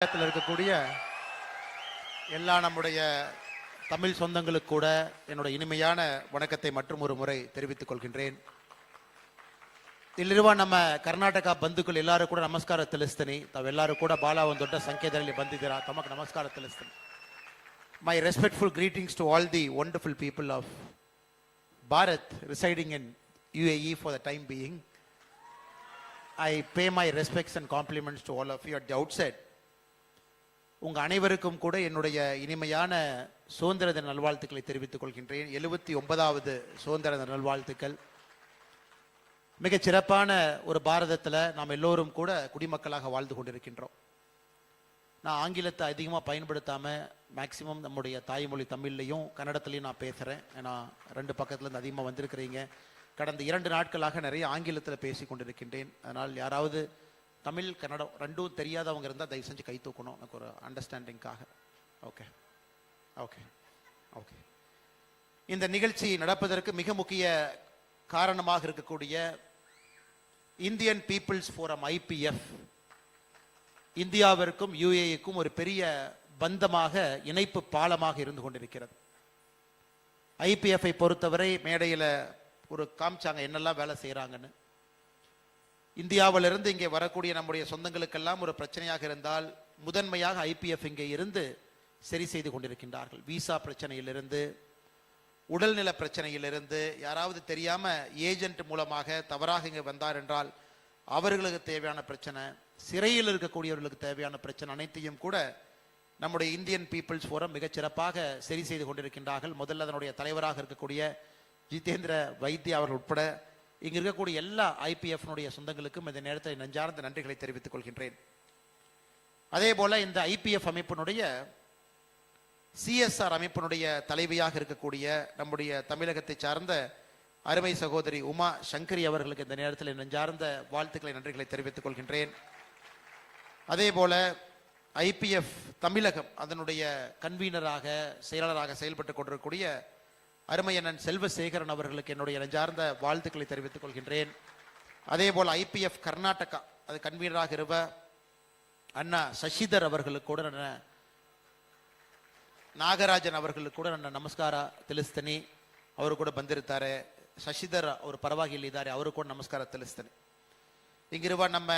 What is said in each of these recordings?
இருக்கக்கூடிய எல்லா நம்முடைய தமிழ் சொந்தங்களுக்கு கூட என்னுடைய இனிமையான வணக்கத்தை மற்றும் ஒரு ಮುறை தெரிவித்துக் ಕೊಳ್கின்றேன். ಇಲ್ಲಿರುವ ನಮ್ಮ ಕರ್ನಾಟಕ ಬಂಧುಗಳು ಎಲ್ಲರೂ ಕೂಡ ನಮಸ್ಕಾರ ತಿಳಿಸ್ತೀನಿ. ತಾವೆಲ್ಲರೂ ಕೂಡ ಬಹಳ ಒಂದು ದೊಡ್ಡ ಸಂಖ್ಯೆಯಲ್ಲಿ ಬಂದಿದ್ದೀರಾ. ತಮಗೆ ನಮಸ್ಕಾರ ತಿಳಿಸ್ತೀನಿ. My respectful greetings to all the wonderful people of Bharat residing in UAE for the time being. I pay my respects and compliments to all of you at the outset. உங்கள் அனைவருக்கும் கூட என்னுடைய இனிமையான சுதந்திர தின நல்வாழ்த்துக்களை தெரிவித்துக் கொள்கின்றேன். 79வது சுதந்திர தின நல்வாழ்த்துக்கள். மிகச் சிறப்பான ஒரு பாரதத்தில் நாம் எல்லோரும் கூட குடிமக்களாக வாழ்ந்து கொண்டிருக்கின்றோம். நான் ஆங்கிலத்தை அதிகமாக பயன்படுத்தாமல் மேக்சிமம் நம்முடைய தாய்மொழி தமிழ்லையும் கன்னடத்துலையும் நான் பேசுகிறேன். ஏன்னா 2 பக்கத்துலேருந்து அதிகமாக வந்திருக்கிறீங்க. கடந்த 2 நாட்களாக நிறைய ஆங்கிலத்தில் பேசி கொண்டிருக்கின்றேன். அதனால் யாராவது தமிழ் கன்னடம் ரெண்டும் தெரியாதவங்க இருந்தால் தயவு செஞ்சு கை தூக்கணும், எனக்கு ஒரு அண்டர்ஸ்டாண்டிங்காக. Okay okay okay. இந்த நிகழ்ச்சி நடப்பதற்கு மிக முக்கிய காரணமாக இருக்கக்கூடிய இந்தியன் பீப்புள்ஸ் ஃபோரம் IPF இந்தியாவிற்கும் UAEக்கும் ஒரு பெரிய பந்தமாக இணைப்பு பாலமாக இருந்து கொண்டிருக்கிறது. IPF-ஐ பொறுத்தவரை மேடையில் ஒரு காமிச்சாங்க என்னெல்லாம் வேலை செய்கிறாங்கன்னு. இந்தியாவிலிருந்து இங்கே வரக்கூடிய நம்முடைய சொந்தங்களுக்கெல்லாம் ஒரு பிரச்சனையாக இருந்தால் முதன்மையாக IPF இங்கே இருந்து சரி செய்து கொண்டிருக்கின்றார்கள். விசா பிரச்சனையிலிருந்து, உடல்நல பிரச்சனையிலிருந்து, யாராவது தெரியாமல் ஏஜென்ட் மூலமாக தவறாக இங்கே வந்தார் என்றால் அவர்களுக்கு தேவையான பிரச்சனை, சிறையில் இருக்கக்கூடியவர்களுக்கு தேவையான பிரச்சனை அனைத்தையும் கூட நம்முடைய இந்தியன் பீப்புள்ஸ் ஃபோரம் மிகச்சிறப்பாக சரி செய்து கொண்டிருக்கின்றார்கள். முதல்ல அதனுடைய தலைவராக இருக்கக்கூடிய ஜிதேந்திர வைத்தியா அவர்கள் உட்பட இங்கே இருக்கக்கூடிய எல்லா IPF-னுடைய சொந்தங்களுக்கும் இந்த நேரத்தில் நெஞ்சார்ந்த நன்றிகளை தெரிவித்துக் கொள்கின்றேன். அதே போல இந்த IPF அமைப்பினுடைய CSR அமைப்பினுடைய தலைவியாக இருக்கக்கூடிய நம்முடைய தமிழகத்தை சார்ந்த அருமை சகோதரி உமா சங்கரி அவர்களுக்கு இந்த நேரத்தில் நெஞ்சார்ந்த வாழ்த்துக்களை நன்றிகளை தெரிவித்துக் கொள்கின்றேன். அதே போல IPF தமிழகம் அதனுடைய கன்வீனராக செயலாளராக செயல்பட்டு கொண்டிருக்கக்கூடிய அருமையண்ணன் செல்வசேகரன் அவர்களுக்கு என்னுடைய நெஞ்சார்ந்த வாழ்த்துக்களை தெரிவித்துக் கொள்கின்றேன். அதே போல் IPF கர்நாடகா அது கன்வீனராக இருவ அண்ணா சசிதர் அவர்களுக்கு கூட நாகராஜன் அவர்களுக்கு ಕೂಡ ನನ್ನ ನಮಸ್ಕಾರ ತಿಳಿಸ್ತೀನಿ. ಅವರು ಕೂಡ ಬಂದಿರ್ತಾರೆ. ಶಶಿಧರ್ ಅವರು ಪರವಾಗಿ ಇಲ್ಲಿದ್ದಾರೆ, ಅವರು ಕೂಡ ನಮಸ್ಕಾರ ತಿಳಿಸ್ತೀನಿ. இங்கிருவ நம்ம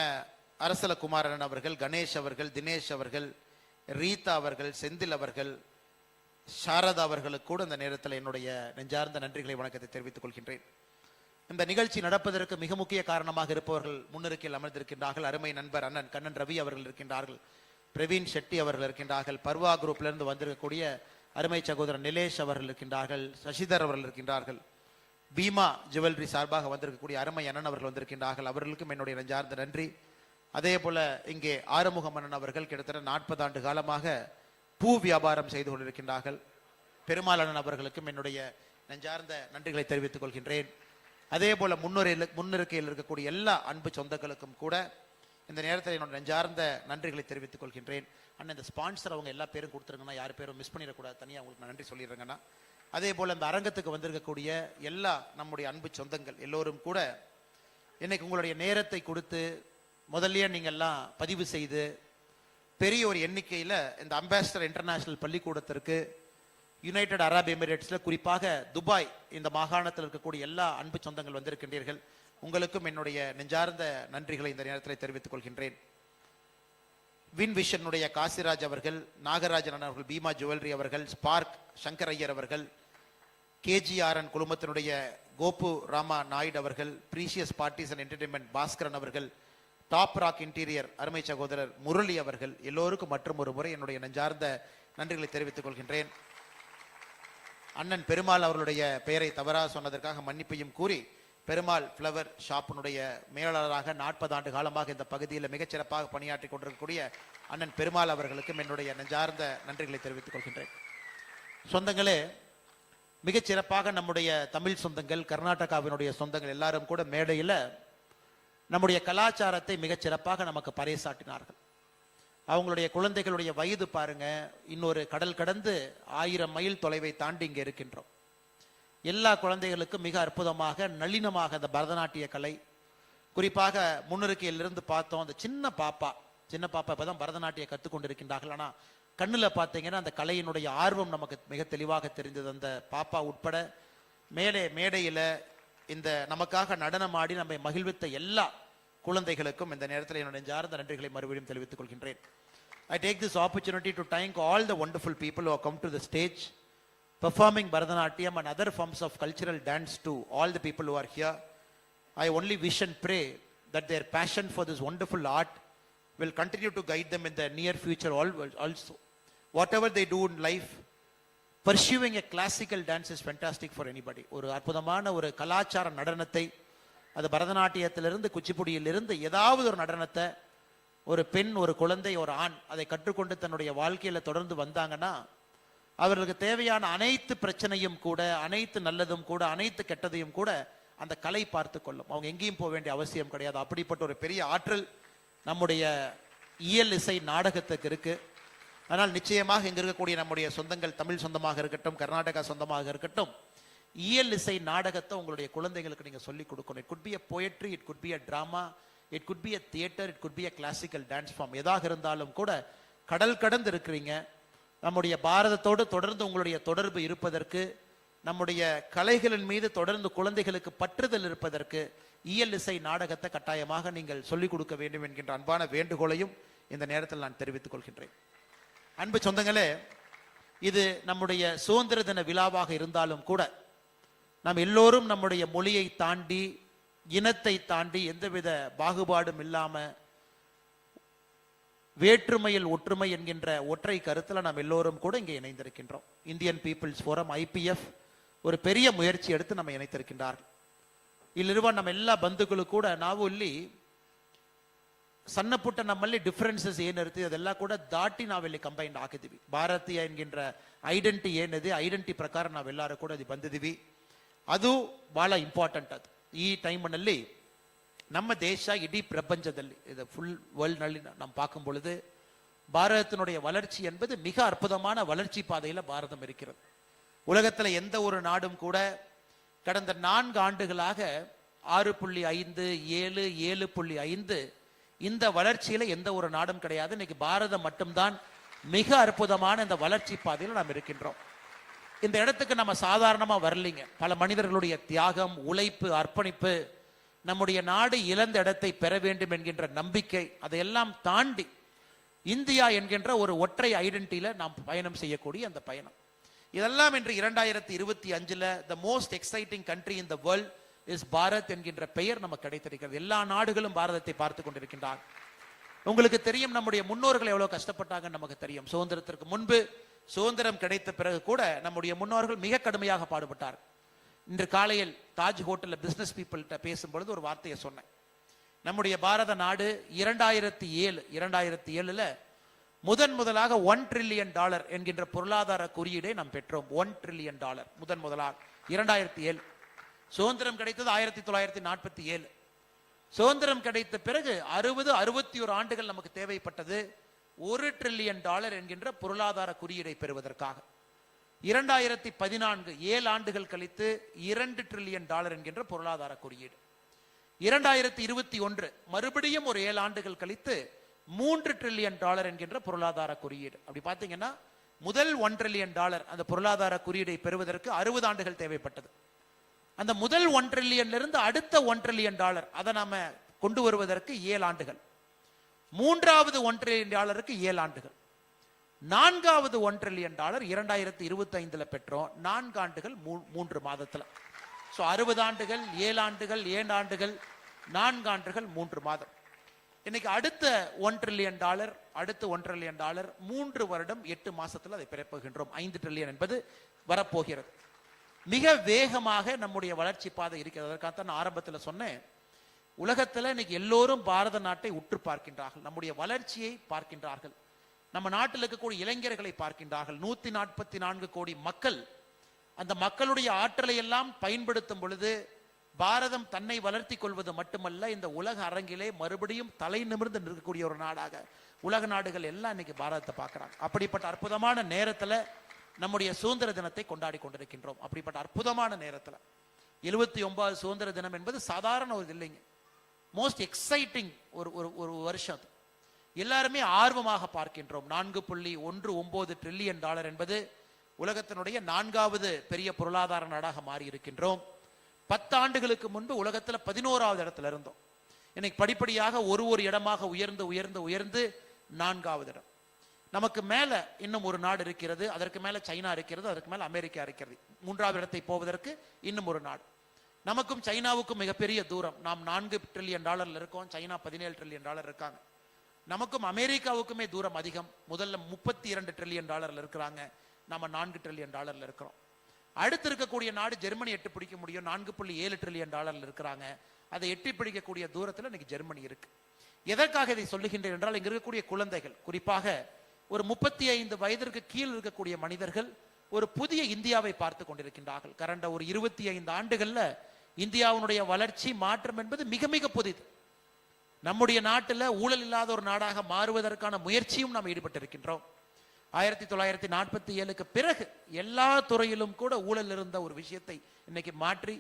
அரசல குமாரன் அவர்கள், கணேஷ் அவர்கள், தினேஷ் அவர்கள், ரீதா அவர்கள், செந்தில் அவர்கள், சாரதா அவர்களுக்கு கூட இந்த நேரத்தில் என்னுடைய நெஞ்சார்ந்த நன்றிகளை வணக்கத்தை தெரிவித்துக் கொள்கின்றேன். இந்த நிகழ்ச்சி நடப்பதற்கு மிக முக்கிய காரணமாக இருப்பவர்கள் முன்னிருக்கையில் அமர்ந்திருக்கின்றார்கள். அருமை நண்பர் அண்ணன் கண்ணன் ரவி அவர்கள் இருக்கின்றார்கள், பிரவீன் ஷெட்டி அவர்கள் இருக்கின்றார்கள், பர்வா குரூப்லேருந்து வந்திருக்கக்கூடிய அருமை சகோதரர் நிலேஷ் அவர்கள் இருக்கின்றார்கள், சசிதர் அவர்கள் இருக்கின்றார்கள், பீமா ஜுவல்லரி சார்பாக வந்திருக்கக்கூடிய அருமை அண்ணன் அவர்கள் வந்திருக்கின்றார்கள். அவர்களுக்கும் என்னுடைய நெஞ்சார்ந்த நன்றி. அதே போல இங்கே ஆறுமுகம் அண்ணன் அவர்கள் கிட்டத்தட்ட 40 ஆண்டு காலமாக பூ வியாபாரம் செய்து கொண்டிருக்கின்றார்கள். பெருமாளன் அவர்களுக்கும் என்னுடைய நெஞ்சார்ந்த நன்றிகளை தெரிவித்துக் கொள்கின்றேன். அதே போல முன்னிருக்கையில் இருக்கக்கூடிய எல்லா அன்பு சொந்தங்களுக்கும் கூட இந்த நேரத்தில் என்னோட நெஞ்சார்ந்த நன்றிகளை தெரிவித்துக் கொள்கின்றேன். அண்ணன் இந்த ஸ்பான்சர் அவங்க எல்லா பேரும் கொடுத்துருங்கன்னா, யார் பேரும் மிஸ் பண்ணிடக்கூடாது, தனியாக உங்களுக்கு நான் நன்றி சொல்லிடுறேங்கன்னா. அதே போல் இந்த அரங்கத்துக்கு வந்திருக்கக்கூடிய எல்லா நம்முடைய அன்பு சொந்தங்கள் எல்லோரும் கூட இன்னைக்கு உங்களுடைய நேரத்தை கொடுத்து முதல்லயே நீங்கள்லாம் பதிவு செய்து பெரிய ஒரு எண்ணிக்கையில் இந்த அம்பாசிடர் இன்டர்நேஷனல் பள்ளிக்கூடத்திற்கு யுனைடெட் அரப் எமிரேட்ஸில் குறிப்பாக துபாய் இந்த மாகாணத்தில் இருக்கக்கூடிய எல்லா அன்பு சொந்தங்கள் வந்திருக்கின்றீர்கள். உங்களுக்கும் என்னுடைய நெஞ்சார்ந்த நன்றிகளை இந்த நேரத்தில் தெரிவித்துக் கொள்கின்றேன். வின் விஷனுடைய காசிராஜ் அவர்கள், நாகராஜன் அவர்கள், பீமா ஜுவல்லரி அவர்கள், ஸ்பார்க் சங்கர் ஐயர் அவர்கள், KGRN குழுமத்தினுடைய கோபு ராமா நாயுடு அவர்கள், Precious Parties and Entertainment Baskaran அவர்கள், டாப் ராக் இன்டீரியர் அருமை சகோதரர் முரளி அவர்கள், எல்லோருக்கும் மற்றும் ஒரு முறை என்னுடைய நெஞ்சார்ந்த நன்றிகளை தெரிவித்துக் கொள்கின்றேன். அண்ணன் பெருமாள் அவர்களுடைய பெயரை தவறாக சொன்னதற்காக மன்னிப்பையும் கூறி, பெருமாள் ஃப்ளவர் ஷாப்பினுடைய மேலாளராக 40 ஆண்டு காலமாக இந்த பகுதியில் மிகச்சிறப்பாக பணியாற்றி கொண்டிருக்கக்கூடிய அண்ணன் பெருமாள் அவர்களுக்கும் என்னுடைய நெஞ்சார்ந்த நன்றிகளை தெரிவித்துக் கொள்கின்றேன். சொந்தங்களே, மிகச்சிறப்பாக நம்முடைய தமிழ் சொந்தங்கள், கர்நாடகாவினுடைய சொந்தங்கள் எல்லாரும் கூட மேடையில் நம்முடைய கலாச்சாரத்தை மிகச்சிறப்பாக நமக்கு பறைசாட்டினார்கள். அவங்களுடைய குழந்தைகளுடைய வயது பாருங்க, இன்னொரு கடல் கடந்து 1000 மைல் தொலைவை தாண்டி இங்கே இருக்கின்றோம். எல்லா குழந்தைகளுக்கும் மிக அற்புதமாக நளினமாக அந்த பரதநாட்டிய கலை, குறிப்பாக முன்னிருக்கையிலிருந்து பார்த்தோம் அந்த சின்ன பாப்பா சின்ன பாப்பா இப்பதான் பரதநாட்டிய கற்றுக்கொண்டிருக்கின்றார்கள். ஆனால் கண்ணில் பார்த்தீங்கன்னா அந்த கலையினுடைய ஆர்வம் நமக்கு மிக தெளிவாக தெரிந்தது. அந்த பாப்பா உட்பட மேலே மேடையில் இந்த நமக்காக நடனம் ஆடி நம்மை மகிழ்வித்த எல்லா குழந்தைகளுக்கும் இந்த நேரத்தில் என்னுடைய நெஞ்சார்ந்த நன்றிகளை மறுபடியும் தெரிவித்துக் கொள்கின்றேன். I take this opportunity to thank all the wonderful people who have come to the stage performing Bharatanatyam and other forms of cultural dance to all the people who are here. I only wish and pray that their passion for this wonderful art will continue to guide them in the near future also. Whatever they do in life, pursuing a classical dance is fantastic for anybody. ஒரு அற்புதமான ஒரு கலாச்சார நடனத்தை, அது பரதநாட்டியத்திலிருந்து குச்சிப்புடியிலிருந்து ஏதாவது ஒரு நடனத்தை ஒரு பெண், ஒரு குழந்தை, ஒரு ஆண் அதை கற்றுக்கொண்டு தன்னுடைய வாழ்க்கையில தொடர்ந்து வந்தாங்கன்னா அவர்களுக்கு தேவையான அனைத்து பிரச்சனையும் கூட, அனைத்து நல்லதும் கூட, அனைத்து கெட்டதையும் கூட அந்த கலை பார்த்து கொள்ளும். அவங்க எங்கேயும் போக வேண்டிய அவசியம் கிடையாது. அப்படிப்பட்ட ஒரு பெரிய ஆற்றல் நம்முடைய இயல் இசை நாடகத்துக்கு இருக்கு. ஆனால் நிச்சயமாக இங்க இருக்கக்கூடிய நம்முடைய சொந்தங்கள், தமிழ் சொந்தமாக இருக்கட்டும், கர்நாடகா சொந்தமாக இருக்கட்டும், இயல் இசை நாடகத்தை உங்களுடைய குழந்தைகளுக்கு நீங்க சொல்லிக் கொடுக்கணும். It could be a poetry, it could be a drama, it could be a theater, it could be a classical dance form. எதாக இருந்தாலும் கூட கடல் கடந்து இருக்கிறீங்க. நம்முடைய பாரதத்தோடு தொடர்ந்து உங்களுடைய தொடர்பு இருப்பதற்கு, நம்முடைய கலைகளின் மீது தொடர்ந்து குழந்தைகளுக்கு பற்றுதல் இருப்பதற்கு இயல் இசை நாடகத்தை கட்டாயமாக நீங்கள் சொல்லிக் கொடுக்க வேண்டும் என்கின்ற அன்பான வேண்டுகோளையும் இந்த நேரத்தில் நான் தெரிவித்துக் கொள்கின்றேன். அன்பு சொந்தங்களே, இது நம்முடைய சுதந்திர தின விழாவாக இருந்தாலும் கூட நாம் எல்லோரும் நம்முடைய மொழியை தாண்டி, இனத்தை தாண்டி, எந்தவித பாகுபாடும் இல்லாம வேற்றுமையில் ஒற்றுமை என்கின்ற ஒற்றை கருத்துல நாம் எல்லோரும் கூட இங்கே இணைந்திருக்கின்றோம். இந்தியன் பீப்புள்ஸ் ஃபோரம் IPF ஒரு பெரிய முயற்சி எடுத்து நம்ம இணைத்திருக்கின்றார்கள். ಇಲ್ಲಿರುವ ನಮ್ಮೆಲ್ಲ ಬಂಧುಗಳು ಕೂಡ ನಾವು ಇಲ್ಲಿ ಸಣ್ಣ ಪುಟ್ಟ ನಮ್ಮಲ್ಲಿ ಡಿಫರೆನ್ಸಸ್ ಏನಿರುತ್ತೆ ಅದೆಲ್ಲ ಕೂಡ ದಾಟಿ ನಾವಿಲ್ಲಿ ಕಂಬೈಂಡ್ ಹಾಕಿದ್ದೀವಿ. ಭಾರತೀಯ ಎನ್ಗಿன்ற ಐಡೆಂಟಿ ಏನಿದೆ, ಐಡೆಂಟಿ ಪ್ರಕಾರ ನಾವೆಲ್ಲರೂ ಕೂಡ ಅದು ಬಂದಿದ್ದೀವಿ. ಅದು ಬಹಳ ಇಂಪಾರ್ಟೆಂಟ್. ಅದು ಈ ಟೈಮ್ನಲ್ಲಿ நம்ம தேச இடி பிரபஞ்சದಲ್ಲಿ இது ஃபுல் வேர்ல்ட்ನಲ್ಲಿ நாம் பார்க்கும் பொழுது பாரதத்தினுடைய வளர்ச்சி என்பது மிக அற்புதமான வளர்ச்சி பாதையில் பாரதம் இருக்கிறது. உலகத்தில் எந்த ஒரு நாடும் கூட கடந்த 4 ஆண்டுகளாக 6.5, 7, 7.5 இந்த வளர்ச்சியில எந்த ஒரு நாடும் கிடையாது. இன்னைக்கு பாரதம் மட்டும்தான் மிக அற்புதமான இந்த வளர்ச்சி பாதையில் நாம் இருக்கின்றோம். இந்த இடத்துக்கு நம்ம சாதாரணமா வரலீங்க. பல மனிதர்களுடைய தியாகம், உழைப்பு, அர்ப்பணிப்பு, நம்முடைய நாடு இழந்த இடத்தை பெற வேண்டும் என்கின்ற நம்பிக்கை, அதையெல்லாம் தாண்டி இந்தியா என்கின்ற ஒரு ஒற்றை ஐடென்டிட்டியில நாம் பயணம் செய்யக்கூடிய அந்த பயணம் இதெல்லாம் இன்று 2025 the most exciting country in the world is Bharat என்கின்ற பெயர் நமக்கு கிடைத்திருக்கிறது. எல்லா நாடுகளும் பாரதத்தை பார்த்து கொண்டிருக்கின்றார். உங்களுக்கு தெரியும் நம்முடைய முன்னோர்கள் எவ்வளவு கஷ்டப்பட்டாங்கன்னு நமக்கு தெரியும். சுதந்திரத்திற்கு முன்பு, சுதந்திரம் கிடைத்த பிறகு கூட நம்முடைய முன்னோர்கள் மிக கடுமையாக பாடுபட்டார். இன்று காலையில் தாஜ் ஹோட்டல்ல பிசினஸ் பீப்புள்கிட்ட பேசும்பொழுது ஒரு வார்த்தையை சொன்னேன். நம்முடைய பாரத நாடு 2007 முதலாக $1 trillion என்கின்ற பொருளாதார குறியீடை நாம் பெற்றோம். $1 trillion முதலாக 2007. சுதந்திரம் கிடைத்தது 1947. சுதந்திரம் கிடைத்த பிறகு 61 ஆண்டுகள் நமக்கு தேவைப்பட்டது $1 trillion என்கின்ற பொருளாதார குறியீடை பெறுவதற்காக. 2014 7 ஆண்டுகள் கழித்து $2 trillion என்கின்ற பொருளாதார குறியீடு. 2021 மறுபடியும் ஒரு 7 ஆண்டுகள் கழித்து $3 trillion என்கின்ற பொருளாதார குறியீடு. அப்படி பார்த்தீங்கன்னா முதல் $1 trillion அந்த பொருளாதார குறியீடை பெறுவதற்கு 60 ஆண்டுகள் தேவைப்பட்டது. அந்த முதல் $1 trillion இருந்து அடுத்த $1 trillion அதை நாம கொண்டு வருவதற்கு 7 ஆண்டுகள். மூன்றாவது $1 trillion 7 ஆண்டுகள். நான்காவது $1 trillion 2025 பெற்றோம். 4 ஆண்டுகள் 3 மாதத்துல. 60 ஆண்டுகள், 7 ஆண்டுகள், 7 ஆண்டுகள், 4 ஆண்டுகள், 3 மாதம். இன்னைக்கு அடுத்த $1 trillion, அடுத்த $1 trillion 3 வருடம் 8 மாசத்துல அதை பெறப்போகின்றோம். 5 trillion என்பது வரப்போகிறது. மிக வேகமாக நம்முடைய வளர்ச்சி பாதை இருக்கிறது. அதற்காக நான் ஆரம்பத்தில் சொன்னேன், உலகத்துல இன்னைக்கு எல்லோரும் பாரத நாட்டை உற்று பார்க்கின்றார்கள், நம்முடைய வளர்ச்சியை பார்க்கின்றார்கள், நம்ம நாட்டில் இருக்கக்கூடிய இளைஞர்களை பார்க்கின்றார்கள். 144 கோடி மக்கள் அந்த மக்களுடைய ஆற்றலை எல்லாம் பயன்படுத்தும் பொழுது பாரதம் தன்னை வளர்த்தி கொள்வது மட்டுமல்ல, இந்த உலக அரங்கிலே மறுபடியும் தலை நிமிர்ந்து நிற்கக்கூடிய ஒரு நாடாக உலக நாடுகள் எல்லாம் இன்னைக்கு பாரதத்தை பார்க்கிறாங்க. அப்படிப்பட்ட அற்புதமான நேரத்துல நம்முடைய சுதந்திர தினத்தை கொண்டாடி கொண்டிருக்கின்றோம். அப்படிப்பட்ட அற்புதமான நேரத்துல 79வது சுதந்திர தினம் என்பது சாதாரண ஒரு இல்லைங்க. மோஸ்ட் எக்ஸைட்டிங் ஒரு வருஷம். எல்லாருமே ஆர்வமாக பார்க்கின்றோம். $4.19 டிரில்லியன் என்பது உலகத்தினுடைய 4வது பெரிய பொருளாதார நாடாக மாறி இருக்கின்றோம். 10 ஆண்டுகளுக்கு முன்பு உலகத்துல 11வது இடத்துல இருந்தோம். இன்னைக்கு படிப்படியாக ஒரு இடமாக உயர்ந்து உயர்ந்து உயர்ந்து 4வது இடம். நமக்கு மேல இன்னும் ஒரு நாடு இருக்கிறது, அதற்கு மேல சைனா இருக்கிறது, அதற்கு மேல அமெரிக்கா இருக்கிறது. 3வது இடத்தை போவதற்கு இன்னும் ஒரு நாடு. நமக்கும் சைனாவுக்கும் மிகப்பெரிய தூரம். நாம் $4 டிரில்லியன் இருக்கோம், சைனா $17 டிரில்லியன் இருக்காங்க. நமக்கும் அமெரிக்காவுக்குமே தூரம் அதிகம். முதல்ல $32 டிரில்லியன் இருக்கிறாங்க, நம்ம $4 டிரில்லியன் இருக்கிறோம். அடுத்து இருக்கக்கூடிய நாடு ஜெர்மனி எட்டு பிடிக்க முடியும், $4.7 டிரில்லியன் இருக்கிறாங்க. அதை எட்டி பிடிக்கக்கூடிய தூரத்தில் இன்னைக்கு ஜெர்மனி இருக்கு. எதற்காக இதை சொல்லுகின்றேன் என்றால், இங்க இருக்கக்கூடிய குழந்தைகள், குறிப்பாக ஒரு 35 வயதிற்கு கீழ் இருக்கக்கூடிய மனிதர்கள் ஒரு புதிய இந்தியாவை பார்த்து கொண்டிருக்கின்றார்கள். கடந்த ஒரு 25 ஆண்டுகள்ல இந்தியாவுடைய வளர்ச்சி மாற்றம் என்பது மிக மிக புதிது. நம்முடைய நாட்டில் ஊழல் இல்லாத ஒரு நாடாக மாறுவதற்கான முயற்சியும் நாம் ஈடுபட்டிருக்கின்றோம். 1947க்கு பிறகு எல்லா துறையிலும் கூட ஊழல் இருந்த ஒரு விஷயத்தை இன்னைக்கு மாற்றி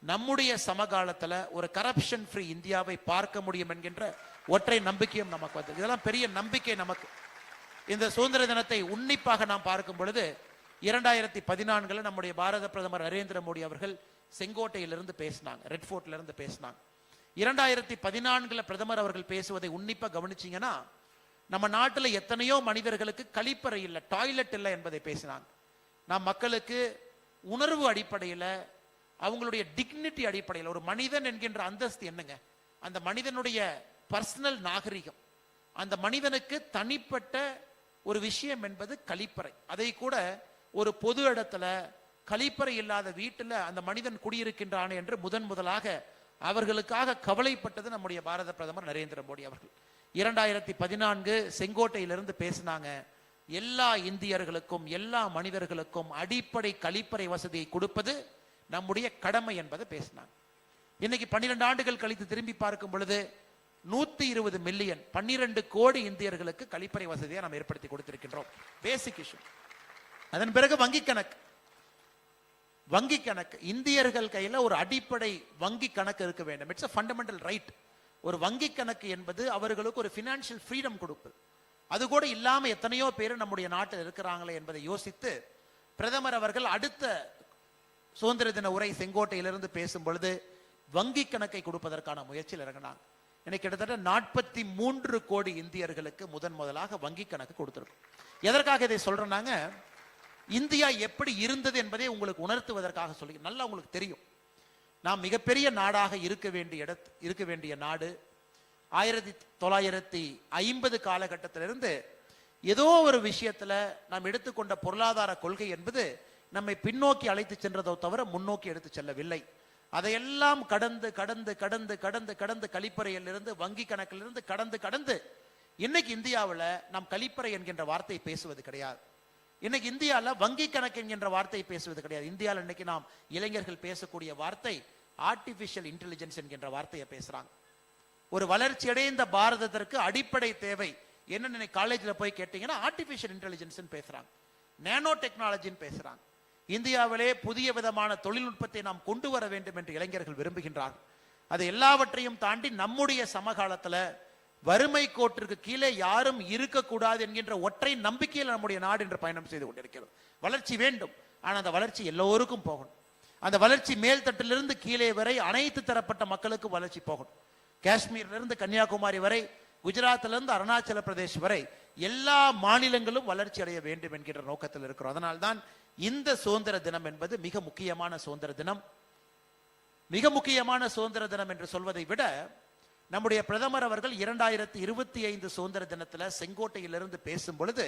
நம்முடைய சமகாலத்தில் ஒரு கரப்ஷன் ஃப்ரீ இந்தியாவை பார்க்க முடியும் என்கின்ற ஒற்றை நம்பிக்கையும் நமக்கு வந்தது. இதெல்லாம் பெரிய நம்பிக்கை நமக்கு. இந்த சுதந்திர தினத்தை உன்னிப்பாக நாம் பார்க்கும் பொழுது 2014 நம்முடைய பாரத பிரதமர் நரேந்திர மோடி அவர்கள் செங்கோட்டையிலிருந்து பேசினாங்க, ரெட் ஃபோர்ட்ல இருந்து பேசினாங்க. 2014 பிரதமர் அவர்கள் பேசுவதை உன்னிப்பா கவனிச்சீங்கன்னா, நம்ம நாட்டில் எத்தனையோ மனிதர்களுக்கு கழிப்பறை இல்லை, டாய்லெட் இல்லை என்பதை பேசினாங்க. நாம் மக்களுக்கு உணர்வு அடிப்படையில், அவங்களுடைய டிக்னிட்டி அடிப்படையில், ஒரு மனிதன் என்கின்ற அந்தஸ்து என்னங்க, அந்த மனிதனுடைய பர்சனல் நாகரிகம், அந்த மனிதனுக்கு தனிப்பட்ட ஒரு விஷயம் என்பது கழிப்பறை. அதை கூட ஒரு பொது இடத்துல கழிப்பறை இல்லாத வீட்டில் அந்த மனிதன் குடியிருக்கின்றான் என்று முதலாக அவர்களுக்காக கவலைப்பட்டது நம்முடைய பாரத பிரதமர் நரேந்திர மோடி அவர்கள். 2014 செங்கோட்டையிலிருந்து பேசினாங்க. எல்லா இந்தியர்களுக்கும் எல்லா மனிதர்களுக்கும் அடிப்படை கழிப்பறை வசதியை கொடுப்பது நம்முடைய கடமை என்பதை பேசினாங்க. இன்னைக்கு 12 ஆண்டுகள் கழித்து திரும்பி பார்க்கும் பொழுது 120 மில்லியன் 12 கோடி இந்தியர்களுக்கு கழிப்பறை வசதியை நாம் ஏற்படுத்தி கொடுத்திருக்கின்றோம். பேசிக் இஷ்யூ. அதன் பிறகு வங்கி கணக்கு இந்தியர்கள் கையில ஒரு அடிப்படை வங்கி கணக்கு இருக்க வேண்டும். It's a fundamental right. ஒரு வங்கி கணக்கு என்பது அவர்களுக்கு ஒரு பினான்சியல் ஃப்ரீடம் கொடுப்பது. அது கூட இல்லாம எத்தனையோ பேர் நம்முடைய நாட்டில் இருக்கிறாங்களே என்பதை யோசித்து பிரதமர் அவர்கள் அடுத்த சுதந்திர தின உரை செங்கோட்டையிலிருந்து பேசும் பொழுது வங்கி கணக்கை கொடுப்பதற்கான முயற்சியில் இறங்கினாங்க. இன்னைக்கு கிட்டத்தட்ட 43 கோடி இந்தியர்களுக்கு முதலாக வங்கி கணக்கு கொடுத்திருக்கும். எதற்காக இதை சொல்றேன்னாங்க, இந்தியா எப்படி இருந்தது என்பதை உங்களுக்கு உணர்த்துவதற்காக சொல்லி. நல்லா உங்களுக்கு தெரியும், நாம் மிகப்பெரிய நாடாக இருக்க வேண்டிய நாடு 1950 காலகட்டத்திலிருந்து ஏதோ ஒரு விஷயத்துல நாம் எடுத்துக்கொண்ட பொருளாதார கொள்கை என்பது நம்மை பின்னோக்கி அழைத்து சென்றதோ தவிர முன்னோக்கி எடுத்து செல்லவில்லை. அதையெல்லாம் கடந்து கடந்து கடந்து கடந்து கடந்து கழிப்பறையிலிருந்து வங்கி கணக்கிலிருந்து கடந்து இன்னைக்கு இந்தியாவில் நாம் கழிப்பறை என்கின்ற வார்த்தை பேசுவது கிடையாது. இன்னைக்கு இந்தியாவில் வங்கி கணக்கு என்கின்ற வார்த்தை பேசுவது கிடையாது. இந்தியாவில் இன்னைக்கு நாம் இளைஞர்கள் பேசக்கூடிய வார்த்தை ஆர்டிபிஷியல் இன்டெலிஜென்ஸ் என்கின்ற வார்த்தையை பேசுறாங்க. ஒரு வளர்ச்சி அடைந்த பாரதத்திற்கு அடிப்படை தேவை என்னன்னு காலேஜில் போய் கேட்டீங்கன்னா ஆர்டிபிஷியல் இன்டெலிஜென்ஸ் பேசுறாங்க, நேனோ டெக்னாலஜின்னு பேசுறாங்க. இந்தியாவிலே புதிய விதமான தொழில்நுட்பத்தை நாம் கொண்டு வர வேண்டும் என்று இளைஞர்கள் விரும்புகின்றார்கள். அது எல்லாவற்றையும் தாண்டி நம்முடைய சமகாலத்தில் வறுமை கோட்டிற்கு கீழே யாரும் இருக்கக்கூடாது என்கின்ற ஒற்றை நம்பிக்கையில் நம்முடைய நாடு என்று பயணம் செய்து கொண்டிருக்கிறது. வளர்ச்சி வேண்டும், ஆனால் அந்த வளர்ச்சி எல்லோருக்கும் போகணும். அந்த வளர்ச்சி மேல்தட்டிலிருந்து கீழே வரை அனைத்து தரப்பட்ட மக்களுக்கு வளர்ச்சி போகணும். காஷ்மீரிலிருந்து கன்னியாகுமரி வரை, குஜராத்திலிருந்து அருணாச்சல பிரதேஷ் வரை எல்லா மாநிலங்களும் வளர்ச்சி அடைய வேண்டும் என்கின்ற நோக்கத்தில் இருக்கிறோம். அதனால்தான் இந்த சுதந்திர தினம் என்பது மிக முக்கியமான சுதந்திர தினம். மிக முக்கியமான சுதந்திர தினம் என்று சொல்வதை விட நம்முடைய பிரதமர் அவர்கள் 2025 சுதந்திர தினத்தில் செங்கோட்டையிலிருந்து பேசும் பொழுது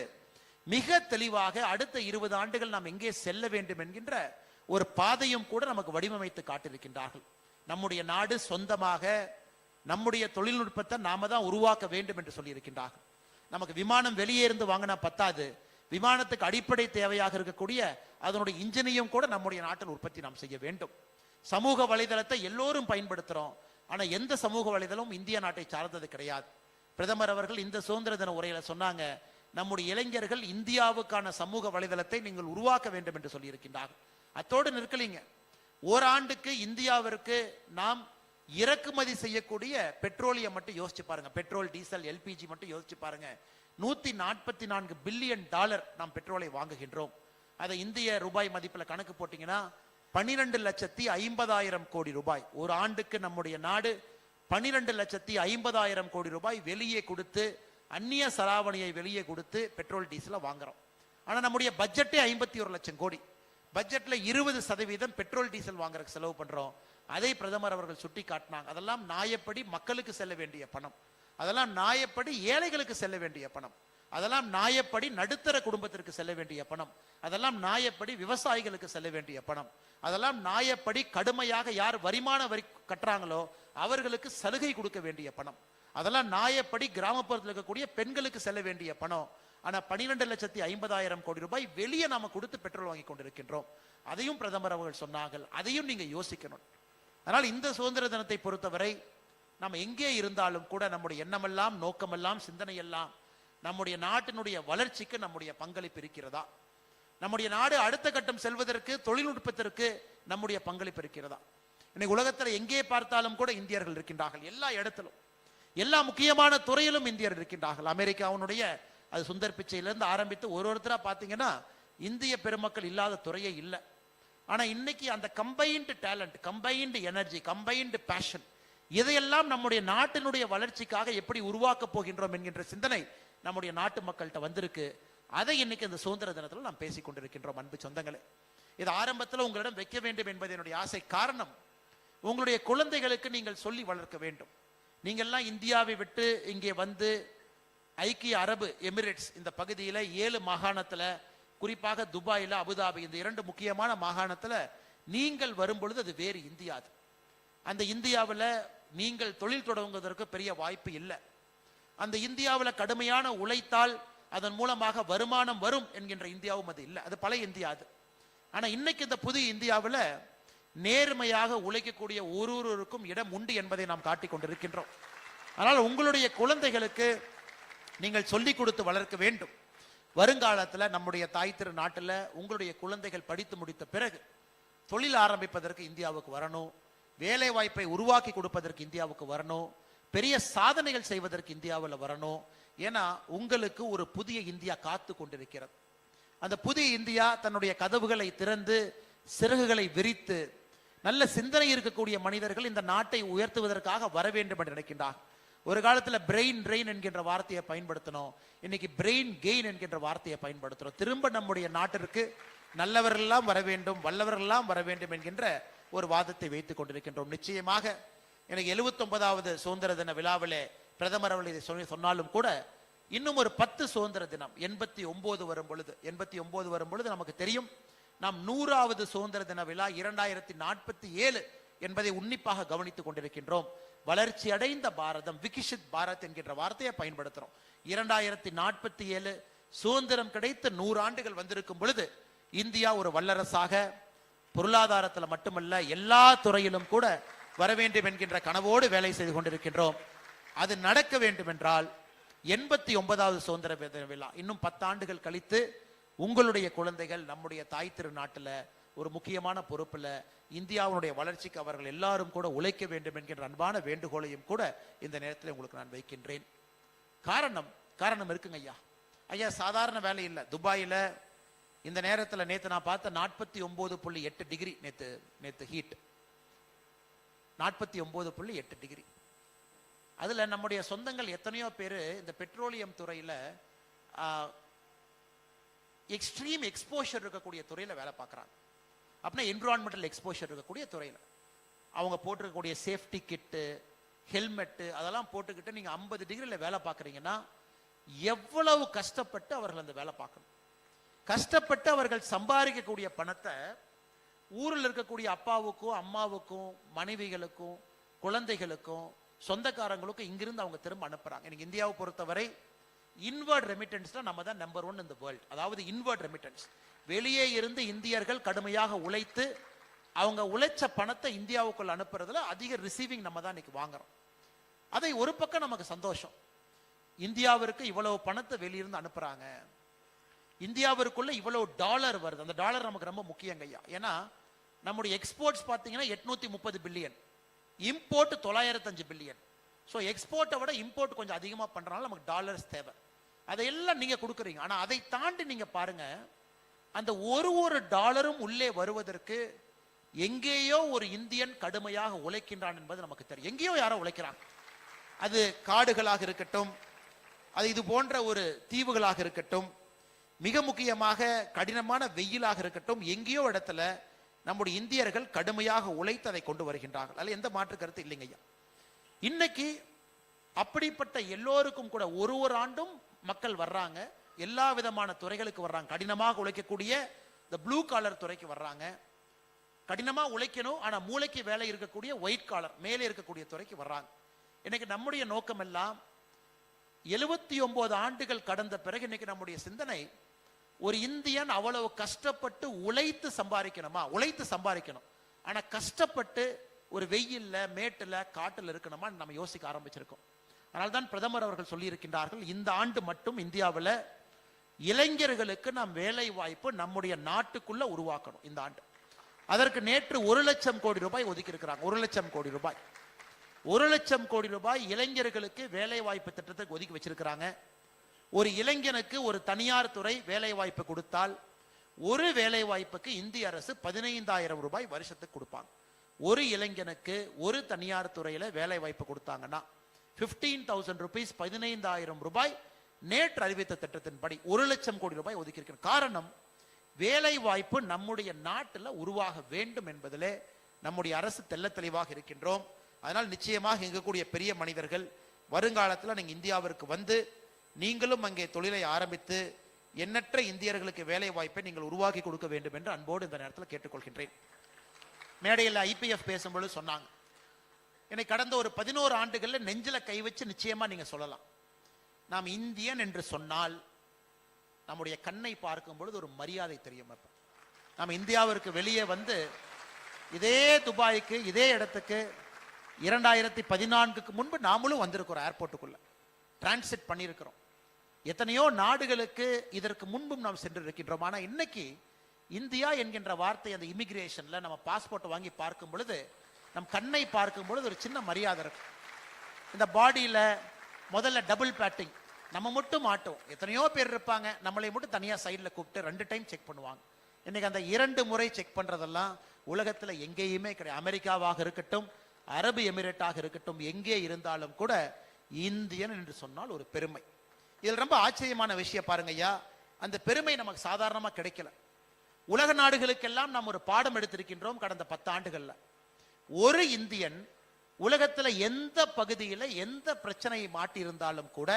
மிக தெளிவாக அடுத்த 20 ஆண்டுகள் நாம் எங்கே செல்ல வேண்டும் என்கின்ற ஒரு பாதையும் கூட நமக்கு வடிவமைத்து காட்டியிருக்கின்றார்கள். நம்முடைய நாடு சொந்தமாக நம்முடைய தொழில்நுட்பத்தை நாம தான் உருவாக்க வேண்டும் என்று சொல்லி இருக்கின்றார்கள். நமக்கு விமானம் வெளியே இருந்து வாங்கினா பத்தாது, விமானத்துக்கு அடிப்படை தேவையாக இருக்கக்கூடிய அதனுடைய இன்ஜினையும் கூட நம்முடைய நாட்டில் உற்பத்தி நாம் செய்ய வேண்டும். சமூக வலைதளத்தை எல்லோரும் பயன்படுத்துறோம், ஆனா எந்த சமூக வலைதளமும் இந்திய நாட்டை சார்ந்தது கிடையாது. பிரதமர் அவர்கள் இந்த சுதந்திர தின உரையில சொன்னாங்க, நம்முடைய இளைஞர்கள் இந்தியாவுக்கான சமூக வலைதளத்தை நீங்கள் உருவாக்க வேண்டும் என்று சொல்லி இருக்கின்றார்கள். அத்தோடு நிற்கலீங்க, ஓராண்டுக்கு இந்தியாவிற்கு நாம் இறக்குமதி செய்யக்கூடிய பெட்ரோலியம் மட்டும் யோசிச்சு பாருங்க, பெட்ரோல் டீசல் எல்பிஜி மட்டும் யோசிச்சு பாருங்க. 144 பில்லியன் டாலர் நாம் பெட்ரோலை வாங்குகின்றோம். அதை இந்திய ரூபாய் மதிப்பில் கணக்கு போட்டீங்கன்னா 12,50,000 கோடி ரூபாய். ஒரு ஆண்டுக்கு நம்முடைய நாடு 12,50,000 கோடி ரூபாய் வெளியே கொடுத்து, அந்நிய செலாவணியை வெளியே கொடுத்து பெட்ரோல் டீசலை வாங்குறோம். ஆனா நம்முடைய பட்ஜெட்டே 51 லட்சம் கோடி. பட்ஜெட்ல 20% பெட்ரோல் டீசல் வாங்குறதுக்கு செலவு பண்றோம். அதை பிரதமர் அவர்கள் சுட்டி காட்டினாங்க. அதெல்லாம் நியாயப்படி மக்களுக்கு செல்ல வேண்டிய பணம், அதெல்லாம் நியாயப்படி ஏழைகளுக்கு செல்ல வேண்டிய பணம், அதெல்லாம் நியாயப்படி நடுத்தர குடும்பத்திற்கு செல்ல வேண்டிய பணம், அதெல்லாம் நியாயப்படி விவசாயிகளுக்கு செல்ல வேண்டிய பணம், அதெல்லாம் நியாயப்படி கடுமையாக யார் வருமான வரி கட்டுறாங்களோ அவர்களுக்கு சலுகை கொடுக்க வேண்டிய பணம், அதெல்லாம் நியாயப்படி கிராமப்புறத்தில் இருக்கக்கூடிய பெண்களுக்கு செல்ல வேண்டிய பணம். ஆனா 12,50,000 கோடி ரூபாய் வெளியே நாம கொடுத்து பெட்ரோல் வாங்கி கொண்டிருக்கின்றோம். அதையும் பிரதமர் அவர்கள் சொன்னார்கள். அதையும் நீங்க யோசிக்கணும். அதனால் இந்த சுதந்திர தினத்தை பொறுத்தவரை நம்ம எங்கே இருந்தாலும் கூட நம்முடைய எண்ணமெல்லாம், நோக்கமெல்லாம், சிந்தனையெல்லாம் நம்முடைய நாட்டினுடைய வளர்ச்சிக்கு நம்முடைய பங்களிப்பு இருக்கிறதா, நம்முடைய நாடு அடுத்த கட்டம் செல்வதற்கு தொழில்நுட்பத்திற்கு நம்முடைய பங்களிப்பு இருக்கிறதா. இன்னைக்கு உலகத்தில் எங்கே பார்த்தாலும் கூட இந்தியர்கள் இருக்கின்றார்கள். எல்லா இடத்திலும், எல்லா முக்கியமான துறையிலும் இந்தியர் இருக்கின்றார்கள். அமெரிக்காவுடைய அது சுந்தர் பிச்சையிலிருந்து ஆரம்பித்து ஒருத்தரா பார்த்தீங்கன்னா இந்திய பெருமக்கள் இல்லாத துறையே இல்லை. ஆனா இன்னைக்கு அந்த combined talent, combined energy, combined passion, இதையெல்லாம் நம்முடைய நாட்டினுடைய வளர்ச்சிக்காக எப்படி உருவாக்க போகின்றோம் என்கின்ற சிந்தனை நம்முடைய நாட்டு மக்கள்கிட்ட வந்திருக்கு. அதை இன்னைக்கு இந்த சுதந்திர தினத்தில் நாம் பேசிக் கொண்டிருக்கின்றோம். அன்பு சொந்தங்களே, இது ஆரம்பத்தில் உங்களிடம் வைக்க வேண்டும் என்பது என்னுடைய ஆசை. காரணம், உங்களுடைய குழந்தைகளுக்கு நீங்கள் சொல்லி வளர்க்க வேண்டும். நீங்கள்லாம் இந்தியாவை விட்டு இங்கே வந்து ஐக்கிய அரபு எமிரேட்ஸ் இந்த பகுதியில் 7 மாகாணத்தில், குறிப்பாக துபாயில், அபுதாபி, இந்த 2 முக்கியமான மாகாணத்தில் நீங்கள் வரும்பொழுது அது வேறு இந்தியா. அந்த இந்தியாவில் நீங்கள் தொழில் தொடங்குவதற்கு பெரிய வாய்ப்பு இல்லை. அந்த இந்தியாவில் கடுமையான உழைத்தால் அதன் மூலமாக வருமானம் வரும் என்கின்ற இந்தியாவும் அது இல்லை. அது பழைய இந்தியா அது. ஆனா இன்னைக்கு இந்த புதிய இந்தியாவில் நேர்மையாக உழைக்கக்கூடிய ஒருவருக்கும் இடம் உண்டு என்பதை நாம் காட்டிக் கொண்டிருக்கின்றோம். ஆனால் உங்களுடைய குழந்தைகளுக்கு நீங்கள் சொல்லிக் கொடுத்து வளர்க்க வேண்டும். வருங்காலத்தில் நம்முடைய தாய் திரு நாட்டில் உங்களுடைய குழந்தைகள் படித்து முடித்த பிறகு தொழில் ஆரம்பிப்பதற்கு இந்தியாவுக்கு வரணும், வேலை வாய்ப்பை உருவாக்கி கொடுப்பதற்கு இந்தியாவுக்கு வரணும், பெரிய சாதனைகள் செய்வதற்கு இந்தியாவில் வரணும். ஏன்னா உங்களுக்கு ஒரு புதிய இந்தியா காத்து கொண்டிருக்கிறது. அந்த புதிய இந்தியா தன்னுடைய கதவுகளை திறந்து சிறகுகளை விரித்து நல்ல சிந்தனை இருக்கக்கூடிய மனிதர்கள் இந்த நாட்டை உயர்த்துவதற்காக வர வேண்டும் என்று நினைக்கின்றார். ஒரு காலத்தில் பிரெயின் ட்ரெயின் என்கின்ற வார்த்தையை பயன்படுத்தணும், இன்னைக்கு பிரெயின் கெயின் என்கின்ற வார்த்தையை பயன்படுத்துறோம். திரும்ப நம்முடைய நாட்டிற்கு நல்லவர்களெல்லாம் வர வேண்டும், வல்லவர்களெல்லாம் வர வேண்டும் என்கின்ற ஒரு வாதத்தை வைத்துக் கொண்டிருக்கின்றோம். நிச்சயமாக எனக்கு 79வது சுதந்திர தின விழாவிலே பிரதமர் அவர்கள் இதை சொன்னாலும் கூட இன்னும் ஒரு 10 சுதந்திர தினம் 89 வரும் பொழுது நமக்கு தெரியும் நாம் 100வது சுதந்திர தின விழா 2047 என்பதை உன்னிப்பாக கவனித்துக் கொண்டிருக்கின்றோம். வளர்ச்சி அடைந்த பாரதம், விகிஷித் பாரத் என்கின்ற வார்த்தையை பயன்படுத்துறோம். 2047 சுதந்திரம் கிடைத்து 100 ஆண்டுகள் வந்திருக்கும் பொழுது இந்தியா ஒரு வல்லரசாக பொருளாதாரத்தில் மட்டுமல்ல எல்லா துறையிலும் கூட வர வேண்டும் என்கின்ற கனவோடு வேலை செய்து கொண்டிருக்கின்றோம். அது நடக்க வேண்டும் என்றால் 89வது சுதந்திர தின விழா இன்னும் 10 ஆண்டுகள் கழித்து உங்களுடைய குழந்தைகள் நம்முடைய தாய் திரு நாட்டில் ஒரு முக்கியமான பொறுப்பில் இந்தியாவுடைய வளர்ச்சிக்கு அவர்கள் எல்லாரும் கூட உழைக்க வேண்டும் என்கின்ற அன்பான வேண்டுகோளையும் கூட இந்த நேரத்தில் உங்களுக்கு நான் வைக்கின்றேன். காரணம் இருக்குங்க ஐயா, சாதாரண வேலை இல்லை. துபாயில் இந்த நேரத்தில் நேற்று நான் பார்த்த 49.8 டிகிரி, நேற்று ஹீட் 49.8 டிகிரி. அதுல நம்முடைய சொந்தங்கள் எத்தனையோ பேர் இந்த பெட்ரோலியம் துறையில எக்ஸ்ட்ரீம் எக்ஸ்போஷர் இருக்கக்கூடிய துறையில வேலை பார்க்குறாங்க. அப்படின்னா என்விரான்மெண்டல் எக்ஸ்போஷர் இருக்கக்கூடிய துறையில அவங்க போட்டிருக்கக்கூடிய சேஃப்டி கிட்டு, ஹெல்மெட்டு அதெல்லாம் போட்டுக்கிட்டு நீங்க 50 டிகிரியில் வேலை பார்க்குறீங்கன்னா எவ்வளவு கஷ்டப்பட்டு அவர்கள் அந்த வேலை பார்க்கணும். கஷ்டப்பட்டு அவர்கள் சம்பாதிக்கக்கூடிய பணத்தை ஊரில் இருக்கக்கூடிய அப்பாவுக்கும் அம்மாவுக்கும் மனைவிகளுக்கும் குழந்தைகளுக்கும் சொந்தக்காரங்களுக்கும் இங்கிருந்து அவங்க திரும்ப அனுப்புறாங்க. எனக்கு இந்தியாவை பொறுத்தவரை இன்வர்ட் ரெமிட்டன்ஸ்ல நம்ம தான் நம்பர் 1 இந்த வேர்ல்ட். அதாவது இன்வர்ட் ரெமிட்டன்ஸ், வெளியே இருந்து இந்தியர்கள் கடுமையாக உழைத்து அவங்க உழைச்ச பணத்தை இந்தியாவுக்குள்ள அனுப்புறதுல அதிக ரிசீவிங் நம்ம தான் இன்னைக்கு வாங்குறோம். அதை ஒரு பக்கம் நமக்கு சந்தோஷம், இந்தியாவிற்கு இவ்வளவு பணத்தை வெளியிருந்து அனுப்புறாங்க, இந்தியாவிற்குள்ள இவ்வளவு டாலர் வருது. அந்த டாலர் நமக்கு ரொம்ப முக்கியங்க ஐயா. ஏன்னா நம்முடைய எக்ஸ்போர்ட்ஸ் பார்த்தீங்கன்னா 830 பில்லியன், இம்போர்ட் 905 பில்லியன். ஸோ எக்ஸ்போர்ட்டை விட இம்போர்ட் கொஞ்சம் அதிகமாக பண்றதுனால நமக்கு டாலர்ஸ் தேவை. அதையெல்லாம் நீங்க கொடுக்குறீங்க. ஆனா அதை தாண்டி நீங்க பாருங்க, அந்த ஒரு டாலரும் உள்ளே வருவதற்கு எங்கேயோ ஒரு இந்தியன் கடுமையாக உழைக்கின்றான் என்பது நமக்கு தெரியும். எங்கேயோ யாரோ உழைக்கிறாங்க. அது காடுகளாக இருக்கட்டும், அது இது போன்ற ஒரு தீவுகளாக இருக்கட்டும், மிக முக்கியமாக கடினமான வெயிலாக இருக்கட்டும், எங்கேயோ இடத்துல நம்முடைய இந்தியர்கள் கடுமையாக உழைத்து அதை கொண்டு வருகின்றார்கள். அதில் எந்த மாற்று கருத்து இல்லைங்க ஐயா. இன்னைக்கு அப்படிப்பட்ட எல்லோருக்கும் கூட ஒரு ஆண்டும் மக்கள் வர்றாங்க, எல்லா விதமான துறைகளுக்கு வர்றாங்க. கடினமாக உழைக்கக்கூடிய இந்த ப்ளூ காலர் துறைக்கு வர்றாங்க, கடினமா உழைக்கணும் ஆனா மூளைக்கு வேலை இருக்கக்கூடிய ஒயிட் காலர் மேலே இருக்கக்கூடிய துறைக்கு வர்றாங்க. இன்னைக்கு நம்முடைய நோக்கம் எல்லாம் 79 ஆண்டுகள் கடந்த பிறகு இன்னைக்கு நம்முடைய சிந்தனை, ஒரு இந்தியன் அவ்வளவு கஷ்டப்பட்டு உழைத்து சம்பாதிக்கணுமா? உழைத்து சம்பாதிக்கணும், ஆனா கஷ்டப்பட்டு ஒரு வெயில்ல மேட்டுல காட்டுல இருக்கணுமா நம்ம யோசிக்க ஆரம்பிச்சிருக்கோம். அதனால்தான் பிரதமர் அவர்கள் சொல்லி இருக்கின்றார்கள், இந்த ஆண்டு மட்டும் இந்தியாவில் இளைஞர்களுக்கு நாம் வேலை வாய்ப்பு நம்முடைய நாட்டுக்குள்ள உருவாக்கணும் இந்த ஆண்டு. அதற்கு நேற்று 1 லட்சம் கோடி ரூபாய் ஒதுக்கி இருக்கிறாங்க. 1 லட்சம் கோடி ரூபாய், 1 லட்சம் கோடி ரூபாய் இளைஞர்களுக்கு வேலை வாய்ப்பு திட்டத்துக்கு ஒதுக்கி வச்சிருக்கிறாங்க. ஒரு இளைஞனுக்கு ஒரு தனியார் துறை வேலை வாய்ப்பு கொடுத்தால் ஒரு வேலை வாய்ப்புக்கு இந்திய அரசு 15,000 ரூபாய் வருஷத்துக்கு கொடுப்பாங்க. ஒரு இளைஞனுக்கு ஒரு தனியார் துறையில வேலை வாய்ப்பு கொடுத்தாங்கன்னா 15,000 rupees, 15,000 ரூபாய் நேற்று அறிவித்த திட்டத்தின்படி 1 லட்சம் கோடி ரூபாய் ஒதுக்கி இருக்கிற காரணம், வேலை வாய்ப்பு நம்முடைய நாட்டில் உருவாக வேண்டும் என்பதிலே நம்முடைய அரசு தெள்ள தெளிவாக இருக்கின்றோம். அதனால் நிச்சயமாக இருக்கக்கூடிய பெரிய மனிதர்கள் வருங்காலத்தில் நீங்க இந்தியாவிற்கு வந்து நீங்களும் அங்கே தொழிலை ஆரம்பித்து எண்ணற்ற இந்தியர்களுக்கு வேலை வாய்ப்பை நீங்கள் உருவாக்கி கொடுக்க வேண்டும் என்று அன்போடு இந்த நேரத்தில் கேட்டுக்கொள்கின்றேன். மேடையில் ஐபிஎஃப் பேசும்பொழுது சொன்னாங்க, என்னை கடந்த ஒரு 11 ஆண்டுகளில் நெஞ்சில கை வச்சு நிச்சயமா நீங்க சொல்லலாம், நாம் இந்தியன் என்று சொன்னால் நம்முடைய கண்ணை பார்க்கும் பொழுது ஒரு மரியாதை தெரியும். நம்ம இந்தியாவிற்கு வெளியே வந்து இதே துபாய்க்கு இதே இடத்துக்கு 2014க்கு முன்பு நாமளும் வந்திருக்கிறோம், ஏர்போர்ட்டுக்குள்ள டிரான்சிட் பண்ணியிருக்கிறோம். எத்தனையோ நாடுகளுக்கு இதற்கு முன்பும் நாம் சென்று இருக்கின்றோம். ஆனால் இன்னைக்கு இந்தியா என்கின்ற வார்த்தை அந்த இமிகிரேஷன்ல நம்ம பாஸ்போர்ட்டை வாங்கி பார்க்கும் பொழுது நம் கண்ணை பார்க்கும் பொழுது ஒரு சின்ன மரியாதை இருக்கு. இந்த பாடியில முதல்ல டபுள் பேட்டிங், நம்ம மட்டும் மாட்டோம், எத்தனையோ பேர் இருப்பாங்க, நம்மளை மட்டும் தனியா சைட்ல கூப்பிட்டு 2 டைம் செக் பண்ணுவாங்க. இன்னைக்கு அந்த 2 முறை செக் பண்றதெல்லாம் உலகத்துல எங்கேயுமே கிடையாது. அமெரிக்காவாக இருக்கட்டும், அரபு எமிரேட்டாக இருக்கட்டும், எங்கே இருந்தாலும் கூட இந்தியன் என்று சொன்னால் ஒரு பெருமை. இதில் ரொம்ப ஆச்சரியமான விஷயம் பாருங்க ஐயா, அந்த பெருமை நமக்கு சாதாரணமா கிடைக்கல. உலக நாடுகளுக்கெல்லாம் நாம் ஒரு பாடம் எடுத்திருக்கின்றோம் கடந்த 10 ஆண்டுகள்ல. ஒரு இந்தியன் உலகத்துல எந்த பகுதியில எந்த பிரச்சனையை மாட்டி இருந்தாலும் கூட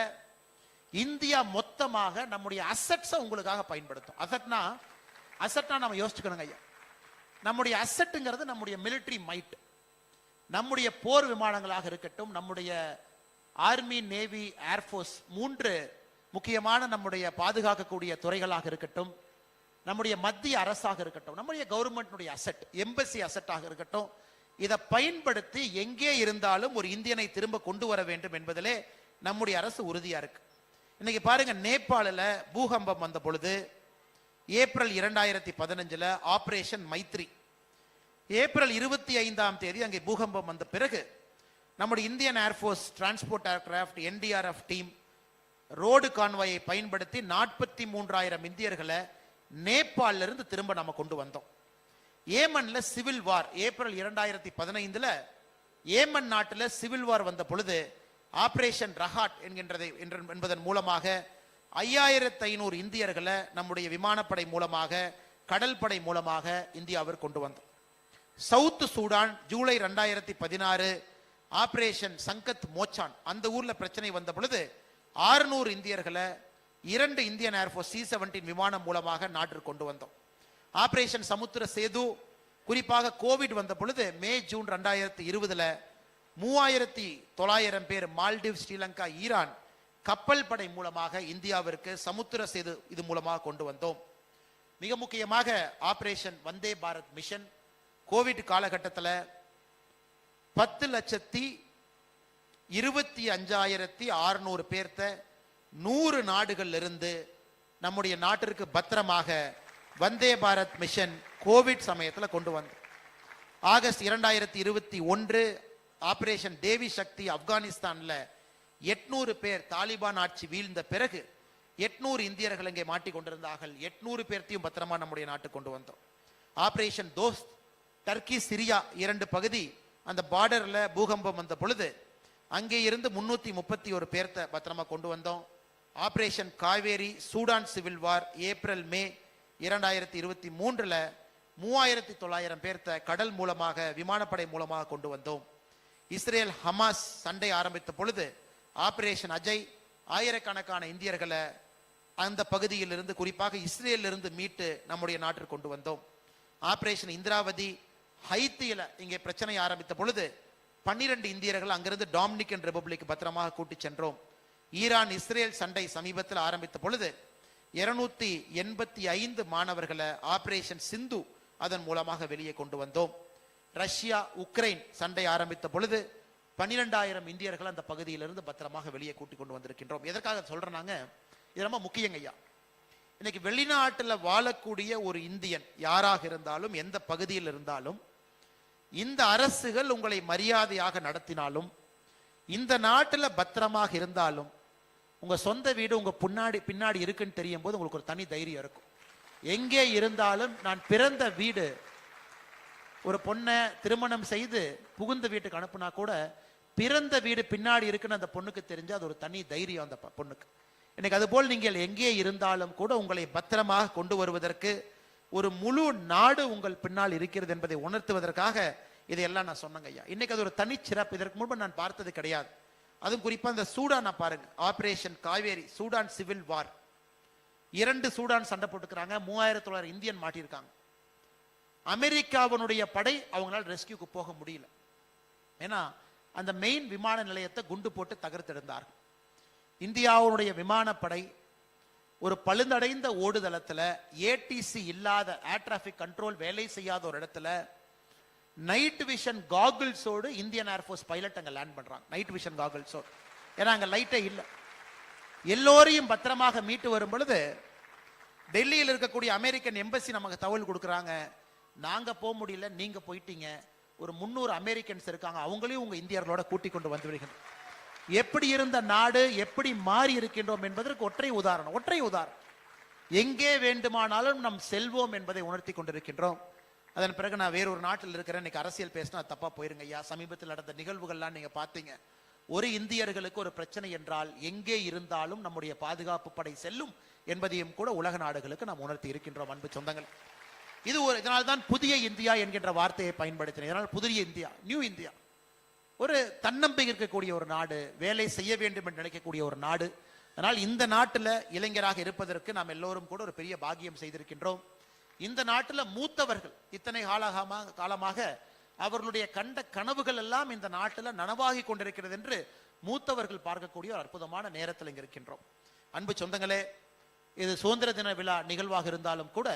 இந்தியா மொத்தமாக நம்முடைய அசெட்ஸை உங்களுக்காக பயன்படுத்தும். அசெட்னா நம்ம யோசிச்சுக்கணுங்க ஐயா, நம்முடைய அசெட்டுங்கிறது நம்முடைய மிலிட்டரி மைட், நம்முடைய போர் விமானங்களாக இருக்கட்டும், நம்முடைய ஆர்மி, நேவி, ஏர்போர்ஸ் 3 முக்கியமான நம்முடைய பாதுகாக்கக்கூடிய துறைகளாக இருக்கட்டும், நம்முடைய மத்திய அரசாக இருக்கட்டும், நம்முடைய கவர்மெண்ட் அசெட், எம்பசி அசெட்டாக இருக்கட்டும், இதை பயன்படுத்தி எங்கே இருந்தாலும் ஒரு இந்தியனை திரும்ப கொண்டு வர வேண்டும் என்பதிலே நம்முடைய அரசு உறுதியா இருக்கு. இன்னைக்கு பாருங்க, நேபாளில் பூகம்பம் வந்த பொழுது ஏப்ரல் 2015 ஆபரேஷன் மைத்ரி, ஏப்ரல் 25ஆம் தேதி அங்கே பூகம்பம் வந்த பிறகு நம்முடைய Indian air force transport aircraft NDRF team road கான்வாயை பயன்படுத்தி 43,000 இந்தியர்களை நேபாளில இருந்து திரும்ப நம்ம கொண்டு வந்தோம். ஏமன்ல சிவில் வார் ஏப்ரல் 2015 ஏமன் நாட்டில் சிவில் வார் வந்த பொழுது ஆபரேஷன் ரஹாட் என்பதன் மூலமாக 5,500 இந்தியர்களை நம்முடைய விமானப்படை மூலமாக, கடல் படை மூலமாக இந்தியாவிற்கு கொண்டு வந்தோம். சவுத் சூடான் ஜூலை 2016 ஆபரேஷன் சங்கத் மோச்சான், அந்த ஊர்ல பிரச்சனை வந்த பொழுது 600 இந்தியர்களை 2 இந்தியன் ஏர்போர்ஸ் C-17 விமானம் மூலமாக நாட்டிற்கு கொண்டு வந்தோம். ஆபரேஷன் சமுத்திர சேது, குறிப்பாக கோவிட் வந்த பொழுது மே ஜூன் 2020 3,900 பேர் மால்டிவ், ஸ்ரீலங்கா, ஈரான் கப்பல் படை மூலமாக இந்தியாவிற்கு சமுத்திர சேது இது மூலமாக கொண்டு வந்தோம். மிக முக்கியமாக operation Vande Bharat mission Covid காலகட்டத்தில் 10,25,600 பேர்த்த 100 நாடுகள் இருந்து நம்முடைய நாட்டிற்கு பத்திரமாக வந்தே பாரத் மிஷன் கோவிட் சமயத்தில் கொண்டு வந்தோம். ஆகஸ்ட் 2021 ஆபரேஷன் தேவி சக்தி ஆப்கானிஸ்தான்ல 800 பேர் தாலிபான் ஆட்சி வீழ்ந்த பிறகு 800 இந்தியர்கள் இங்கே மாட்டி கொண்டிருந்தார்கள். 800 பேர்த்தையும் பத்திரமா நம்முடைய நாட்டுக்கு கொண்டு வந்தோம். ஆபரேஷன் தோஸ்த் டர்க்கி சிரியா 2 பகுதி அந்த பார்டர்ல பூகம்பம் வந்த பொழுது அங்கே இருந்து 331 பேர்த்த பத்திரமா கொண்டு வந்தோம். Operation Kaveri Sudan civil war April May 2023ல 3900 பேர்த்த கடல் மூலமாக விமானப்படை மூலமாக கொண்டு வந்தோம். இஸ்ரேல் ஹமாஸ் சண்டை ஆரம்பித்த பொழுது ஆபரேஷன் அஜய் ஆயிரக்கணக்கான இந்தியர்களை அந்த பகுதியில் இருந்து குறிப்பாக இஸ்ரேலில் இருந்து மீட்டு நம்முடைய நாட்டிற்கு கொண்டு வந்தோம். ஆபரேஷன் இந்திராவதி ஹைத்தியில இங்கே பிரச்சனை ஆரம்பித்த பொழுது 12 இந்தியர்கள் அங்கிருந்து டாமினிகன் ரிபப்ளிக் பத்திரமாக கூட்டி சென்றோம். ஈரான் இஸ்ரேல் சண்டை சமீபத்தில் ஆரம்பித்த பொழுது 285 மாணவர்களை ஆபரேஷன் சிந்து அதன் மூலமாக வெளியே கொண்டு வந்தோம். ரஷ்யா உக்ரைன் சண்டை ஆரம்பித்த பொழுது 12,000 இந்தியர்கள் அந்த பகுதியிலிருந்து பத்திரமாக வெளியே கூட்டி கொண்டு வந்திருக்கின்றோம். எதற்காக சொல்றேன்னாங்க, இது ரொம்ப முக்கியங்க ஐயா. இன்னைக்கு வெளிநாட்டில் வாழக்கூடிய ஒரு இந்தியன் யாராக இருந்தாலும் எந்த பகுதியில் இருந்தாலும் இந்த அரசுகள் உங்களை மரியாதையாக நடத்தினாலும் இந்த நாட்டில் பத்திரமாக இருந்தாலும் உங்க சொந்த வீடு உங்க பின்னாடி இருக்குன்னு தெரியும் போது உங்களுக்கு ஒரு தனி தைரியம் இருக்கும். எங்கே இருந்தாலும் நான் பிறந்த வீடு, ஒரு பொண்ணை திருமணம் செய்து புகுந்த வீட்டுக்கு அனுப்புனா கூட பிறந்த வீடு பின்னாடி இருக்குன்னு அந்த பொண்ணுக்கு தெரிஞ்சு அது ஒரு தனி தைரியம் அந்த பொண்ணுக்கு. இன்னைக்கு அதுபோல் நீங்கள் எங்கே இருந்தாலும் கூட உங்களை பத்திரமாக கொண்டு வருவதற்கு ஒரு முழு நாடு உங்கள் பின்னால் இருக்கிறது என்பதை உணர்த்துவதற்காக இதையெல்லாம் நான் சொன்னேங்க ஐயா. இன்னைக்கு அது ஒரு தனிச்சிறப்பு, இதற்கு முன்பு நான் பார்த்தது கிடையாது. அதுவும் குறிப்பா இந்த சூடான் பாருங்க, ஆபரேஷன் காவேரி சூடான் சிவில் வார் 2 சூடான் சண்டை போட்டுக்கிறாங்க. 3900 இந்தியன் மாட்டியிருக்காங்க. அமெரிக்காவினுடைய படை அவங்களால ரெஸ்கியூக்கு போக முடியல. ஏன்னா அந்த மெயின் விமான நிலையத்தை குண்டு போட்டு தகர்த்தெடுந்தார்கள். இந்தியாவுடைய விமானப்படை ஒரு பழுந்தடைந்த ஓடுதளத்துல ஏடிசி இல்லாத ஏர் டிராபிக் கண்ட்ரோல் வேலை செய்யாத ஒரு இடத்துல நைட் விஷன் காகிள்ஸோடு இந்தியன் ஏர்ஃபோர்ஸ் பைலட் அங்க லேண்ட் பண்றாங்க. நைட் விஷன் காகிள்ஸோடு, ஏன்னா அங்க லைட்டே இல்லை. எல்லோரையும் பத்திரமாக மீட்டு வரும் பொழுது டெல்லியில் இருக்கக்கூடிய அமெரிக்கன் எம்பசி நமக்கு தகவல் கொடுக்குறாங்க, நாங்க போக முடியல, நீங்க போயிட்டீங்க, ஒரு 300 அமெரிக்கன்ஸ் இருக்காங்க, அவங்களையும் உங்க இந்தியர்களோட கூட்டிக் கொண்டு வந்து விடுகின்றனர். எப்படி இருந்த நாடு எப்படி மாறி இருக்கின்றோம் என்பதற்கு ஒற்றை உதாரணம். எங்கே வேண்டுமானாலும் நம் செல்வோம் என்பதை உணர்த்தி கொண்டிருக்கின்றோம். அதன் பிறகு நான் வேறொரு நாட்டில் இருக்கிறேன், இன்னைக்கு அரசியல் பேசினா தப்பா போயிருங்க ஐயா. சமீபத்தில் நடந்த நிகழ்வுகள்லாம் நீங்க பாத்தீங்க. ஒரு இந்தியர்களுக்கு ஒரு பிரச்சனை என்றால் எங்கே இருந்தாலும் நம்முடைய பாதுகாப்பு படை செல்லும் என்பதையும் கூட உலக நாடுகளுக்கு நாம் உணர்த்தி இருக்கின்றோம். அன்பு சொந்தங்கள், இதனால்தான் புதிய இந்தியா என்கின்ற வார்த்தையை பயன்படுத்தினேன். இதனால் புதிய இந்தியா, நியூ இந்தியா, ஒரு தன்னம்பிக்கை இருக்கக்கூடிய ஒரு நாடு, வேலை செய்ய வேண்டும் என்று நினைக்கக்கூடிய ஒரு நாடு. அதனால் இந்த நாட்டில் இளைஞராக இருப்பதற்கு நாம் எல்லோரும் கூட ஒரு பெரிய பாக்கியம் செய்திருக்கின்றோம். இந்த நாட்டில் மூத்தவர்கள் இத்தனை காலமாக அவர்களுடைய கண்ட கனவுகள் எல்லாம் இந்த நாட்டில் நனவாகி கொண்டிருக்கிறது என்று மூத்தவர்கள் பார்க்கக்கூடிய ஒரு அற்புதமான நேரத்தில் இங்க இருக்கின்றோம். அன்பு சொந்தங்களே, இது சுதந்திர தின விழா நிகழ்வாக இருந்தாலும் கூட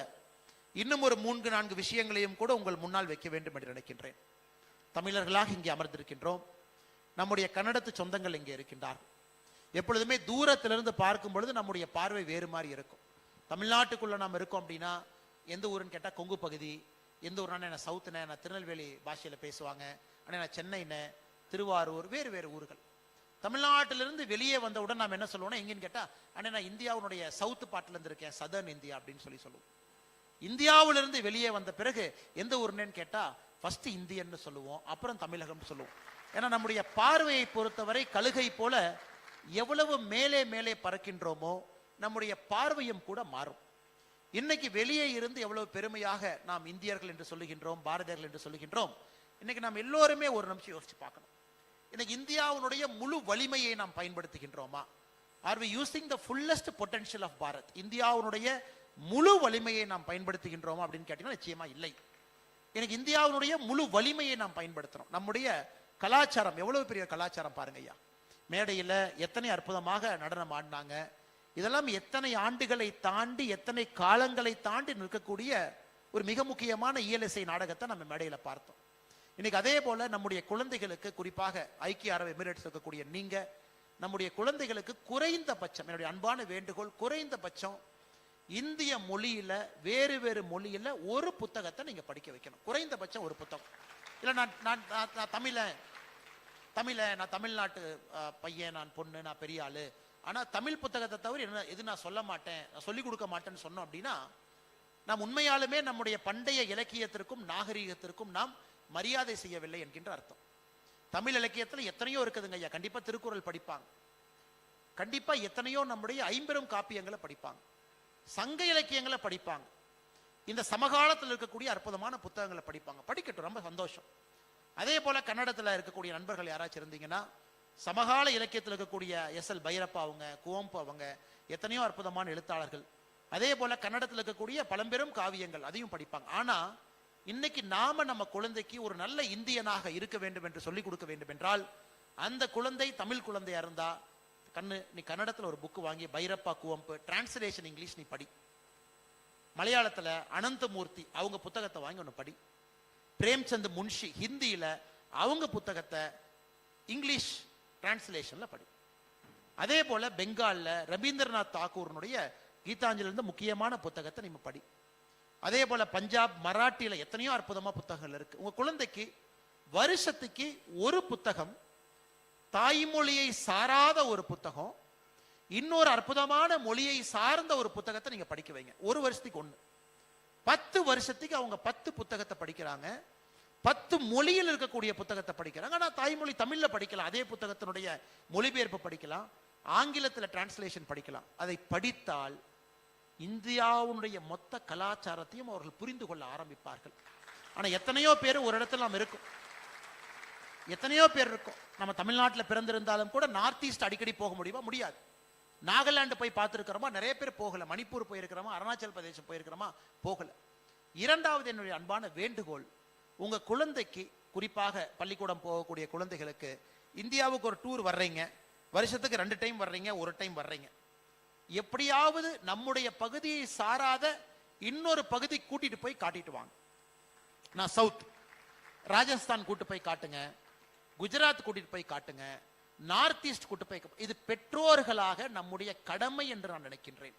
இன்னும் ஒரு 3-4 விஷயங்களையும் கூட உங்கள் முன்னால் வைக்க வேண்டும் என்று நினைக்கின்றேன். தமிழர்களாக இங்கே அமர்ந்திருக்கின்றோம். நம்முடைய கன்னடத்து சொந்தங்கள் இங்கே இருக்கின்றார்கள். எப்பொழுதுமே தூரத்திலிருந்து பார்க்கும் பொழுது நம்முடைய பார்வை வேறு மாதிரி இருக்கும். தமிழ்நாட்டுக்குள்ள நாம் இருக்கோம் அப்படின்னா எந்த ஊருன்னு கேட்டால் கொங்கு பகுதி, எந்த ஊர்னா என்ன சவுத்துன, நான் திருநெல்வேலி பாஷையில் பேசுவாங்க, ஆனால் நான் சென்னைன்னு, திருவாரூர், வேறு வேறு ஊர்கள். தமிழ்நாட்டிலிருந்து வெளியே வந்தவுடன் நாம் என்ன சொல்லுவோம்னா எங்கன்னு கேட்டால், ஆனால் நான் இந்தியாவுடைய சவுத்து பாட்டிலேருந்து இருக்கேன், சதர்ன் இந்தியா அப்படின்னு சொல்லுவோம். இந்தியாவிலிருந்து வெளியே வந்த பிறகு எந்த ஊர்னு கேட்டால் ஃபர்ஸ்ட் இந்தியன்னு சொல்லுவோம், அப்புறம் தமிழகம் சொல்லுவோம். ஏன்னா நம்முடைய பார்வையை பொறுத்தவரை கழுகை போல எவ்வளவு மேலே மேலே பறக்கின்றோமோ நம்முடைய பார்வையும் கூட மாறும். இன்னைக்கு வெளியே இருந்து எவ்வளவு பெருமையாக நாம் இந்தியர்கள் என்று சொல்லுகின்றோம், பாரதியர்கள் என்று சொல்லுகின்றோம். இன்னைக்கு நாம் எல்லோருமே ஒரு நிமிஷம் யோசிச்சு பார்க்கணும். இன்னைக்கு இந்தியாவுடைய முழு வலிமையை நாம் பயன்படுத்துகின்றோமா? Are we using the fullest potential of Bharat? இந்தியாவுடைய முழு வலிமையை நாம் பயன்படுத்துகின்றோமா அப்படின்னு கேட்டீங்கன்னா நிச்சயமா இல்லை. எனக்கு இந்தியாவுடைய முழு வலிமையை நாம் பயன்படுத்துறோம். நம்முடைய கலாச்சாரம் எவ்வளவு பெரிய கலாச்சாரம் பாருங்க ஐயா. மேடையில் எத்தனை அற்புதமாக நடனம் ஆடினாங்க. இதெல்லாம் எத்தனை ஆண்டுகளை தாண்டி எத்தனை காலங்களை தாண்டி நிற்கக்கூடிய ஒரு மிக முக்கியமான இயலிசை நாடகத்தை நம்ம மேடையில பார்த்தோம். இன்னைக்கு அதே போல நம்முடைய குழந்தைகளுக்கு, குறிப்பாக ஐக்கிய அரபு எமிரேட்ஸ் இருக்கக்கூடிய நீங்க, நம்முடைய குழந்தைகளுக்கு குறைந்தபட்சம், என்னுடைய அன்பான வேண்டுகோள், குறைந்தபட்சம் இந்திய மொழியில வேறு வேறு மொழியில ஒரு புத்தகத்தை நீங்க படிக்க வைக்கணும். குறைந்தபட்சம் ஒரு புத்தகம். இல்ல நான் தமிழன், நான் தமிழ்நாட்டு பையன், நான் பொண்ணு, நான் பெரிய ஆளு, ஆனா தமிழ் புத்தகத்தை தவிர என்ன எது நான் சொல்ல மாட்டேன், நான் சொல்லிக் கொடுக்க மாட்டேன்னு சொன்னோம் அப்படின்னா நாம் உண்மையாலுமே நம்முடைய பண்டைய இலக்கியத்திற்கும் நாகரீகத்திற்கும் நாம் மரியாதை செய்யவில்லை என்கின்ற அர்த்தம். தமிழ் இலக்கியத்தில் எத்தனையோ இருக்குதுங்க ஐயா. கண்டிப்பா திருக்குறள் படிப்பாங்க, கண்டிப்பா எத்தனையோ நம்முடைய ஐம்பெரும் காப்பியங்களை படிப்பாங்க, சங்க இலக்கியங்களை படிப்பாங்க, இந்த சமகாலத்தில் இருக்கக்கூடிய அற்புதமான புத்தகங்களை படிப்பாங்க. படிக்கட்டும், ரொம்ப சந்தோஷம். அதே போல கன்னடத்தில் இருக்கக்கூடிய நண்பர்கள் யாராச்சும் இருந்தீங்கன்னா சமகால இலக்கியத்தில் இருக்கக்கூடிய எஸ்.எல். பைரப்பா அவங்க, குவம்பு அவங்க, எத்தனையோ அற்புதமான எழுத்தாளர்கள். அதே போல கன்னடத்தில் இருக்கக்கூடிய பழம்பெரும் காவியங்கள், அதையும் படிப்பாங்க. ஆனா இன்னைக்கு நாம நம்ம குழந்தைக்கு ஒரு நல்ல இந்தியனாக இருக்க வேண்டும் என்று சொல்லிக் கொடுக்க வேண்டும் என்றால் அந்த குழந்தை தமிழ் குழந்தையா இருந்தா நீ கன்னடத்தில் ஒரு புக்கு வாங்கி பைரப்பா குவம்பு டிரான்ஸ்லேஷன் இங்கிலீஷ் நீ படி. மலையாளத்துல அனந்தமூர்த்தி அவங்க புத்தகத்தை வாங்கி ஒன்று படி. பிரேம்சந்த் முன்ஷி ஹிந்தியில அவங்க புத்தகத்தை இங்கிலீஷ் டிரான்ஸ்லேஷன்ல படி. அதே போல பெங்கால்ல ரவீந்திரநாத் தாக்கூரனுடைய கீதாஞ்சலி இருந்த முக்கியமான புத்தகத்தை நீங்க படி. அதே போல பஞ்சாப் மராட்டியில எத்தனையோ அற்புதமா புத்தகங்கள் இருக்கு. உங்க குழந்தைக்கு வருஷத்துக்கு ஒரு புத்தகம், தாய்மொழியை சாராத ஒரு புத்தகம், இன்னொரு அற்புதமான மொழியை சார்ந்த ஒரு புத்தகத்தை நீங்க படிக்க வைங்க. ஒரு வருஷத்துக்கு ஒண்ணு. 10 வருஷத்துக்கு அவங்க 10 புத்தகத்தை படிக்கிறாங்க, 10 மொழியில் இருக்கக்கூடிய புத்தகத்தை படிக்கிறாங்க. ஆனா தாய்மொழி தமிழ்ல படிக்கலாம், அதே புத்தகத்தினுடைய மொழிபெயர்ப்பு படிக்கலாம், ஆங்கிலத்தில் டிரான்ஸ்லேஷன் படிக்கலாம். அதை படித்தால் இந்தியாவுடைய மொத்த கலாச்சாரத்தையும் அவர்கள் புரிந்து கொள்ள ஆரம்பிப்பார்கள். ஆனா எத்தனையோ பேர் ஒரு இடத்துல நாம் இருக்கும், எத்தனையோ பேர் இருக்கும். நம்ம தமிழ்நாட்டில் பிறந்திருந்தாலும் கூட நார்த் ஈஸ்ட் அடிக்கடி போக முடியுமா? முடியாது. நாகாலாந்து போய் பார்த்துருக்கிறோமா? நிறைய பேர் போகல. மணிப்பூர் போயிருக்கிறோமா? அருணாச்சல் பிரதேசம் போயிருக்கிறோமா? போகல. இரண்டாவது என்னுடைய அன்பான வேண்டுகோள், உங்க குழந்தைக்கு, குறிப்பாக பள்ளிக்கூடம் போகக்கூடிய குழந்தைகளுக்கு, இந்தியாவுக்கு ஒரு டூர் வர்றீங்க, வருஷத்துக்கு 2 டைம் வர்றீங்க, ஒரு டைம் வர்றீங்க, எப்படியாவது நம்முடைய பகுதியை சாராத இன்னொரு பகுதி கூட்டிட்டு போய் காட்டிட்டு வாங்க. நான் சவுத் ராஜஸ்தான் கூட்டு போய் காட்டுங்க, குஜராத் கூட்டிட்டு போய் காட்டுங்க, நார்த் ஈஸ்ட் கூட்டு போய். இது பெற்றோர்களாக நம்முடைய கடமை என்று நான் நினைக்கின்றேன்.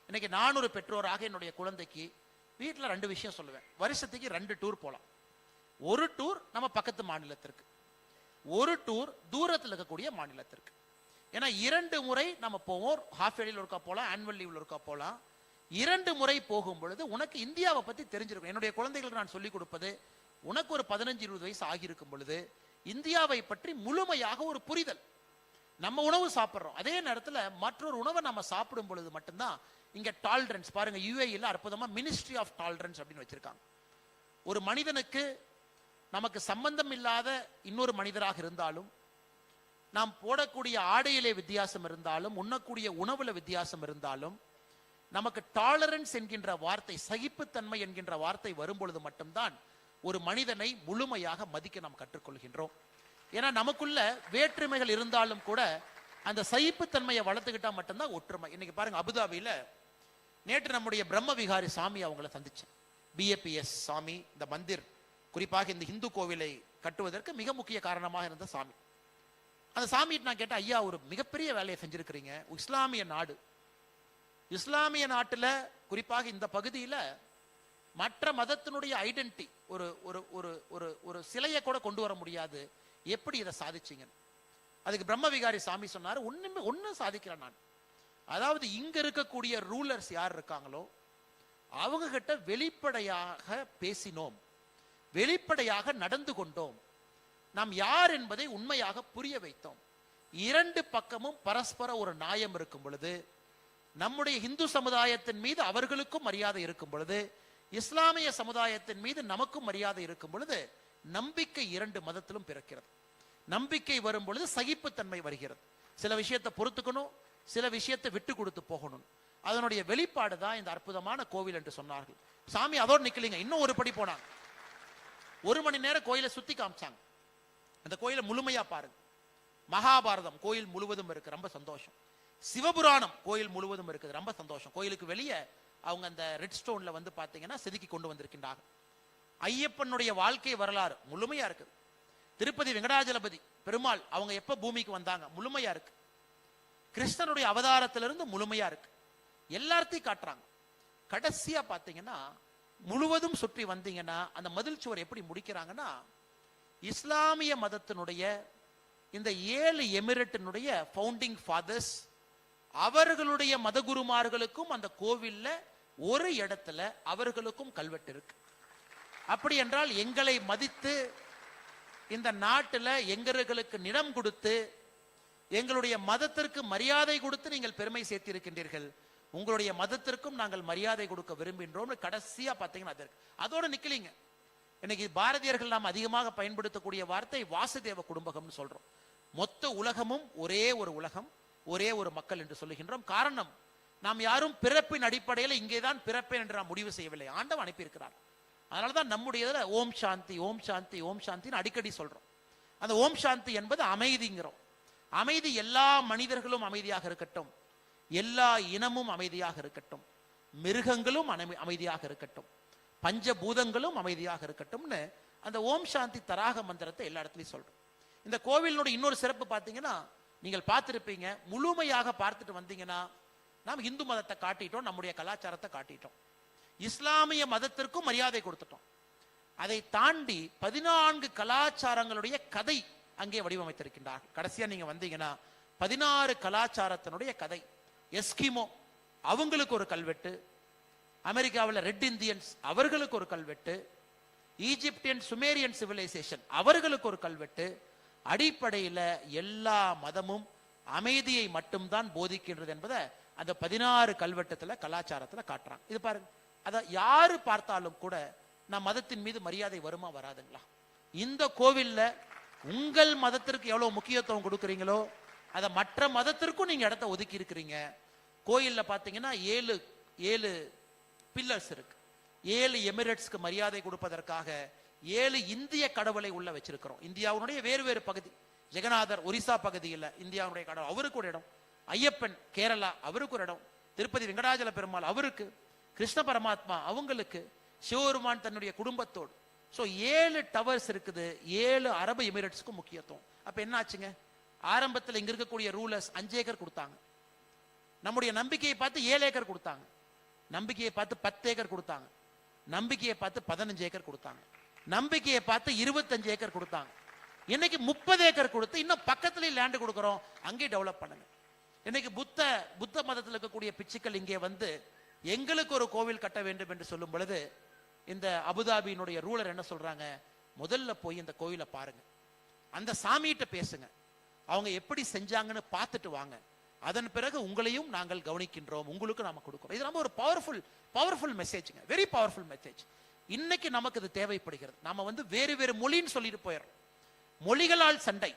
இன்னைக்கு நான் ஒரு பெற்றோராக என்னுடைய குழந்தைக்கு வீட்டில் 2 விஷயம் சொல்லுவேன். வருஷத்துக்கு 2 டூர் போலாம். ஒரு டூர் நம்ம பக்கத்து மாநிலத்திற்கு, ஒரு டூர் தூரத்தில் இருக்கக்கூடிய மாநிலத்திற்கு. ஏன்னா 2 முறை நம்ம போவோம். ஹாஃப் இயர்லியில் ஒருக்கா போகலாம், ஆனுவல் லீவ்ல ஒருக்கா போகலாம். 2 முறை போகும் பொழுது உனக்கு இந்தியாவை பத்தி தெரிஞ்சிருக்கும். என்னுடைய குழந்தைகளுக்கு நான் சொல்லிக் கொடுப்பது, உனக்கு ஒரு 15-20 வயசு ஆகியிருக்கும் பொழுது இந்தியாவை பற்றி முழுமையாக ஒரு புரிதல். நம்ம உணவு சாப்பிட்றோம், அதே நேரத்தில் மற்றொரு உணவை நம்ம சாப்பிடும் பொழுது மட்டும்தான் இங்க டாலரன்ஸ். பாருங்க, யுஏஇல அற்புதமா மினிஸ்ட்ரி ஆஃப் டாலரன்ஸ் அப்படின்னு வச்சிருக்காங்க. ஒரு மனிதனுக்கு நமக்கு சம்பந்தம் இல்லாத இன்னொரு மனிதராக இருந்தாலும், நாம் போடக்கூடிய ஆடையிலே வித்தியாசம் இருந்தாலும், உண்ணக்கூடிய உணவுல வித்தியாசம் இருந்தாலும், நமக்கு டாலரன்ஸ் என்கின்ற வார்த்தை, சகிப்புத்தன்மை என்கின்ற வார்த்தை வரும்பொழுது மட்டும்தான் ஒரு மனிதனை முழுமையாக மதிக்க நாம் கற்றுக்கொள்கின்றோம். ஏன்னா நமக்குள்ள வேற்றுமைகள் இருந்தாலும் கூட அந்த சகிப்புத்தன்மையை வளர்த்துக்கிட்டா மட்டும்தான் ஒற்றுமை. இன்னைக்கு பாருங்க, அபுதாபியில நேற்று நம்முடைய பிரம்ம விகாரி சாமி அவங்கள சந்திச்சேன். பிஏபிஎஸ் சாமி, இந்த மந்திர், குறிப்பாக இந்த இந்து கோவிலை கட்டுவதற்கு மிக முக்கிய காரணமாக இருந்த சாமி. அந்த சாமிகிட்ட நான் கேட்டேன், ஐயா ஒரு மிகப்பெரிய வேலையை செஞ்சிருக்கிறீங்க, இஸ்லாமிய நாடு, இஸ்லாமிய நாட்டுல குறிப்பாக இந்த பகுதியில மற்ற மதத்தினுடைய ஐடென்டிட்டி, ஒரு ஒரு ஒரு ஒரு ஒரு சிலையை கூட கொண்டு வர முடியாது, எப்படி இதை சாதிச்சீங்க? அதுக்கு பிரம்ம விகாரி சாமி சொன்னாரு, ஒன்னும் சாதிக்கிறேன் நான். அதாவது இங்க இருக்கக்கூடிய ரூலர்ஸ் யார் இருக்காங்களோ அவங்க கிட்ட வெளிப்படையாக பேசினோம், வெளிப்படையாக நடந்து கொண்டோம், நாம் யார் என்பதை உண்மையாக புரிய வைத்தோம். 2 பக்கமும் பரஸ்பர ஒரு நியாயம் இருக்கும் பொழுது, நம்முடைய இந்து சமுதாயத்தின் மீது அவர்களுக்கும் மரியாதை இருக்கும் பொழுது, இஸ்லாமிய சமுதாயத்தின் மீது நமக்கும் மரியாதை இருக்கும் பொழுது, நம்பிக்கை 2 மதத்திலும் பிறக்கிறது. நம்பிக்கை வரும் பொழுது சகிப்புத்தன்மை வருகிறது. சில விஷயத்தை பொறுத்துக்கணும், சில விஷயத்தை விட்டு கொடுத்து போகணும். அதனுடைய வெளிப்பாடு தான் இந்த அற்புதமான கோவில் என்று சொன்னார்கள். சாமி அதோடு நிக்கலிங்க, இன்னும் ஒரு படி போனாங்க. 1 மணி நேரம் கோயிலை சுத்தி காமிச்சாங்க. அந்த கோயிலை முழுமையா பாருங்க. மகாபாரதம் கோயில் முழுவதும் இருக்கு, ரொம்ப சந்தோஷம். சிவபுராணம் கோயில் முழுவதும் இருக்குது, ரொம்ப சந்தோஷம். கோயிலுக்கு வெளியே அவங்க அந்த ரெட் ஸ்டோன்ல வந்து பாத்தீங்கன்னா செதுக்கி கொண்டு வந்திருக்கின்றார்கள். ஐயப்பனுடைய வாழ்க்கை வரலாறு முழுமையா இருக்குது. திருப்பதி வெங்கடாஜலபதி பெருமாள் அவங்க எப்ப பூமிக்கு வந்தாங்க முழுமையா இருக்கு. கிருஷ்ணனுடைய அவதாரத்திலிருந்து முழுமையா இருக்கு. எல்லாத்தையும் காட்டுறாங்க. கடைசியா பாத்தீங்கன்னா முழுவதும் சுற்றி வந்தீங்கன்னா அந்த மதில் சுவர் எப்படி முடிக்கிறாங்கன்னா, இஸ்லாமிய மதத்தினுடைய இந்த 7 எமிரேட்டினுடைய ஃபவுண்டிங் ஃபாதர்ஸ் அவர்களுடைய மதகுருமார்களுக்கும் அந்த கோவில்ல ஒரு இடத்துல அவர்களுக்கும் கல்வெட்டு இருக்கு. அப்படி என்றால் எங்களை மதித்து இந்த நாட்டில் எங்களுக்கு நிலம் கொடுத்து எங்களுடைய மதத்திற்கு மரியாதை கொடுத்து நீங்கள் பெருமை சேர்த்திருக்கின்றீர்கள். உங்களுடைய மதத்திற்கும் நாங்கள் மரியாதை கொடுக்க விரும்புகின்றோம். கடைசியா பார்த்தீங்கன்னா அதோட நிக்கலீங்க. இன்னைக்கு பாரதியர்கள் நாம் அதிகமாக பயன்படுத்தக்கூடிய வார்த்தை வாசுதேவ குடும்பகம்னு சொல்றோம். மொத்த உலகமும் ஒரே ஒரு உலகம், ஒரே ஒரு மக்கள் என்று சொல்லுகின்றோம். காரணம், நாம் யாரும் பிறப்பின் அடிப்படையில் இங்கேதான் பிறப்பேன் என்று நாம் முடிவு செய்யவில்லை. ஆண்டவன் அனுப்பியிருக்கிறார். அதனாலதான் நம்முடைய ஓம் சாந்தி ஓம் சாந்தி ஓம் சாந்தின்னு அடிக்கடி சொல்றோம். அந்த ஓம் சாந்தி என்பது அமைதிங்கிறோம். அமைதி எல்லா மனிதர்களும் அமைதியாக இருக்கட்டும், எல்லா இனமும் அமைதியாக இருக்கட்டும், மிருகங்களும் அமைதியாக இருக்கட்டும், பஞ்சபூதங்களும் அமைதியாக இருக்கட்டும்னு அந்த ஓம் சாந்தி தராக மந்திரத்தை எல்லா இடத்துலையும் சொல்றோம். இந்த கோவிலினுடைய இன்னொரு சிறப்பு பார்த்தீங்கன்னா, நீங்கள் பார்த்திருப்பீங்க, முழுமையாக பார்த்துட்டு வந்தீங்கன்னா நாம் இந்து மதத்தை காட்டிட்டோம், நம்முடைய கலாச்சாரத்தை காட்டிட்டோம், இஸ்லாமிய மதத்திற்கும் மரியாதை கொடுத்துட்டோம். அதை தாண்டி 14 கலாச்சாரங்களுடைய கதை அங்கே வடிவமைத்திருக்கின்றார்கள். கடைசியா நீங்க வந்தீங்கன்னா 16 கலாச்சாரத்தினுடைய கதை. எஸ்கிமோ அவங்களுக்கு ஒரு கல்வெட்டு, அமெரிக்காவில் ரெட் இந்தியன்ஸ் அவர்களுக்கு ஒரு கல்வெட்டு, ஈஜிப்தியன் சுமேரியன் சிவிலைசேஷன் அவர்களுக்கு ஒரு கல்வெட்டு. அடிப்படையில் எல்லா மதமும் அமைதியை மட்டும்தான் போதிக்கின்றது என்பதை அந்த 16 கல்வெட்டத்தில் கலாச்சாரத்தில் காட்டுறாங்க. இது பாருங்க, அதை யாரு பார்த்தாலும் கூட நம் மதத்தின் மீது மரியாதை வருமா வராதுங்களா? இந்த கோவில்ல உங்கள் மதத்திற்கு எவ்வளவு முக்கியத்துவம் கொடுக்குறீங்களோ அதை மற்ற மதத்திற்கும் நீங்க இடத்த ஒதுக்கி இருக்கிறீங்க. கோயில்ல பாத்தீங்கன்னா 7 பில்லர்ஸ் இருக்கு. 7 எமிரேட்ஸ்க்கு மரியாதை கொடுப்பதற்காக 7 இந்திய கடவுளை உள்ள வச்சிருக்கிறோம். இந்தியாவுடைய வேறு வேறு பகுதி, ஜெகநாதர் ஒரிசா பகுதியில் இந்தியாவுடைய கடவுள், அவருக்கு ஒரு இடம். ஐயப்பன் கேரளா, அவருக்கு ஒரு இடம். திருப்பதி வெங்கடாஜல பெருமாள் அவருக்கு, கிருஷ்ண பரமாத்மா அவங்களுக்கு, சிவபெருமான் தன்னுடைய குடும்பத்தோடு. ஸோ 7 டவர்ஸ் இருக்குது. 7 அரபு எமிரேட்ஸ்க்கும் முக்கியத்துவம். அப்ப என்ன ஆச்சுங்க? ஆரம்பத்தில் இங்க இருக்கக்கூடிய ரூலர்ஸ் 5 ஏக்கர் கொடுத்தாங்க. நம்முடைய நம்பிக்கையை பார்த்து 7 ஏக்கர் கொடுத்தாங்க. நம்பிக்கையை பார்த்து 10 ஏக்கர் கொடுத்தாங்க. நம்பிக்கையை பார்த்து 15 ஏக்கர் கொடுத்தாங்க. நம்பிக்கையை பார்த்து 25 ஏக்கர் கொடுத்தாங்க. இன்னைக்கு 30 ஏக்கர் கொடுத்து இன்னும் பக்கத்துலேயே லேண்ட் கொடுக்குறோம், அங்கே டெவலப் பண்ணுங்க. இன்னைக்கு புத்த மதத்தில் இருக்கக்கூடிய பிச்சுக்கள் இங்கே வந்து எங்களுக்கு ஒரு கோவில் கட்ட வேண்டும் என்று சொல்லும் பொழுது இந்த அபுதாபியினுடைய ரூலர் என்ன சொல்றாங்க? முதல்ல போய் இந்த கோயிலை பாருங்க, அந்த சாமிகிட்ட பேசுங்க, அவங்க எப்படி செஞ்சாங்கன்னு பார்த்துட்டு வாங்க, அதன் பிறகு உங்களையும் நாங்கள் கவனிக்கின்றோம், உங்களுக்கு நாம கொடுக்கிறோம். இது ரொம்ப ஒரு பவர்ஃபுல் மெசேஜ்ங்க, வெரி பவர்ஃபுல் மெசேஜ். இன்னைக்கு நமக்கு இது தேவைப்படுகிறது. நாம வந்து வேறு வேறு மொழின்னு சொல்லிட்டு போயிடுறோம். மொழிகளால் சண்டை.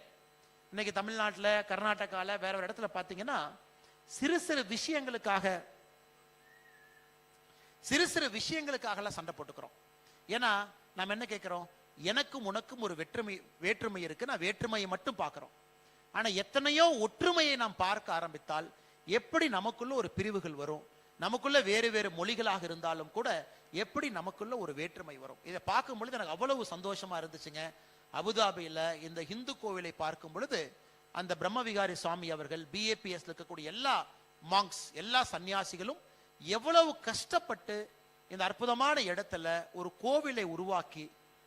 இன்னைக்கு தமிழ்நாட்டில், கர்நாடகாவில், வேற ஒரு இடத்துல பார்த்தீங்கன்னா சிறு சிறு விஷயங்களுக்காக சண்டை போட்டுக்கிறோம். ஏன்னா நம்ம என்ன கேட்கிறோம்? எனக்கும் உனக்கும் ஒரு வேற்றுமை இருக்கு, நான் வேற்றுமையை மட்டும் பார்க்கிறோம். ஆனா எத்தனையோ ஒற்றுமையை நாம் பார்க்க ஆரம்பித்தால் எப்படி நமக்குள்ள ஒரு பிரிவுகள் வரும்? நமக்குள்ள வேறு வேறு மொழிகளாக இருந்தாலும் கூட எப்படி நமக்குள்ள ஒரு வேற்றுமை வரும்? இதை பார்க்கும் பொழுது எனக்கு அவ்வளவு சந்தோஷமா இருந்துச்சுங்க. அபுதாபியில இந்த இந்து கோவிலை பார்க்கும் பொழுது அந்த பிரம்மவிகாரி சுவாமி அவர்கள், பிஏபிஎஸ் இருக்கக்கூடிய எல்லா மாங்ஸ், எல்லா சன்னியாசிகளும் எவ்வளவு கஷ்டப்பட்டு இந்த அற்புதமான இடத்துல ஒரு கோவிலை உருவாக்கி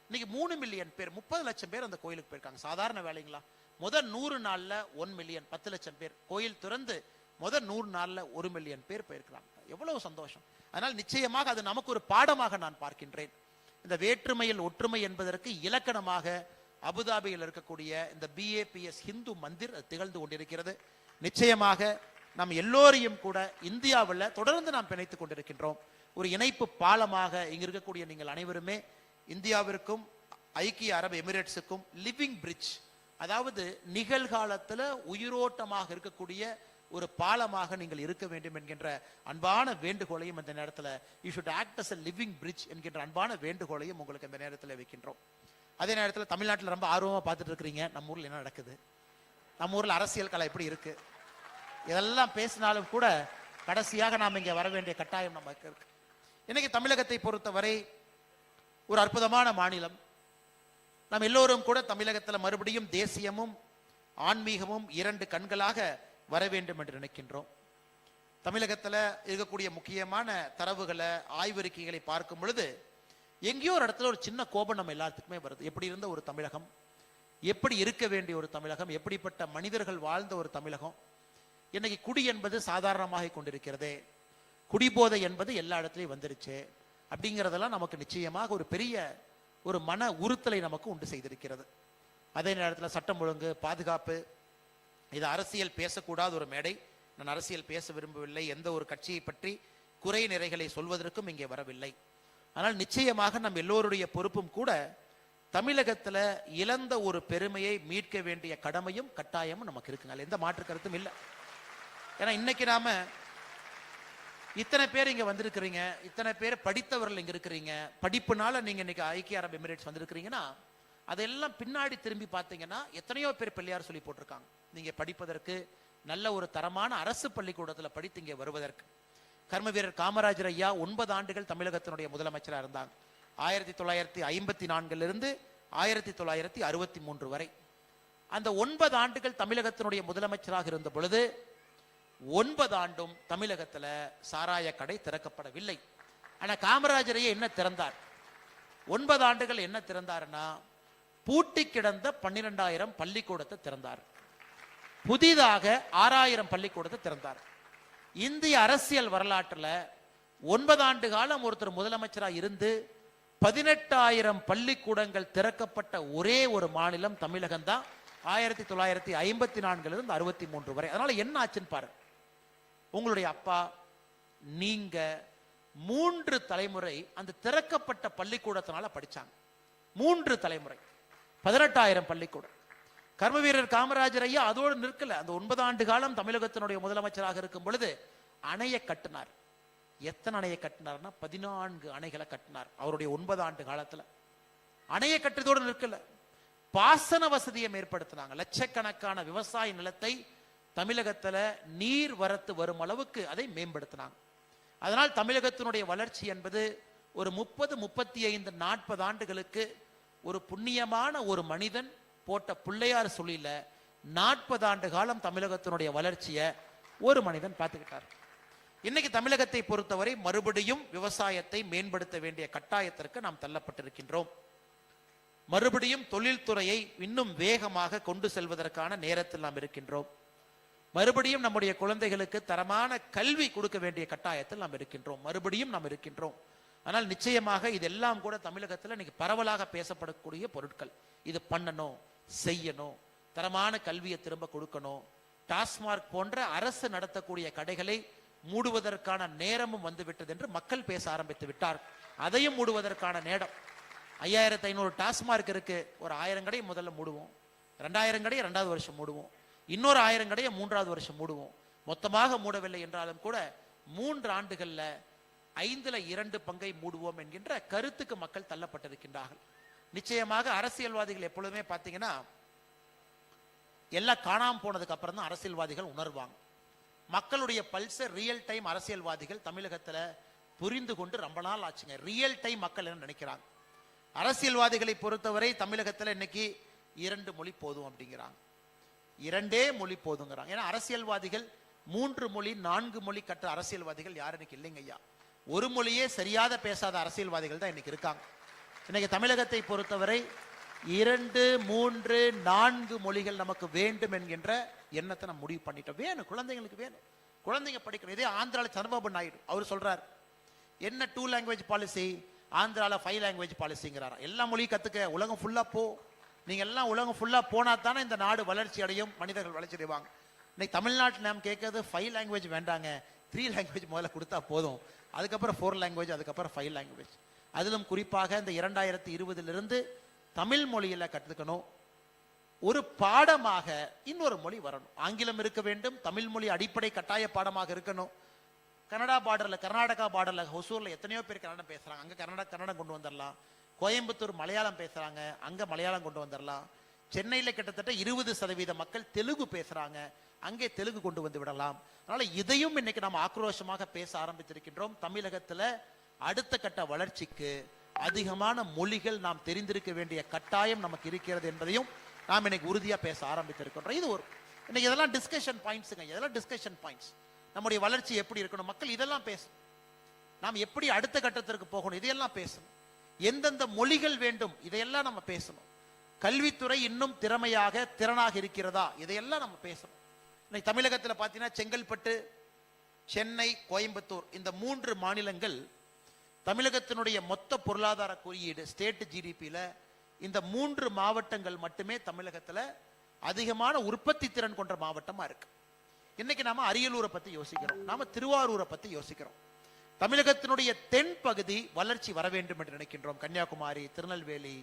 இன்னைக்கு 3 மில்லியன் பேர், 30 லட்சம் பேர் அந்த கோயிலுக்கு போயிருக்காங்க. சாதாரண வேலைங்களா? முதல் 100 நாள்ல 1 மில்லியன், 10 லட்சம் பேர். கோயில் திறந்து முதல் 100 நாள்ல 1 மில்லியன் பேர் போயிருக்கிறாங்க. எவ்வளவு சந்தோஷம்! அதனால் நிச்சயமாக அது நமக்கு ஒரு பாடமாக நான் பார்க்கின்றேன். இந்த வேற்றுமையில் ஒற்றுமை என்பதற்கு இலக்கணமாக அபுதாபியில் இருக்கக்கூடிய இந்த பிஏபிஎஸ் ஹிந்து மந்திர் திகழ்ந்து கொண்டிருக்கிறது. நிச்சயமாக நாம் எல்லோரையும் கூட இந்தியாவில் தொடர்ந்து நாம் பிணைத்துக் கொண்டிருக்கின்றோம். ஒரு இணைப்பு பாலமாக இங்க இருக்கக்கூடிய நீங்கள் அனைவருமே இந்தியாவிற்கும் ஐக்கிய அரபு எமிரேட்ஸுக்கும் லிவிங் பிரிட்ஜ், அதாவது நிகழ்காலத்தில் உயிரோட்டமாக இருக்கக்கூடிய ஒரு பாலமாக நீங்கள் இருக்க வேண்டும் என்கின்ற அன்பான வேண்டுகோளையும் இந்த நேரத்தில் you should act as a living bridge என்கின்ற அன்பான வேண்டுகோளையும் உங்களுக்கு இந்த நேரத்தில் வைக்கின்றோம். அதே நேரத்தில் தமிழ்நாட்டில் ரொம்ப ஆர்வமாக பார்த்துட்டு இருக்கிறீங்க, நம்ம ஊரில் என்ன நடக்குது, நம்ம ஊரில் அரசியல் கலை எப்படி இருக்கு, இதெல்லாம் பேசினாலும் கூட கடைசியாக நாம் இங்கே வர வேண்டிய கட்டாயம் நமக்கு இருக்கு. இன்னைக்கு தமிழகத்தை பொறுத்தவரை ஒரு அற்புதமான மாநிலம். நாம் எல்லோரும் கூட தமிழகத்தில் மறுபடியும் தேசியமும் ஆன்மீகமும் 2 கண்களாக வர வேண்டும் என்று நினைக்கின்றோம். தமிழகத்தில் இருக்கக்கூடிய முக்கியமான தரவுகளை, ஆய்வறிக்கைகளை பார்க்கும் பொழுது எங்கேயோ ஒரு இடத்துல ஒரு சின்ன கோபம் நம்ம எல்லாத்துக்குமே வருது. எப்படி இருந்த ஒரு தமிழகம், எப்படி இருக்க வேண்டிய ஒரு தமிழகம், எப்படிப்பட்ட மனிதர்கள் வாழ்ந்த ஒரு தமிழகம். இன்னைக்கு குடி என்பது சாதாரணமாக கொண்டிருக்கிறதே, குடிபோதை என்பது எல்லா இடத்துலையும் வந்துருச்சு. அப்படிங்கிறதெல்லாம் நமக்கு நிச்சயமாக ஒரு பெரிய ஒரு மன உறுத்தலை நமக்கு உண்டு செய்திருக்கிறது. அதே நேரத்தில் சட்டம் ஒழுங்கு, பாதுகாப்பு, இது அரசியல் பேசக்கூடாத ஒரு மேடை. நான் அரசியல் பேச விரும்பவில்லை, எந்த ஒரு கட்சியை பற்றி குறை நிறைகளை சொல்வதற்கும் இங்கே வரவில்லை. ஆனால் நிச்சயமாக நம் எல்லோருடைய பொறுப்பும் கூட தமிழகத்தில் இழந்த ஒரு பெருமையை மீட்க வேண்டிய கடமையும் கட்டாயமும் நமக்கு இருக்குங்க. எந்த மாற்று கருத்தும் இல்லை. ஏன்னா இன்னைக்கு நாம இத்தனை பேர் இங்க வந்திருக்கிறீங்க, இத்தனை பேர் படித்தவர்கள் இங்க இருக்கிறீங்க, படிப்புனால நீங்க இன்னைக்கு ஐக்கிய அரபு எமிரேட்ஸ் வந்திருக்கிறீங்கன்னா அதெல்லாம் பின்னாடி திரும்பி பார்த்தீங்கன்னா எத்தனையோ பேர் பிள்ளையார் சொல்லி போட்டிருக்காங்க. நீங்க படிப்பதற்கு நல்ல ஒரு தரமான அரசு பள்ளிக்கூடத்தில் படித்து இங்கே வருவதற்கு. கர்ம வீரர் காமராஜர் ஐயா 9 ஆண்டுகள் தமிழகத்தினுடைய முதலமைச்சராக இருந்தாங்க. 1954 1963 வரை. அந்த 9 ஆண்டுகள் தமிழகத்தினுடைய முதலமைச்சராக இருந்த பொழுது 9 ஆண்டும் தமிழகத்தில் சாராய கடை திறக்கப்படவில்லை. ஆனா காமராஜரையே என்ன திறந்தார்? 9 ஆண்டுகள் என்ன திறந்தாருன்னா பூட்டி கிடந்த 12,000 பள்ளிக்கூடத்தை திறந்தார். புதிதாக 6,000 பள்ளிக்கூடத்தை திறந்தார். இந்திய அரசியல் வரலாற்றில் 9 ஆண்டு காலம் ஒருத்தர் முதலமைச்சராக இருந்து 18,000 பள்ளிக்கூடங்கள் திறக்கப்பட்ட ஒரே ஒரு மாநிலம் தமிழகம் தான். 1954 63 வரை. அதனால என்ன ஆச்சுன்னு பாரு. உங்களுடைய அப்பா நீங்க 3 தலைமுறை அந்த திறக்கப்பட்ட பள்ளிக்கூடத்தினால படிச்சாங்க. 3 தலைமுறை 18,000 பள்ளிக்கூடம். கர்ம வீரர் காமராஜர் ஐயா அதோடு நிற்கல. அந்த 9 ஆண்டு காலம் தமிழகத்தினுடைய முதலமைச்சராக இருக்கும் பொழுது அணையை கட்டினார். எத்தனை அணையை கட்டினார்னா 14 அணைகளை கட்டினார் அவருடைய 9 ஆண்டு காலத்துல. அணையை கட்டுறதோடு நிற்கல, பாசன வசதியை ஏற்படுத்தினாங்க. லட்சக்கணக்கான விவசாய நிலத்தை தமிழகத்துல நீர் வரத்து வரும் அளவுக்கு அதை மேம்படுத்தினாங்க. அதனால் தமிழகத்தினுடைய வளர்ச்சி என்பது ஒரு 30, 35, 40 ஆண்டுகளுக்கு ஒரு புண்ணியமான ஒரு மனிதன் போட்ட பிள்ளையார் சொல்லில 40 ஆண்டு காலம் தமிழகத்தினுடைய வளர்ச்சியை ஒரு மனிதன் பார்த்துக்கிட்டார். இன்னைக்கு தமிழகத்தை பொறுத்தவரை மறுபடியும் விவசாயத்தை மேம்படுத்த வேண்டிய கட்டாயத்திற்கு நாம் தள்ளப்பட்டிருக்கின்றோம். மறுபடியும் தொழில்துறையை இன்னும் வேகமாக கொண்டு செல்வதற்கான நேரத்தில் நாம் இருக்கின்றோம். மறுபடியும் நம்முடைய குழந்தைகளுக்கு தரமான கல்வி கொடுக்க வேண்டிய கட்டாயத்தில் நாம் இருக்கின்றோம். மறுபடியும் நாம் இருக்கின்றோம். ஆனால் நிச்சயமாக இதெல்லாம் கூட தமிழகத்தில் இன்னைக்கு பரவலாக பேசப்படக்கூடிய பொருட்கள். இது பண்ணணும், செய்யணும், தரமான கல்வியை திரும்ப கொடுக்கணும். டாஸ்மார்க் போன்ற அரசு நடத்தக்கூடிய கடைகளை மூடுவதற்கான நேரமும் வந்துவிட்டது என்று மக்கள் பேச ஆரம்பித்து விட்டார். அதையும் மூடுவதற்கான நேரம். 5500 டாஸ்மார்க் இருக்கு. ஒரு 1000 கடை முதல்ல மூடுவோம், 2000 கடையை 2வது வருஷம் மூடுவோம், இன்னொரு 1000 கடையை 3வது வருஷம் மூடுவோம். மொத்தமாக மூடவில்லை என்றாலும் கூட 3 ஆண்டுகள்ல 2 பங்கை மூடுவோம் என்கின்ற கருத்துக்கு மக்கள் தள்ளப்பட்டிருக்கின்றார்கள். நிச்சயமாக அரசியல்வாதிகள் எப்பொழுதுமே பார்த்தீங்கன்னா எல்லாம் காணாம போனதுக்கு அப்புறம் தான் அரசியல்வாதிகள் உணர்வாங்க. மக்களுடைய பல்ஸ் ரியல் டைம் அரசியல்வாதிகள் தமிழகத்தில் புரிந்து கொண்டு ரொம்ப நாள் ஆச்சுங்க. ரியல் டைம் மக்கள் என்ன நினைக்கிறாங்க? அரசியல்வாதிகளை பொறுத்தவரை தமிழகத்தில் இன்னைக்கு 2 மொழி போதும் அப்படிங்கிறாங்க. 2 மொழி போதுங்கிறாங்க. ஏன்னா அரசியல்வாதிகள் 3 மொழி 4 மொழி கற்ற அரசியல்வாதிகள் யாரும் இன்னைக்கு இல்லைங்க ஐயா. ஒரு மொழியே சரியாத பேசாத அரசியல்வாதிகள் தான் இன்னைக்கு இருக்காங்க. இன்னைக்கு தமிழகத்தை பொறுத்தவரை 2, 3, 4 மொழிகள் நமக்கு வேண்டும் என்கின்ற எண்ணத்தை நம்ம முடிவு பண்ணிட்டோம். வேணும், குழந்தைங்களுக்கு வேணும், குழந்தைங்க படிக்கணும். இதே ஆந்திராவில் சந்திரபாபு நாயுடு அவர் சொல்றார், என்ன 2 லாங்குவேஜ் பாலிசி, ஆந்திராவில் 5 லாங்குவேஜ் பாலிசிங்கிறாரா. எல்லா மொழியும் கத்துக்க, உலகம் ஃபுல்லா போ. நீங்க எல்லாம் உலகம் ஃபுல்லா போனா தானே இந்த நாடு வளர்ச்சி அடையும், மனிதர்கள் வளர்ச்சி அடைவாங்க. இன்னைக்கு தமிழ்நாட்டில் நாம் கேட்கறது 5 லாங்குவேஜ் வேண்டாங்க, 3 லாங்குவேஜ் முதல்ல கொடுத்தா போதும், அதுக்கப்புறம் 4 லாங்குவேஜ், அதுக்கப்புறம் 5 லாங்குவேஜ். அதிலும் குறிப்பாக இந்த 2020 தமிழ் மொழியில கற்றுக்கணும். ஒரு பாடமாக இன்னொரு மொழி வரணும். ஆங்கிலம் இருக்க வேண்டும், தமிழ் மொழி அடிப்படை கட்டாய பாடமாக இருக்கணும். கனடா பார்டர்ல, கர்நாடகா பார்டர்ல, ஹொசூர்ல எத்தனையோ பேர் கன்னடம் பேசுறாங்க, அங்க கன்னடம் கொண்டு வந்துடலாம். கோயம்புத்தூர் மலையாளம் பேசுறாங்க, அங்க மலையாளம் கொண்டு வந்துடலாம். சென்னையில கிட்டத்தட்ட 20% மக்கள் தெலுங்கு பேசுறாங்க, அங்கே தெலுங்கு கொண்டு வந்து விடலாம். அதனால இதையும் இன்னைக்கு நாம் ஆக்ரோஷமாக பேச ஆரம்பித்திருக்கின்றோம். தமிழகத்துல அடுத்த கட்ட வளர்ச்சிக்கு அதிகமான மொழிகள் நாம் தெரிந்திருக்க வேண்டிய கட்டாயம் நமக்கு இருக்கிறது என்பதையும் நாம் இன்னைக்கு உறுதியா பேச ஆரம்பித்திருக்கின்றோம். இது ஒரு இன்னைக்கு இதெல்லாம் டிஸ்கஷன் பாயிண்ட்ஸுங்க. இதெல்லாம் டிஸ்கஷன் பாயிண்ட்ஸ். நம்முடைய வளர்ச்சி எப்படி இருக்கணும், மக்கள் இதெல்லாம் பேசணும். நாம் எப்படி அடுத்த கட்டத்திற்கு போகணும், இதையெல்லாம் பேசணும். எந்தெந்த மொழிகள் வேண்டும், இதையெல்லாம் நம்ம பேசணும். கல்வித்துறை இன்னும் திறனாக இருக்கிறதா, இதையெல்லாம் நம்ம பேசணும். இன்னைக்கு தமிழகத்தில் பார்த்தீங்கன்னா செங்கல்பட்டு, சென்னை, கோயம்புத்தூர் இந்த 3 மாநிலங்கள் தமிழகத்தினுடைய மொத்த பொருளாதார குறியீடு ஸ்டேட் ஜிடிபியில் இந்த 3 மாவட்டங்கள் மட்டுமே தமிழகத்தில் அதிகமான உற்பத்தி திறன் கொண்ட மாவட்டமா இருக்கு. இன்னைக்கு நாம அரியலூரை பத்தி யோசிக்கிறோம், நாம திருவாரூரை பத்தி யோசிக்கிறோம். தமிழகத்தினுடைய தென் பகுதி வளர்ச்சி வர வேண்டும் என்று நினைக்கின்றோம். கன்னியாகுமரி, திருநெல்வேலி,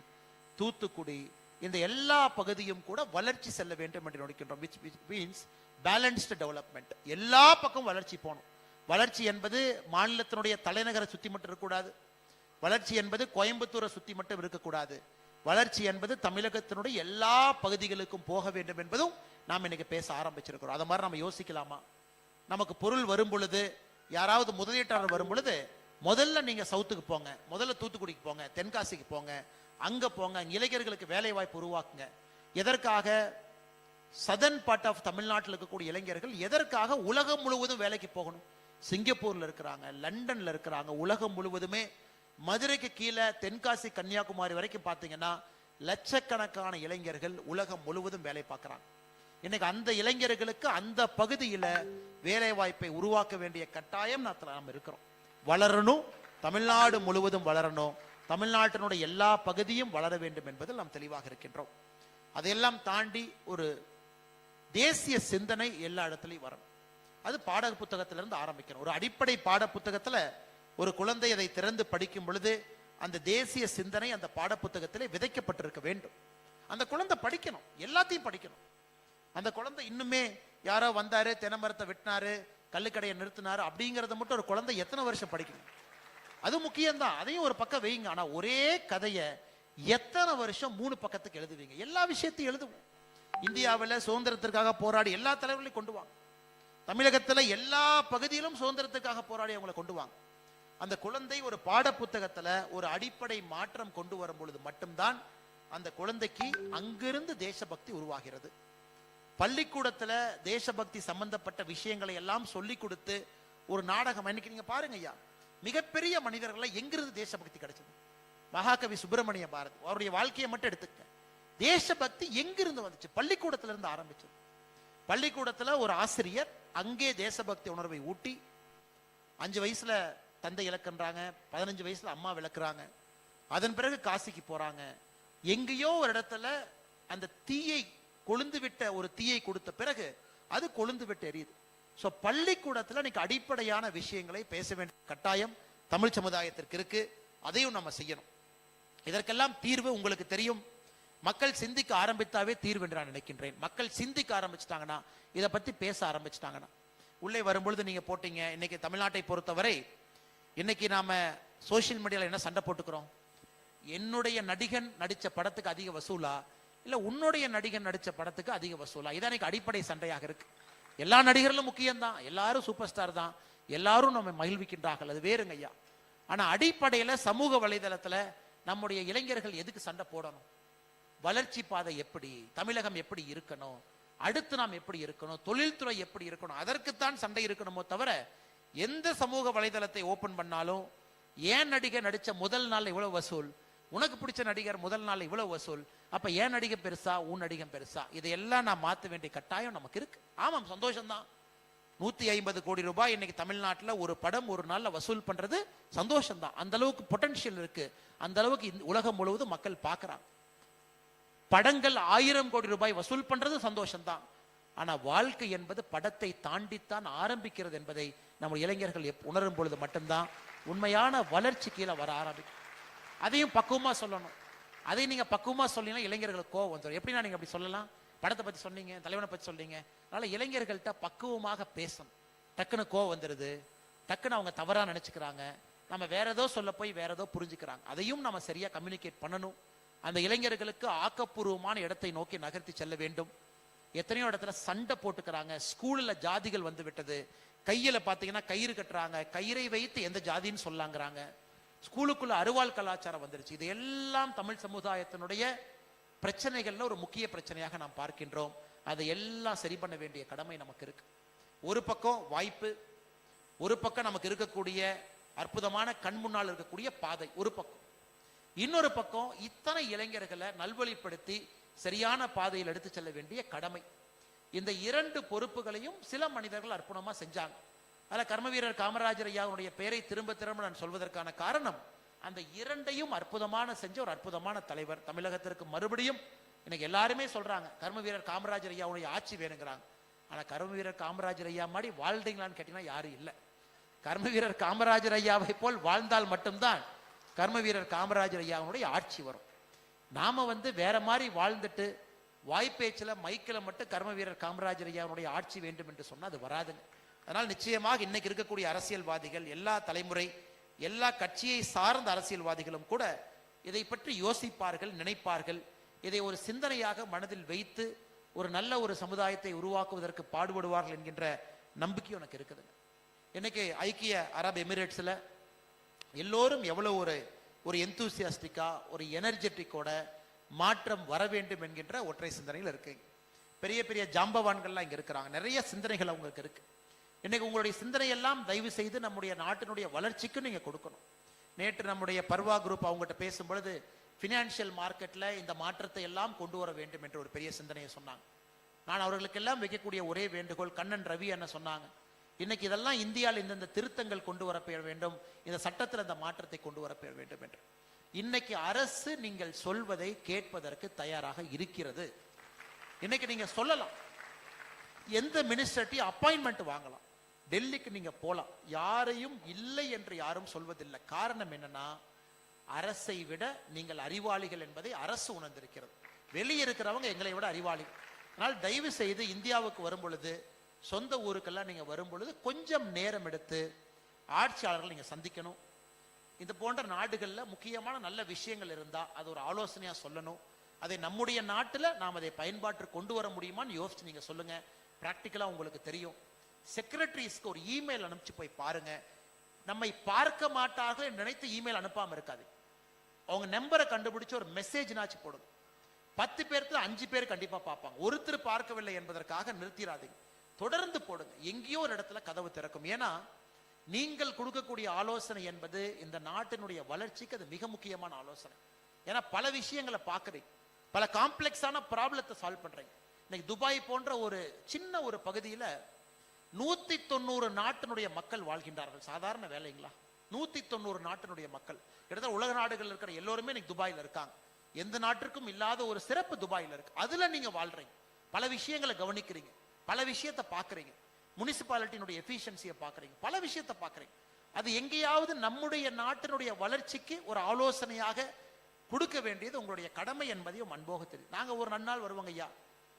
தூத்துக்குடி இந்த எல்லா பகுதியும் கூட வளர்ச்சி செல்ல வேண்டும் என்று நினைக்கின்றோம். which means balanced development. எல்லா பக்கம் வளர்ச்சி போகணும். வளர்ச்சி என்பது மாநிலத்தினுடைய தலைநகரை சுத்தி மட்டும் இருக்கக்கூடாது. வளர்ச்சி என்பது கோயம்புத்தூரை சுத்தி மட்டும் இருக்கக்கூடாது. வளர்ச்சி என்பது தமிழகத்தினுடைய எல்லா பகுதிகளுக்கும் போக வேண்டும் என்பதும் நாம் இன்னைக்கு பேச ஆரம்பிச்சிருக்கிறோம். அதை மாதிரி நம்ம யோசிக்கலாமா? நமக்கு பொருள் வரும் பொழுது, யாராவது முதலீட்டாளர் வரும் பொழுது, முதல்ல நீங்க சவுத்துக்கு போங்க, முதல்ல தூத்துக்குடிக்கு போங்க, தென்காசிக்கு போங்க, அங்க போங்க, இளைஞர்களுக்கு வேலை வாய்ப்பு உருவாக்குங்க. எதற்காக? சதர்ன் பார்ட் ஆஃப் தமிழ்நாட்டில் இருக்கக்கூடிய இளைஞர்கள் எதற்காக உலகம் முழுவதும் வேலைக்கு போகணும்? சிங்கப்பூர்ல இருக்கிறாங்க, லண்டன்ல இருக்கிறாங்க, உலகம் முழுவதுமே. மதுரைக்கு கீழே தென்காசி, கன்னியாகுமரி வரைக்கும் பார்த்தீங்கன்னா லட்சக்கணக்கான இளைஞர்கள் உலகம் முழுவதும் வேலை பார்க்கிறாங்க. இன்னைக்கு அந்த இளைஞர்களுக்கு அந்த பகுதியில் வேலை வாய்ப்பை உருவாக்க வேண்டிய கட்டாயம் நாம் இருக்கிறோம். வளரணும், தமிழ்நாடு முழுவதும் வளரணும், தமிழ்நாட்டினுடைய எல்லா பகுதியும் வளர வேண்டும் என்பதில் நாம் தெளிவாக இருக்கின்றோம். அதையெல்லாம் தாண்டி ஒரு தேசிய சிந்தனை எல்லா இடத்துலையும் வரணும். அது பாட புத்தகத்திலிருந்து ஆரம்பிக்கணும். ஒரு அடிப்படை பாட புத்தகத்துல ஒரு குழந்தை அதை திறந்து படிக்கும் பொழுது அந்த தேசிய சிந்தனை அந்த பாட புத்தகத்திலே விதைக்கப்பட்டிருக்க வேண்டும். அந்த குழந்தை படிக்கணும், எல்லாத்தையும் படிக்கணும். அந்த குழந்தை இன்னுமே யாரோ வந்தாரு, தென்னமரத்தை வெட்டினாரு, கல்லுக்கடையை நிறுத்தினாரு அப்படிங்கறத மட்டும் ஒரு குழந்தை எத்தனை வருஷம் படிக்கணும்? அது முக்கியம்தான், அதையும் ஒரு பக்கம் வைங்க. ஆனா ஒரே கதையை எத்தனை வருஷம் 3 பக்கத்துக்கு எழுதுவீங்க? எல்லா விஷயத்தையும் எழுதுவோம். இந்தியாவில் சுதந்திரத்திற்காக போராடி எல்லா தலைவர்களையும் கொண்டு வாங்க. தமிழகத்துல எல்லா பகுதியிலும் சுதந்திரத்துக்காக போராடி அவங்களை கொண்டு வாங்க. அந்த குழந்தை ஒரு பாட புத்தகத்துல ஒரு அடிப்படை மாற்றம் கொண்டு வரும் பொழுது மட்டும்தான் அந்த குழந்தைக்கு அங்கிருந்து தேசபக்தி உருவாகிறது. பள்ளிக்கூடத்துல தேசபக்தி சம்பந்தப்பட்ட விஷயங்களை எல்லாம் சொல்லி கொடுத்து ஒரு நாடகம், இன்னைக்கு நீங்க பாருங்க ஐயா, மிகப்பெரிய மனிதர்களை எங்கிருந்து தேசபக்தி கிடைச்சது? மகாகவி சுப்பிரமணிய பாரதி, அவருடைய வாழ்க்கையை மட்டும் எடுத்துக்க. தேசபக்தி எங்கிருந்து வந்துச்சு? பள்ளிக்கூடத்துல இருந்து ஆரம்பிச்சது. பள்ளிக்கூடத்துல ஒரு ஆசிரியர் அங்கே தேசபக்தி உணர்வை ஊட்டி 5 வயசுல தந்தை இழக்கின்றாங்க, 15 வயசுல அம்மா விளக்குறாங்க. அதன் பிறகு காசிக்கு போறாங்க. எங்கேயோ ஒரு இடத்துல அந்த தீயை கொழுந்து விட்ட ஒரு தீயை கொடுத்த பிறகு அது கொழுந்து விட்டு எரியுது. ஸோ பள்ளிக்கூடத்துல இன்னைக்கு அடிப்படையான விஷயங்களை பேச வேண்டிய கட்டாயம் தமிழ் சமுதாயத்திற்கு இருக்கு. அதையும் நம்ம செய்யணும். இதற்கெல்லாம் தீர்வு உங்களுக்கு தெரியும். மக்கள் சிந்திக்க ஆரம்பித்தாவே தீர்வு என்று நான் நினைக்கின்றேன். மக்கள் சிந்திக்க ஆரம்பிச்சிட்டாங்கன்னா, இதை பத்தி பேச ஆரம்பிச்சிட்டாங்கன்னா, உள்ளே வரும்பொழுது நீங்க போட்டீங்க. இன்னைக்கு தமிழ்நாட்டை பொறுத்தவரை இன்னைக்கு நாம சோசியல் மீடியால என்ன சண்டை போட்டுக்கிறோம்? என்னுடைய நடிகன் நடிச்ச படத்துக்கு அதிக வசூலா, இல்ல உன்னுடைய நடிகன் நடிச்ச படத்துக்கு அதிக வசூலா? இதான் இன்னைக்கு அடிப்படை சண்டையாக இருக்கு. எல்லா நடிகர்களும் முக்கியம்தான், எல்லாரும் சூப்பர் ஸ்டார் தான், எல்லாரும் நம்ம மகிழ்விக்கின்றார்கள், அது வேறுங்க ஐயா. ஆனா அடிப்படையில சமூக வலைதளத்துல நம்முடைய இளைஞர்கள் எதுக்கு சண்டை போடணும்? வளர்ச்சி பாதை எப்படி, தமிழகம் எப்படி இருக்கணும், அடுத்து நாம் எப்படி இருக்கணும், தொழில்துறை எப்படி இருக்கணும், அதற்குத்தான் சண்டை இருக்கணுமோ தவிர எந்த சமூக வலைதளத்தை ஓபன் பண்ணாலும் ஏன் நடிகர் நடிச்ச முதல் நாள் இவ்வளவு வசூல், உனக்கு பிடிச்ச நடிகர் முதல் நாள் இவ்வளவு வசூல், அப்ப ஏன் நடிகை பெருசா உன் நடிகை பெருசா? இதையெல்லாம் நான் மாற்ற வேண்டிய கட்டாயம் நமக்கு இருக்கு. ஆமாம், சந்தோஷம்தான். 150 கோடி ரூபாய் இன்னைக்கு தமிழ்நாட்டில் ஒரு படம் ஒரு நாள்ல வசூல் பண்றது சந்தோஷம்தான். அந்த அளவுக்கு பொட்டன்ஷியல் இருக்கு, அந்த அளவுக்கு உலகம் முழுவதும் மக்கள் பார்க்கறாங்க. படங்கள் 1000 கோடி ரூபாய் வசூல் பண்றது சந்தோஷம்தான். ஆனா வாழ்க்கை என்பது படத்தை தாண்டித்தான் ஆரம்பிக்கிறது என்பதை நம்ம இளைஞர்கள் உணரும் பொழுது மட்டும்தான் உண்மையான வளர்ச்சி கீழே வர ஆரம்பிக்கும். அதையும் பக்குவமா சொல்லணும். அதை நீங்க பக்குவமா சொன்னீங்கன்னா இளைஞர்களுக்கு கோவம் வந்துடும். எப்படின்னா நீங்க அப்படி சொல்லலாம்? படத்தை பத்தி சொன்னீங்க, தலைவனை பத்தி சொன்னீங்க, அதனால இளைஞர்கள்ட்ட பக்குவமாக பேசணும். டக்குன்னு கோவம் வந்துடுது, டக்குன்னு அவங்க தவறா நினைச்சுக்கிறாங்க, நம்ம வேற ஏதோ சொல்ல போய் வேற ஏதோ புரிஞ்சுக்கிறாங்க. அதையும் நம்ம சரியா கம்யூனிகேட் பண்ணணும். அந்த இளைஞர்களுக்கு ஆக்கப்பூர்வமான இடத்தை நோக்கி நகர்த்தி செல்ல வேண்டும். எத்தனையோ இடத்துல சண்டை போட்டுக்கிறாங்க, ஸ்கூல்ல ஜாதிகள் வந்து விட்டது, கையில பாத்தீங்கன்னா கயிறு கட்டுறாங்க, கயிறை வைத்து எந்த ஜாதின்னு சொல்லாங்கிறாங்க, ஸ்கூலுக்குள்ள அருவாள் கலாச்சாரம் வந்துருச்சு. இது எல்லாம் தமிழ் சமுதாயத்தினுடைய பிரச்சனைகள்ல ஒரு முக்கிய பிரச்சனையாக நாம் பார்க்கின்றோம். அதை எல்லாம் சரி பண்ண வேண்டிய கடமை நமக்கு இருக்கு. ஒரு பக்கம் வாய்ப்பு, ஒரு பக்கம் நமக்கு இருக்கக்கூடிய அற்புதமான கண் முன்னால் இருக்கக்கூடிய பாதை ஒரு பக்கம், இன்னொரு பக்கம் இத்தனை இளைஞர்களை நல்வழிப்படுத்தி சரியான பாதையில் எடுத்து செல்ல வேண்டிய கடமை. இந்த இரண்டு பொறுப்புகளையும் சில மனிதர்கள் அற்புதமா செஞ்சாங்க. அதில் கர்ம வீரர் காமராஜர் ஐயாவுடைய பெயரை திரும்ப திரும்ப நான் சொல்வதற்கான காரணம், அந்த இரண்டையும் அற்புதமான செஞ்ச ஒரு அற்புதமான தலைவர். தமிழகத்திற்கு மறுபடியும் இன்னைக்கு எல்லாருமே சொல்றாங்க கர்ம வீரர் காமராஜர் ஐயாவுடைய ஆட்சி வேணுங்கிறாங்க. ஆனா கர்ம வீரர் காமராஜர் ஐயா மாதிரி வாழ்ந்தீங்களான்னு கேட்டீங்கன்னா யாரும் இல்லை. கர்ம வீரர் காமராஜர் ஐயாவை போல் வாழ்ந்தால் மட்டும்தான் கர்ம வீரர் காமராஜர் ஐயாவுடைய ஆட்சி வரும். நாம வேற மாதிரி வாழ்ந்துட்டு வாய்ப்பேச்சில் மைக்கில் மட்டும் கர்ம வீரர் காமராஜர் ஐயாவுடைய ஆட்சி வேண்டும் என்று சொன்னால் அது வராதுங்க. அதனால் நிச்சயமாக இன்னைக்கு இருக்கக்கூடிய அரசியல்வாதிகள், எல்லா தலைமுறை, எல்லா கட்சியை சார்ந்த அரசியல்வாதிகளும் கூட இதை பற்றி யோசிப்பார்கள், நினைப்பார்கள். இதை ஒரு சிந்தனையாக மனதில் வைத்து ஒரு நல்ல ஒரு சமுதாயத்தை உருவாக்குவதற்கு பாடுபடுவார்கள் என்கின்ற நம்பிக்கை எனக்கு இருக்குதுங்க. இன்னைக்கு ஐக்கிய அரபு எமிரேட்ஸ்ல எல்லோரும் எவ்வளவு ஒரு எந்தூசியாஸ்டிக்கா, ஒரு எனர்ஜெட்டிக்கோட மாற்றம் வர வேண்டும் என்கின்ற ஒற்றை சிந்தனைகள் இருக்கு. பெரிய பெரிய ஜாம்பவான்கள்லாம் இங்க இருக்கிறாங்க. நிறைய சிந்தனைகள் அவங்களுக்கு இருக்கு. இன்னைக்கு உங்களுடைய சிந்தனை எல்லாம் தயவு செய்து நம்முடைய நாட்டினுடைய வளர்ச்சிக்கு நீங்க கொடுக்கணும். நேற்று நம்முடைய பர்வா குரூப் அவங்ககிட்ட பேசும்பொழுது பினான்சியல் மார்க்கெட்ல இந்த மாற்றத்தை எல்லாம் கொண்டு வர வேண்டும் என்ற ஒரு பெரிய சிந்தனையை சொன்னாங்க. நான் அவர்களுக்கெல்லாம் வைக்கக்கூடிய ஒரே வேண்டுகோள், கண்ணன் ரவி என்ன சொன்னாங்க, இன்னைக்கு இதெல்லாம் இந்தியாவில் இந்தந்த திருத்தங்கள் கொண்டு வரப்பட வேண்டும், இந்த சட்டத்தில் இந்த மாற்றத்தை கொண்டு வரப்பட வேண்டும் என்று. இன்னைக்கு அரசு நீங்கள் சொல்வதை கேட்பதற்கு தயாராக இருக்கிறது. இன்னைக்கு நீங்க சொல்லலாம், எந்த மினிஸ்டர்ட்டையும் அப்பாயின்மெண்ட் வாங்கலாம், டெல்லிக்கு நீங்க போலாம், யாரையும் இல்லை என்று யாரும் சொல்வதில்லை. காரணம் என்னன்னா, அரசை விட நீங்கள் அறிவாளிகள் என்பதை அரசு உணர்ந்திருக்கிறது. வெளியே இருக்கிறவங்க எங்களை விட அறிவாளிகள். அதனால் தயவு செய்து இந்தியாவுக்கு வரும் பொழுது, சொந்த ஊருக்கெல்லாம் நீங்க வரும் பொழுது கொஞ்சம் நேரம் எடுத்து ஆட்சியாளர்கள் நீங்க சந்திக்கணும். இது போன்ற நாடுகளில் முக்கியமான நல்ல விஷயங்கள் இருந்தா அது ஒரு ஆலோசனையா சொல்லணும். அதை நம்முடைய நாட்டில் நாம் அதை பயன்பாட்டு கொண்டு வர முடியுமான்னு யோசிச்சு நீங்க சொல்லுங்க. பிராக்டிக்கலா உங்களுக்கு தெரியும். செக்ரட்டரிஸ்க்கு ஒரு இமெயில் அனுப்பிச்சு போய் பாருங்க. நம்மை பார்க்க மாட்டார்கள் நினைத்து இமெயில் அனுப்பாம இருக்காது. அவங்க நம்பரை கண்டுபிடிச்சு ஒரு மெசேஜ்னாச்சு போடுங்க. 10 பேர்த்துல 5 பேர் கண்டிப்பா பார்ப்பாங்க. ஒருத்தர் பார்க்கவில்லை என்பதற்காக நிறுத்திடாதீங்க, தொடர்ந்து போடுங்க. எங்கேயோ ஒரு இடத்துல கதவு திறக்கும். ஏன்னா நீங்கள் கொடுக்கக்கூடிய ஆலோசனை என்பது இந்த நாட்டினுடைய வளர்ச்சிக்கு அது மிக முக்கியமான ஆலோசனை. ஏன்னா பல விஷயங்களை பார்க்குறீங்க, பல காம்ப்ளெக்ஸான ப்ராப்ளத்தை சால்வ் பண்றீங்க. இன்னைக்கு துபாய் போன்ற ஒரு சின்ன ஒரு பகுதியில் 190 நாட்டினுடைய மக்கள் வாழ்கின்றார்கள். சாதாரண வேலைங்களா? 190 நாட்டினுடைய மக்கள், கிட்டத்தட்ட உலக நாடுகள் இருக்கிற எல்லோருமே இன்னைக்கு துபாயில் இருக்காங்க. எந்த நாட்டிற்கும் இல்லாத ஒரு சிறப்பு துபாயில் இருக்கு. அதுல நீங்க வாழ்றீங்க, பல விஷயங்களை கவனிக்கிறீங்க, பல விஷயத்தை பார்க்குறீங்க, முனிசிபாலிட்டியினுடைய எஃபிஷியன்சியை பார்க்குறீங்க, பல விஷயத்தை பார்க்குறீங்க. அது எங்கேயாவது நம்முடைய நாட்டினுடைய வளர்ச்சிக்கு ஒரு ஆலோசனையாக கொடுக்க வேண்டியது உங்களுடைய கடமை என்பதையும் அன்போக தெரியும். நாங்க ஒரு நன்னாள் வருவாங்க ஐயா,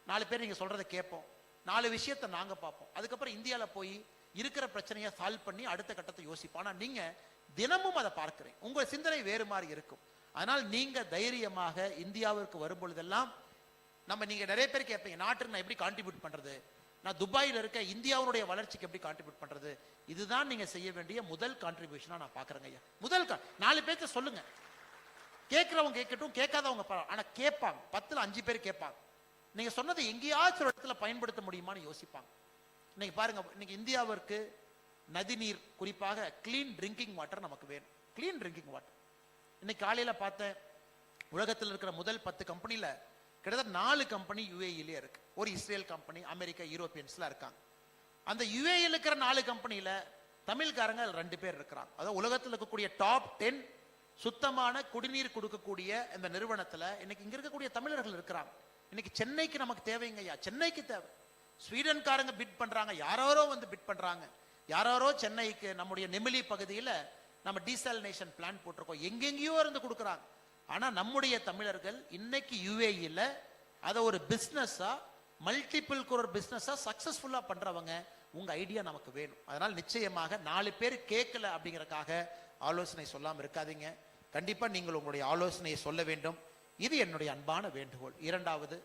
4 பேர் நீங்க சொல்றதை கேட்போம், 4 விஷயத்தை நாங்க பார்ப்போம், அதுக்கப்புறம் இந்தியாவில் போய் இருக்கிற பிரச்சனையை சால்வ் பண்ணி அடுத்த கட்டத்தை யோசிப்போம். ஆனா நீங்க தினமும் அதை பார்க்கிறீங்க, உங்க சிந்தனை வேறு மாதிரி இருக்கும். அதனால் நீங்க தைரியமாக இந்தியாவிற்கு வரும் பொழுதெல்லாம் நீங்க நிறைய பேர் கேட்பீங்க, நாட்டுக்கு நான் எப்படி கான்ட்ரிபியூட் பண்றது, நான் துபாயில் இருக்க இந்தியாவுடைய வளர்ச்சிக்கு எப்படி கான்ட்ரிபியூட் பண்றது. இதுதான் நீங்க செய்ய வேண்டிய முதல் கான்ட்ரிபியூஷனா நான் பாக்குறேங்க ஐயா. முதல் 4 பேர்த்த சொல்லுங்க, கேட்கிறவங்க கேட்கட்டும், கேட்காதவங்க ஆனா கேட்பாங்க. 10ல் 5 பேர் கேட்பாங்க. நீங்க சொன்னதை எங்கேயாச்சும் ஒரு இடத்துல பயன்படுத்த முடியுமான்னு யோசிப்பாங்க. இன்னைக்கு பாருங்க, இன்னைக்கு இந்தியாவிற்கு நதிநீர், குறிப்பாக கிளீன் ட்ரிங்கிங் வாட்டர் நமக்கு வேணும். கிளீன் ட்ரிங்கிங் வாட்டர் இன்னைக்கு காலையில பார்த்தேன், உலகத்தில் இருக்கிற முதல் 10 கம்பெனில கிட்டத்தட்ட 4 கம்பெனி யுஏஇலே இருக்கு. ஒரு இஸ்ரேல் கம்பெனி, அமெரிக்கா, யூரோப்பியன்ஸ்லாம் இருக்காங்க. அந்த யுஏஇல இருக்கிற 4 கம்பெனில தமிழ்காரங்க 2 பேர் இருக்கிறாங்க. அதாவது உலகத்தில் இருக்கக்கூடிய டாப் 10 சுத்தமான குடிநீர் கொடுக்கக்கூடிய இந்த நிறுவனத்துல இன்னைக்கு இங்க இருக்கக்கூடிய தமிழர்கள் இருக்கிறாங்க. இன்னைக்கு சென்னைக்கு நமக்கு தேவைங்க ஐயா, சென்னைக்கு தேவை. ஸ்வீடன்காரங்க பிட் பண்றாங்க, யாரோ பிட் பண்றாங்க, யாரோ சென்னைக்கு நம்முடைய நெமிலி பகுதியில் நம்ம டீசாலினேஷன் பிளான் போட்டிருக்கோம், எங்கெங்கேயோ இருந்து கொடுக்குறாங்க. ஆனா நம்முடைய தமிழர்கள் இன்னைக்கு யுஏஇல அதை ஒரு பிசினஸா, மல்டிபிள் குரோர் பிசினஸா சக்சஸ்ஃபுல்லா பண்றவங்க. உங்க ஐடியா நமக்கு வேணும். அதனால் நிச்சயமாக 4 பேர் கேட்கல அப்படிங்கறக்காக ஆலோசனை சொல்லாம இருக்காதீங்க. கண்டிப்பா நீங்கள் உங்களுடைய ஆலோசனையை சொல்ல வேண்டும். இது என்னுடைய அன்பான வேண்டுகோள். 2வது,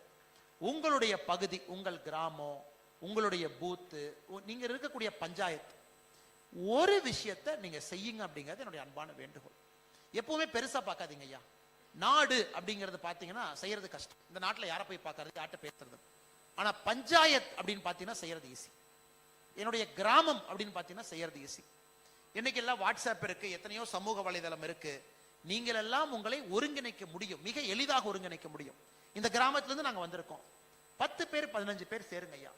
உங்களுடைய பகுதி, உங்கள் கிராமம், உங்களுடைய பூத்து, நீங்க இருக்கக்கூடிய பஞ்சாயத்து, ஒரு விஷயத்தை நீங்க செய்யுங்க அப்படிங்கிறது என்னுடைய அன்பான வேண்டுகோள். எப்பவுமே பெருசா பார்க்காதீங்க ஐயா. நாடு அப்படிங்கறது பாத்தீங்கன்னா செய்யறது கஷ்டம். இந்த நாட்டில் யாரை போய் பார்க்கறது, யார்கிட்ட பேசுறது. ஆனா பஞ்சாயத் அப்படின்னு பாத்தீங்கன்னா செய்யறது ஈஸி. என்னுடைய கிராமம் அப்படின்னு பாத்தீங்கன்னா செய்யறது ஈஸி. இன்னைக்கு எல்லாம் வாட்ஸ்அப் இருக்கு, எத்தனையோ சமூக வலைதளம் இருக்கு. நீங்கள் எல்லாம் உங்களை ஒருங்கிணைக்க முடியும், மிக எளிதாக ஒருங்கிணைக்க முடியும். இந்த கிராமத்திலிருந்து நாங்க வந்திருக்கோம், 10 பேர் 15 பேர் சேருங்க ஐயா.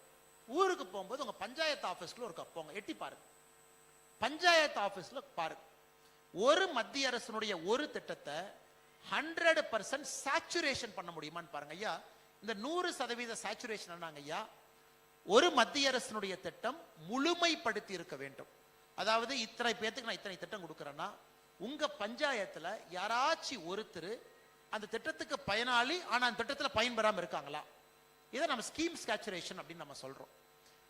ஊருக்கு போகும்போது உங்க பஞ்சாயத்து ஆபீஸ்ல ஒரு போங்க, எட்டி பாருங்க. பஞ்சாயத்து ஆபீஸ்ல பாருங்க, ஒரு மத்திய அரசினுடைய ஒரு திட்டத்தை 100% சாச்சுரேஷன் பண்ண முடியுமான்னு பாருங்க ஐயா. இந்த 100% சாச்சுரேஷன் என்னங்க ஐயா, ஒரு மத்திய அரசினுடைய திட்டம் முழுமைப்படுத்தி இருக்க வேண்டும். அதாவது இத்தனை பேத்துக்கு நான் இத்தனை திட்டம் கொடுக்கறேன்னா, உங்க பஞ்சாயத்துல யாராச்சும் ஒருத்தர் அந்த திட்டத்துக்கு பயனாளி ஆனா அந்த திட்டத்துல பயன்பெறாம இருக்காங்களா, இதை நம்ம ஸ்கீம் சாச்சுரேஷன் அப்படின்னு நம்ம சொல்றோம்.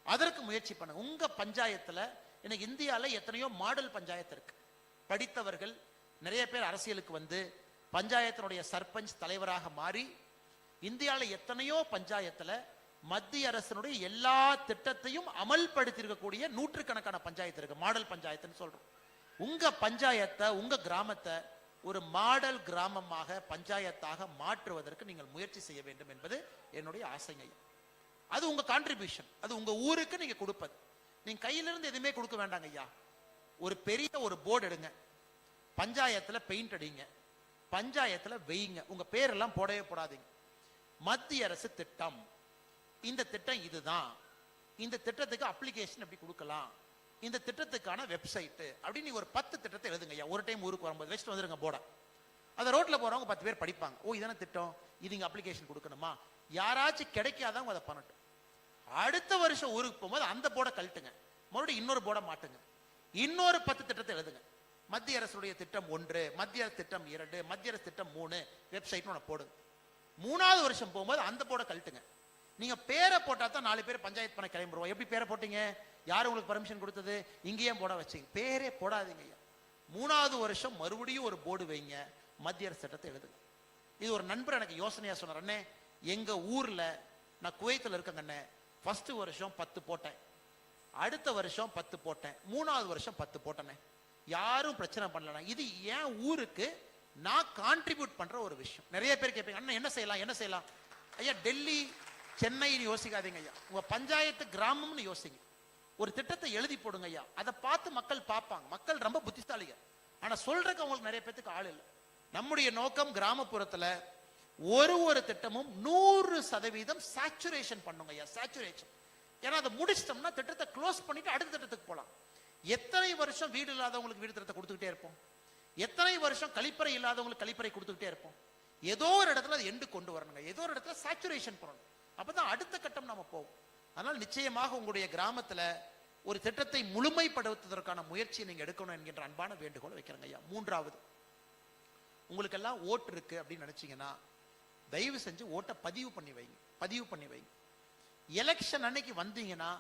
அதற்கு முயற்சி பண்ணுங்க. உங்க பஞ்சாயத்துல இன்னைக்கு இந்தியால எத்தனையோ மாடல் பஞ்சாயத்து இருக்கு. படித்தவர்கள் நிறைய பேர் அரசியலுக்கு வந்து பஞ்சாயத்தினுடைய சர்பஞ்ச் தலைவராக மாறி இந்தியாவில் எத்தனையோ பஞ்சாயத்துல மத்திய அரசினுடைய எல்லா திட்டத்தையும் அமல்படுத்தி இருக்கக்கூடிய நூற்றுக்கணக்கான பஞ்சாயத்து இருக்கு, மாடல் பஞ்சாயத்துன்னு சொல்றோம். உங்க பஞ்சாயத்தை, உங்க கிராமத்தை ஒரு மாடல் கிராமமாக பஞ்சாயத்தாக மாற்றுவதற்கு நீங்கள் முயற்சி செய்ய வேண்டும் என்பது என்னுடைய ஆசைங்க. அது உங்க கான்ட்ரிபியூஷன், அது உங்க ஊருக்கு நீங்க கொடுப்பது. நீங்க கையிலிருந்து எதுவுமே கொடுக்க வேண்டாங்க ஐயா. ஒரு பெரிய ஒரு போர்டு எடுங்க, பஞ்சாயத்துல பெயிண்ட் அடிங்க, பஞ்சாயத்துல வெய்யுங்க, உங்க பேரெல்லாம் போடவே போடாதீங்க. மத்திய அரசு திட்டம், இந்த திட்டம் இதுதான், இந்த திட்டத்துக்கு அப்ளிகேஷன் எப்படி கொடுக்கலாம், இந்த திட்டத்துக்கான வெப்சைட் அப்படின்னு நீங்க ஒரு 10 திட்டத்தை எழுதுங்க ஐயா. ஒரு டைம் ஊருக்கு வரும்போது வச்சுட்டு வந்துருங்க போர்டை. அதை ரோட்ல போறவங்க 10 பேர் படிப்பாங்க, ஓ இதான திட்டம், இது இங்க அப்ளிகேஷன் கொடுக்கணுமா. யாராச்சும் கிடைக்காதவங்க அதை பண்ணட்டும். அடுத்த வருஷம் ஊருக்கு போகும்போது அந்த போர்டை கழட்டுங்க, மறுபடியும் இன்னொரு போர்டை மாட்டுங்க, இன்னொரு 10 திட்டத்தை எழுதுங்க. மத்திய அரசுடைய திட்டம் 1, மத்திய அரசு திட்டம் 2, மத்திய அரசு திட்டம் 3 வெப்சைட்னு போடுங்க. 3வது வருஷம் போகும்போது அந்த போர்டை கழட்டுங்க. நீங்க பேரை போட்டா தான் 4 பேர் பஞ்சாயத்து பண்ண கிளம்பிடுவோம். எப்படி பேரை போட்டீங்க, யாரு உங்களுக்கு பர்மிஷன் கொடுத்தது, இங்கேயே போட வச்சீங்க, பேரே போடாதீங்க ஐயா. 3வது வருஷம் மறுபடியும் ஒரு போர்டு வைங்க, மத்திய அரசு சட்டத்தை எழுதுங்க. இது ஒரு நண்பர் எனக்கு யோசனையா சொன்னார், அண்ணே எங்க ஊர்ல நான் குவைத்தில் இருக்கேங்க அண்ணே, ஃபர்ஸ்ட் வருஷம் 10 போட்டேன், அடுத்த வருஷம் 10 போட்டேன், 3வது வருஷம் 10 போட்டேனே, யாரும் பிரச்சனை பண்ணல. இது ஏன் ஊருக்கு நான் கான்ட்ரிபியூட் பண்ற ஒரு விஷயம். நிறைய பேர் கேட்பீங்க, அண்ணா என்ன செய்யலாம் என்ன செய்யலாம். ஐயா டெல்லி சென்னைன்னு யோசிக்காதீங்க ஐயா, உங்க பஞ்சாயத்து கிராமம்னு யோசிங்க. ஒரு திட்டத்தை எழுதி போடுங்க ஐயா, அதை பார்த்து மக்கள் பார்ப்பாங்க. மக்கள் ரொம்ப புத்திசாலிங்க, ஆனா சொல்றதுக்கு அவங்களுக்கு நிறைய பேருக்கு ஆள் இல்லை. நம்முடைய நோக்கம் கிராமப்புறத்துல ஒரு திட்டமும் 100% சாச்சுரேஷன் பண்ணுங்க ஐயா, சாச்சுரேஷன். ஏன்னா அதை முடிச்சிட்டோம்னா திட்டத்தை க்ளோஸ் பண்ணிட்டு அடுத்த திட்டத்துக்கு போலாம். எத்தனை வருஷம் வீடு இல்லாதவங்களுக்கு வீடு திட்டத்தை கொடுத்துக்கிட்டே இருப்போம், எத்தனை வருஷம் கழிப்பறை இல்லாதவங்களுக்கு கழிப்பறை கொடுத்துக்கிட்டே இருப்போம். ஏதோ ஒரு இடத்துல அது எண்டு கொண்டு வரணுங்க, ஏதோ ஒரு இடத்துல சாச்சுரேஷன் பண்ணணும், அப்பதான் அடுத்த கட்டம் நம்ம போவோம். அதனால் நிச்சயமாக உங்களுடைய கிராமத்துல ஒரு திட்டத்தை முழுமைப்படுத்துவதற்கான முயற்சியை நீங்க எடுக்கணும் என்கின்ற அன்பான வேண்டுகோள் வைக்கிறேங்க ஐயா. 3வது, உங்களுக்கு எல்லாம் ஓட்டு இருக்கு அப்படின்னு நினைச்சீங்கன்னா தயவு செஞ்சு ஓட்டை பதிவு பண்ணி வைங்க. எலெக்ஷன் அன்னைக்கு வந்தீங்கன்னா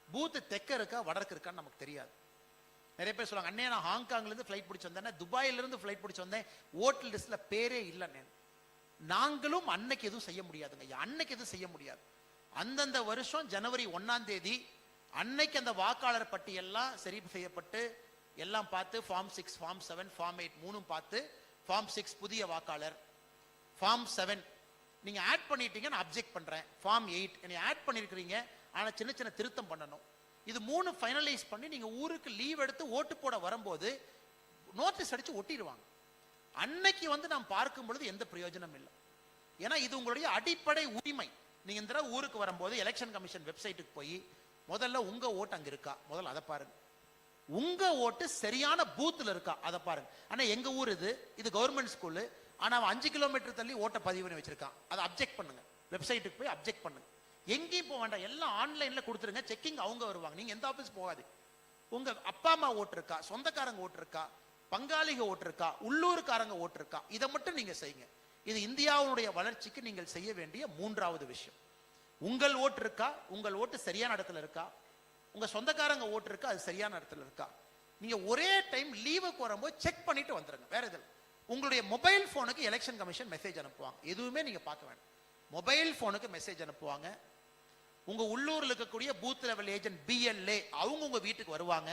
பூத்து தெற்க இருக்கா வடக்கு இருக்கான்னு நமக்கு தெரியாது. நிறைய பேர் சொல்லுவாங்க, அண்ணே நான் ஹாங்காங்ல இருந்து ஃபிளைட் பிடிச்சு வந்தேன், துபாயில இருந்து ஃபிளைட் பிடிச்சு வந்தேன், ஓட்டல் லிஸ்ட்ல பேரே இல்லைன்னு. நாங்களும் அன்னைக்கு எதுவும் செய்ய முடியாதுங்க ஐயா, அன்னைக்கு எதுவும் செய்ய முடியாது. அந்தந்த வருஷம் ஜனவரி 1ஆம் தேதி அன்னைக்கு அந்த வாக்காளர் பட்டியெல்லாம் சரி செய்யப்பட்டு எல்லாம் பார்த்து ஃபார்ம் 6, ஃபார்ம் 7, ஃபார்ம் 8 மூணும் பார்த்து, ஃபார்ம் 6 புதிய வாக்காளர், ஃபார்ம் 7 நீங்க ஆட் பண்ணிட்டீங்க நான் அப்ஜெக்ட் பண்றேன், ஃபார்ம் 8 நீங்க ஆட் பண்ணிருக்கீங்க ஆனா சின்ன சின்ன திருத்தம் பண்ணணும். இது 3 ஃபைனலைஸ் பண்ணி நீங்க ஊருக்கு லீவ் எடுத்து ஓட்டு போட வரும்போது நோட்டீஸ் அடிச்சு ஒட்டிடுவாங்க. அன்னைக்கு வந்து நாம் பார்க்கும் பொழுது எந்த பிரயோஜனம் இல்லை. ஏன்னா இது உங்களுடைய அடிப்படை உரிமை. நீங்க இந்த ஊருக்கு வரும்போது எலெக்ஷன் கமிஷன் வெப்சைட்டுக்கு போய் முதல்ல உங்க ஓட்டு அங்க இருக்கா, முதல்ல அதை பாருங்க. உங்க ஓட்டு சரியான பூத்துல இருக்கா அதை பாருங்க. ஆனா எங்க ஊர் இது கவர்மெண்ட் ஸ்கூலு, ஆனா அவன் 5 கிலோமீட்டர் தள்ளி ஓட்ட பதிவு பண்ணி வச்சிருக்கான், அதை அப்ஜெக்ட் பண்ணுங்க, வெப்சைட்டுக்கு போய் அப்ஜெக்ட் பண்ணுங்க. எங்கேயும் போக வேண்டாம், எல்லாம் ஆன்லைன்ல கொடுத்துருங்க, செக்கிங் அவங்க வருவாங்க, நீங்க எந்த ஆபீஸ் போகாது. உங்க அப்பா அம்மா ஓட்டு இருக்கா, சொந்தக்காரங்க ஓட்டு இருக்கா, பங்காளிக ஓட்டு இருக்கா, உள்ளூர்காரங்க ஓட்டு இருக்கா, இதை மட்டும் நீங்க செய்யுங்க. இது இந்தியாவுடைய வளர்ச்சிக்கு நீங்கள் செய்ய வேண்டிய 3வது விஷயம். உங்கள் ஓட்டு இருக்கா, உங்கள் ஓட்டு சரியான இடத்துல இருக்கா, உங்க சொந்தக்காரங்க ஓட்டு இருக்கா, அது சரியான இடத்துல இருக்கா. நீங்க ஒரே டைம் லீவுக்கு வரும்போது செக் பண்ணிட்டு வந்துருங்க. வேற எதில் உங்களுடைய மொபைல் போனுக்கு எலெக்ஷன் கமிஷன் மெசேஜ் அனுப்புவாங்க, எதுவுமே நீங்க பார்க்க வேண்டாம், மொபைல் போனுக்கு மெசேஜ் அனுப்புவாங்க. உங்க உள்ளூர்ல இருக்கக்கூடிய பூத் லெவல் ஏஜென்ட் BLA அவங்க உங்க வீட்டுக்கு வருவாங்க.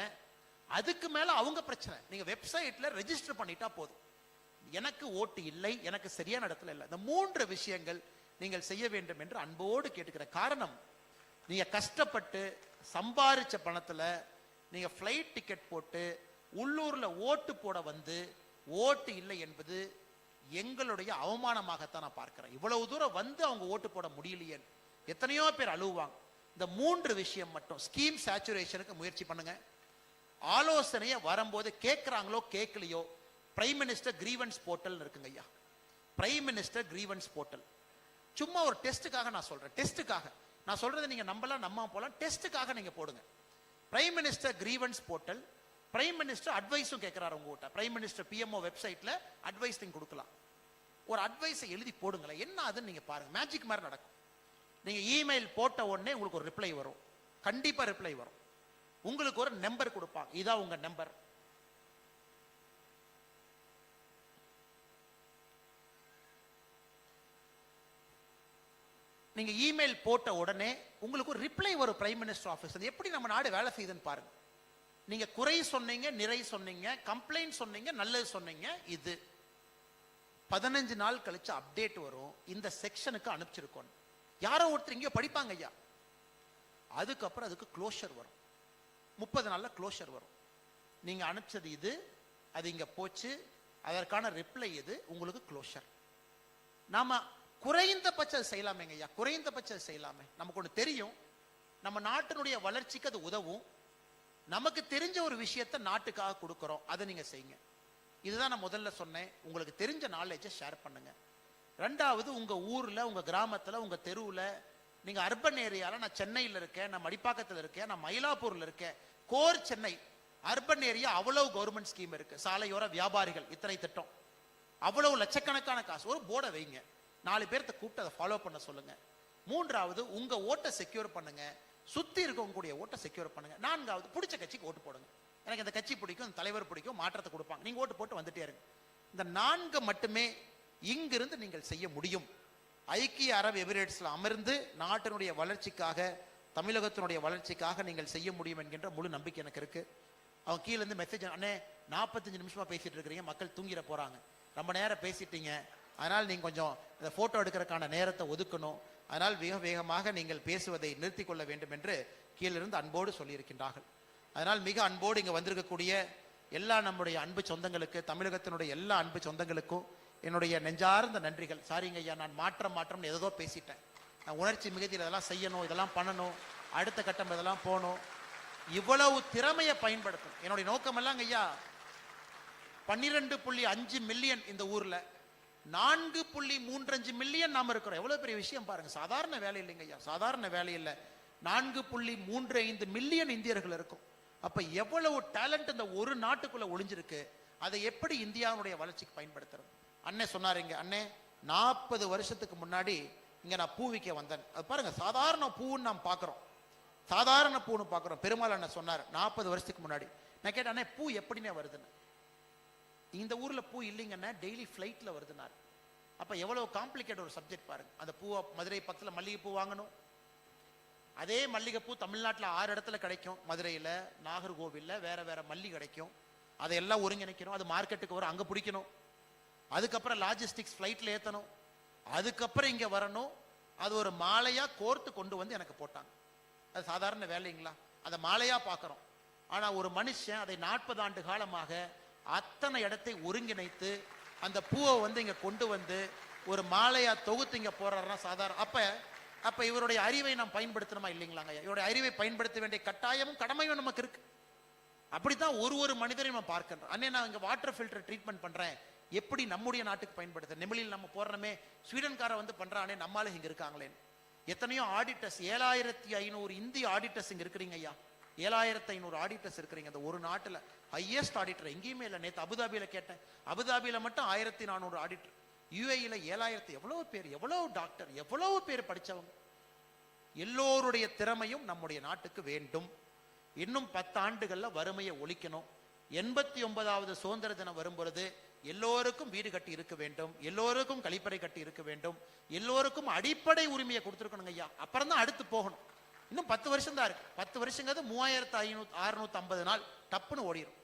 அதுக்கு மேல அவங்க பிரச்சனை, நீங்க வெப்சைட்ல ரெஜிஸ்டர் பண்ணிட்டா போதும். எனக்கு ஓட்டு இல்லை, எனக்கு சரியான இடத்துல இல்லை. இந்த 3 விஷயங்கள் நீங்கள் செய்ய வேண்டும் என்று அன்போடு கேட்டுக்கிற காரணம், நீங்க கஷ்டப்பட்டு சம்பாரிச்ச பணத்துல நீங்க ஃபிளைட் டிக்கெட் போட்டு உள்ளூர்ல ஓட்டு போட வந்து ஓட்டு இல்லை என்பது எங்களுடைய அவமானமாகத்தான் நான் பார்க்கிறேன். இவ்வளவு தூரம் வந்து அவங்க ஓட்டு போட முடியலையே, எத்தனையோ பேர் அழுவாங்க. இந்த 3 விஷயம் மட்டும் ஸ்கீம் சேச்சுரேஷனுக்கு முயற்சி பண்ணுங்க. ஆலோசனையை வரும்போது கேட்கிறாங்களோ கேட்கலையோ, பிரைம் மினிஸ்டர் கிரீவன்ஸ் போர்ட்டல் இருக்குங்க ஐயா. பிரைம் மினிஸ்டர் கிரீவன்ஸ் போர்ட்டல் சும்மா ஒரு டெஸ்ட்டுக்காக நான் சொல்றேன். டெஸ்ட்டுக்காக நான் சொல்றதை நீங்க நம்பலாம் நம்ப போலாம், டெஸ்ட்டுக்காக நீங்க போடுங்க. Prime minister grievance portal. Prime minister அட்வைஸும் கேட்கிறாரு உங்ககிட்ட. பிரைம் மினிஸ்டர் பிஎம்ஓ வெப்சைட்ல அட்வைஸ் நீங்க கொடுக்கலாம். ஒரு அட்வைஸை எழுதி போடுங்களேன், என்ன அதுன்னு நீங்க பாருங்க, மேஜிக் மாதிரி நடக்கும். நீங்க இமெயில் போட்ட உடனே உங்களுக்கு ஒரு ரிப்ளை வரும், கண்டிப்பா ரிப்ளை வரும். உங்களுக்கு ஒரு நம்பர் கொடுப்பாங்க, இதான் உங்க நம்பர். நீங்க இமெயில் போட்ட உடனே உங்களுக்கு ஒரு ரிப்ளை வரும் பிரைம் மினிஸ்டர் ஆபீஸ். எப்படி நம்ம நாடு வேலை செய்யுதுன்னு பாருங்க. நீங்க குறை சொன்னீங்க, நிறை சொன்னீங்க, கம்ப்ளைண்ட் சொன்னீங்க, நல்லது சொன்னீங்க, இது 15 நாள் கழிச்சு அப்டேட் வரும், இந்த செக்ஷனுக்கு அனுப்பிச்சிருக்கோம். யாரோ ஒருத்தர் இங்கேயோ படிப்பாங்க ஐயா. அதுக்கப்புறம் அதுக்கு க்ளோஷர் வரும், 30 நாள்ல க்ளோஷர் வரும். நீங்க அனுப்பிச்சது இது, அது இங்க போச்சு, அதற்கான ரிப்ளை இது, உங்களுக்கு க்ளோஷர். நாம குறைந்தபட்சம் செய்யலாமேங்க ஐயா, குறைந்தபட்சம் செய்யலாமே. நமக்கு ஒன்று தெரியும், நம்ம நாட்டினுடைய வளர்ச்சிக்கு அது உதவும். நமக்கு தெரிஞ்ச ஒரு விஷயத்தை நாட்டுக்காக கொடுக்குறோம், அதை நீங்க செய்யுங்க. இதுதான் நான் முதல்ல சொன்னேன், உங்களுக்கு தெரிஞ்ச நாலேஜை ஷேர் பண்ணுங்க. ரெண்டாவது, உங்க ஊர்ல, உங்க கிராமத்துல, உங்க தெருவுல, நீங்க அர்பன் ஏரியால, நான் சென்னையில் இருக்கேன், நான் மடிப்பாக்கத்தில் இருக்கேன், நான் மயிலாப்பூர்ல இருக்கேன், கோர் சென்னை அர்பன் ஏரியா, அவ்வளவு கவர்மெண்ட் ஸ்கீம் இருக்கு. சாலையோர வியாபாரிகள் இத்தனை திட்டம், அவ்வளவு லட்சக்கணக்கான காசு. ஒரு போர்டை வைங்க, 4 பேர்த்த கூப்பிட்டு அதை ஃபாலோ பண்ண சொல்லுங்க. மூன்றாவது, உங்க ஓட்டை செக்யூர் பண்ணுங்க, சுத்தி இருக்கவங்க கூடிய ஓட்டை செக்யூர் பண்ணுங்க. 4வது, பிடிச்ச கட்சிக்கு ஓட்டு போடுங்க. எனக்கு இந்த கட்சி பிடிக்கும், இந்த தலைவர் பிடிக்கும், மாற்றத்தை கொடுப்பாங்க, நீங்க ஓட்டு போட்டு வந்துட்டே இருங்க. இந்த 4 மட்டுமே இங்கிருந்து நீங்கள் செய்ய முடியும். ஐக்கிய அரபு எமிரேட்ஸ்ல அமர்ந்து நாட்டினுடைய வளர்ச்சிக்காக, தமிழகத்தினுடைய வளர்ச்சிக்காக நீங்கள் செய்ய முடியும் என்கின்ற முழு நம்பிக்கை எனக்கு இருக்கு. அவங்க கீழே இருந்து மெசேஜ், அண்ணே 45 நிமிஷமா பேசிட்டு இருக்கிறீங்க, மக்கள் தூங்கிட போறாங்க, ரொம்ப நேரம் பேசிட்டீங்க, அதனால் நீங்கள் கொஞ்சம் இந்த போட்டோ எடுக்கிறதுக்கான நேரத்தை ஒதுக்கணும், அதனால் வேக வேகமாக நீங்கள் பேசுவதை நிறுத்திக் கொள்ள வேண்டும் என்று கீழிருந்து அன்போடு சொல்லியிருக்கின்றார்கள். அதனால் மிக அன்போடு இங்கே வந்திருக்கக்கூடிய எல்லா நம்முடைய அன்பு சொந்தங்களுக்கு, தமிழகத்தினுடைய எல்லா அன்பு சொந்தங்களுக்கும் என்னுடைய நெஞ்சார்ந்த நன்றிகள். சாரிங்க ஐயா, நான் மாற்றம் ஏதோ பேசிட்டேன். நான் உணர்ச்சி மிகுதியில் இதெல்லாம் செய்யணும், இதெல்லாம் பண்ணணும், அடுத்த கட்டம் இதெல்லாம் போகணும், இவ்வளவு திறமையை பயன்படுத்தணும். என்னுடைய நோக்கமெல்லாம் ஐயா, 12.5 மில்லியன் இந்த ஊர்ல, 4.35 மில்லியன் நாம இருக்கிறோம். எவ்வளவு பெரிய விஷயம் பாருங்க. சாதாரண வேலை இல்லைங்க ஐயா, சாதாரண வேலை இல்லை. 4.35 மில்லியன் இந்தியர்கள் இருக்கும். அப்ப எவ்வளவு டேலண்ட் இந்த ஒரு நாட்டுக்குள்ள ஒளிஞ்சிருக்கு, அதை எப்படி இந்தியாவுடைய வளர்ச்சிக்கு பயன்படுத்துறது? அண்ணே சொன்னாருங்க, அண்ணே 40 வருஷத்துக்கு முன்னாடி இங்க நான் பூ விற்க வந்தேன். அது பாருங்க, சாதாரண பூன்னு நாம் பாக்குறோம், சாதாரண பூன்னு பாக்குறோம். பெருமாள் அண்ணன் சொன்னார் 40 வருஷத்துக்கு முன்னாடி. நான் கேட்டேன், அண்ணே பூ எப்படின்னே வருதுன்னு. இந்த ஊர்ல பூ இல்லைங்கன்னா டெய்லி ஃபிளைட்ல வருதுனாரு. அப்ப எவ்வளவு காம்ப்ளிகேட் ஒரு சப்ஜெக்ட் பாருங்க. அந்த பூ மதுரை பக்கத்துல மல்லிகைப்பூ வாங்கணும், அதே மல்லிகைப்பூ தமிழ்நாட்டில் 6 இடத்துல கிடைக்கும், மதுரையில, நாகர்கோவில்ல, வேற வேற மல்லி கிடைக்கும். அதையெல்லாம் ஒருங்கிணைக்கணும், அது மார்க்கெட்டுக்கு வரும், அங்க பிடிக்கணும், அதுக்கப்புறம் லாஜிஸ்டிக்ஸ் ஃபிளைட்ல ஏத்தணும், அதுக்கப்புறம் இங்க வரணும், அது ஒரு மாலையா கோர்த்து கொண்டு வந்து எனக்கு போட்டாங்க. அது சாதாரண வேலைங்களா? அதை மாலையா பார்க்கிறோம். ஆனா ஒரு மனுஷன் அதை 40 ஆண்டு காலமாக அத்தனை இடத்தை ஒருங்கிணைத்து அந்த பூவை வந்து இங்க கொண்டு வந்து ஒரு மாலையா தொகுத்து இங்க போறாருன்னா சாதாரண. அப்ப இவருடைய அறிவை நாம் பயன்படுத்தணுமா இல்லைங்களாங்க? இவருடைய அறிவை பயன்படுத்த வேண்டிய கட்டாயமும் கடமையும் நமக்கு இருக்கு. அப்படித்தான் ஒரு மனிதரையும் நம்ம பார்க்கின்றோம். அண்ணே நான் இங்க வாட்டர் ஃபில்டர் ட்ரீட்மெண்ட் பண்றேன், எப்படி நம்முடைய நாட்டுக்கு பயன்படுத்த? நெமிலில் நம்ம போறனமே, ஸ்வீடன்கார வந்து பண்றானே, நம்மால இங்க இருக்காங்களே. எத்தனையோ ஆடிட்டர்ஸ், 7500 இந்திய ஆடிட்டர்ஸ் இங்க இருக்கிறீங்க ஐயா. 7500 ஆடிட்டர்ஸ் இருக்கிறீங்க இந்த ஒரு நாட்டுல. ஹையஸ்ட் ஆடிட்டர் எங்கேயுமே இல்லை. நேற்று அபுதாபியில கேட்டேன், அபுதாபியில மட்டும் 1400 ஆடிட்டர், யுஏஇல 7000. எவ்வளவு பேர், எவ்வளவு டாக்டர், எவ்வளவு பேர் படிச்சவங்க. எல்லோருடைய திறமையும் நம்முடைய நாட்டுக்கு வேண்டும். இன்னும் 10 ஆண்டுகள்ல வறுமையை ஒழிக்கணும். 89வது சுதந்திர தினம் வரும் பொழுது எல்லோருக்கும் வீடு கட்டி இருக்க வேண்டும், எல்லோருக்கும் கழிப்பறை கட்டி இருக்க வேண்டும், எல்லோருக்கும் அடிப்படை உரிமையை கொடுத்துருக்கணுங்க ஐயா. அப்புறம் தான் அடுத்து போகணும். இன்னும் 10 வருஷம் தான் இருக்கு. 10 வருஷங்கிறது 3550 நாள் டப்புன்னு ஓடிடும்.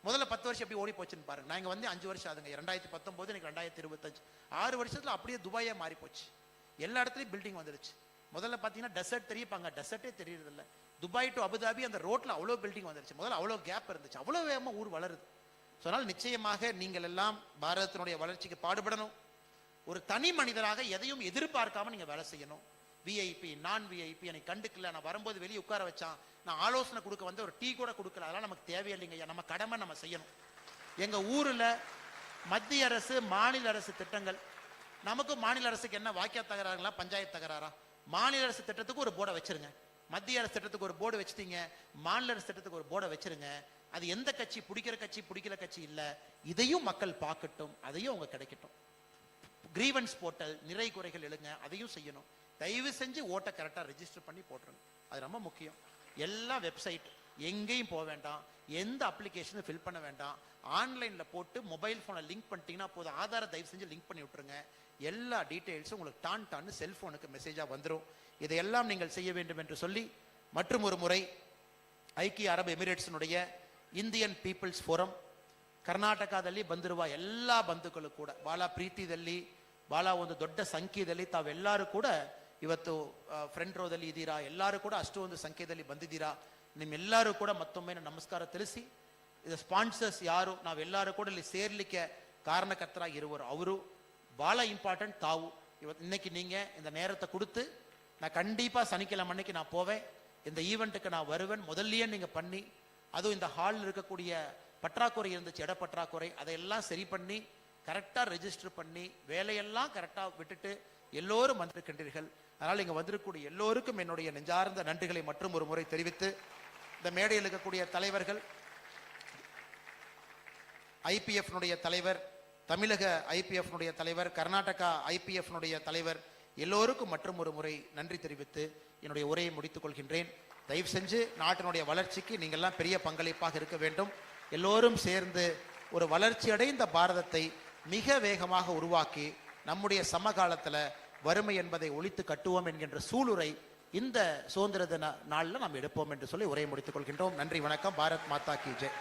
முதல்ல 10 வருஷம் எப்படி ஓடி போச்சுன்னு பாருங்க. நான் இங்க வந்து 5 வருஷம் ஆகுதுங்க. 2019, எனக்கு 2025, 6 வருஷத்துல அப்படியே துபாயா மாறி போச்சு. எல்லா இடத்துலயும் பில்டிங் வந்துருச்சு. முதல்ல பாத்தீங்கன்னா டெசர்ட் தெரியுப்பாங்க, டெசர்ட்டே தெரியறது இல்லை. துபாய் டு அபுதாபி அந்த ரோட்ல அவ்வளோ பில்டிங் வந்துருச்சு. முதல்ல அவ்வளோ கேப் இருந்துச்சு. அவ்வளோ வேகமா ஊர் வளருது. அதனால் நிச்சயமாக நீங்கள் எல்லாம் பாரதத்தினுடைய வளர்ச்சிக்கு பாடுபடணும். ஒரு தனி மனிதராக எதையும் எதிர்பார்க்காம நீங்க வேலை செய்யணும். விஐபி நான் விஐபி என்னை கண்டுக்கல, நான் வரும்போது வெளியே உட்கார வச்சான், நான் ஆலோசனை கொடுக்க வந்து ஒரு டீ கூட கொடுக்கல, அதெல்லாம் நமக்கு தேவையில்லைங்க. நம்ம கடமை நம்ம செய்யணும். எங்க ஊர்ல மத்திய அரசு மாநில அரசு திட்டங்கள், நமக்கு மாநில அரசுக்கு என்ன வாக்கிய தகராறுங்களா பஞ்சாயத்து தகராறா? மாநில அரசு திட்டத்துக்கு ஒரு போர்டை வச்சிருங்க, மத்திய அரசு திட்டத்துக்கு ஒரு போர்டு வச்சுட்டீங்க, மாநில அரசு திட்டத்துக்கு ஒரு போர்டை வச்சிருங்க. அது எந்த கட்சி பிடிக்கிற கட்சி பிடிக்கல கட்சி இல்ல, இதையும் மக்கள் பார்க்கட்டும், அதையும் அவங்க கிடைக்கட்டும். கிரீவன்ஸ் போர்ட்டல், நிறை குறைகள் எழுங்க, அதையும் செய்யணும். தயவு செஞ்சு ஓட்டை கரெக்டா ரெஜிஸ்டர் பண்ணி போட்டுருங்க, அது ரொம்ப முக்கியம். எல்லா வெப்சைட் எங்கேயும் போக வேண்டாம், எந்த அப்ளிகேஷனும் ஃபில் பண்ண வேண்டாம், ஆன்லைன்ல போட்டு மொபைல் போனை லிங்க் பண்ணிட்டீங்கன்னா போதும். ஆதார தயவு செஞ்சு லிங்க் பண்ணி விட்டுருங்க, எல்லா டீடைல்ஸும் உங்களுக்கு டான்னு செல்போனுக்கு மெசேஜா வந்துடும். இதையெல்லாம் நீங்கள் செய்ய வேண்டும் என்று சொல்லி மற்றும் ஒரு முறை ಐಕ್ಯ ಅರಬ್ ಎಮಿರೇಟ್ಸ್ನುடைய ಇಂಡಿಯನ್ ಪೀಪಲ್ಸ್ ಫೋರಂ ಕರ್ನಾಟಕದಲ್ಲಿ ಬಂದಿರುವ ಎಲ್ಲ ಬಂಧುಗಳು ಕೂಡ ಬಹಳ ಪ್ರೀತಿಯಲ್ಲಿ ಬಹಳ ಒಂದು ದೊಡ್ಡ ಸಂಖ್ಯೆಯಲ್ಲಿ ತಾವೆಲ್ಲರೂ ಕೂಡ ಇವತ್ತು ಫ್ರಂಟ್ ರೋದಲ್ಲಿ ಇದ್ದೀರಾ, ಎಲ್ಲರೂ ಕೂಡ ಅಷ್ಟೊಂದು ಸಂಖ್ಯೆಯಲ್ಲಿ ಬಂದಿದ್ದೀರಾ. ನಿಮ್ಮೆಲ್ಲರೂ ಕೂಡ ಮತ್ತೊಮ್ಮೆ ನಮಸ್ಕಾರ ತಿಳಿಸಿ, ಇದು ಸ್ಪಾನ್ಸರ್ಸ್ ಯಾರು ನಾವೆಲ್ಲರೂ ಕೂಡ ಇಲ್ಲಿ ಸೇರ್ಲಿಕ್ಕೆ காரணகர்த்தராக அவரு பால இம்பார்ட்டன்ட் தாவு. இன்னைக்கு நீங்க இந்த நேரத்தை கொடுத்து நான் கண்டிப்பா சனிக்கிழமை அன்னைக்கு நான் போவேன், இந்த ஈவெண்ட்டுக்கு நான் வருவேன் முதல்லயே நீங்க பண்ணி, அதுவும் இந்த ஹாலில் இருக்கக்கூடிய பற்றாக்குறை இருந்துச்சு, இட பற்றாக்குறை, அதையெல்லாம் சரி பண்ணி கரெக்டா ரெஜிஸ்டர் பண்ணி வேலையெல்லாம் கரெக்டா விட்டுட்டு எல்லோரும் வந்திருக்கின்றீர்கள். அதனால் இங்க வந்திருக்கக்கூடிய எல்லோருக்கும் என்னுடைய நெஞ்சார்ந்த நன்றிகளை மற்றும் ஒரு முறை தெரிவித்து, இந்த மேடையில் இருக்கக்கூடிய தலைவர்கள், ஐபிஎஃப் தலைவர், தமிழக ஐபிஎஃப் தலைவர், கர்நாடகா ஐபிஎஃப் தலைவர் எல்லோருக்கும் மற்றும் ஒரு முறை நன்றி தெரிவித்து என்னுடைய உரையை முடித்துக் கொள்கின்றேன். தயவு செஞ்சு நாட்டினுடைய வளர்ச்சிக்கு நீங்கள்லாம் பெரிய பங்களிப்பாக இருக்க வேண்டும். எல்லோரும் சேர்ந்து ஒரு வளர்ச்சி அடைந்த பாரதத்தை மிக வேகமாக உருவாக்கி நம்முடைய சமகாலத்தில் வறுமை என்பதை ஒழித்து கட்டுவோம் என்கின்ற சூளுரை இந்த சுதந்திர தின நாளில் நாம் எடுப்போம் என்று சொல்லி உரையை முடித்துக் கொள்கின்றோம். நன்றி, வணக்கம். பாரத் மாதா கி ஜெய்.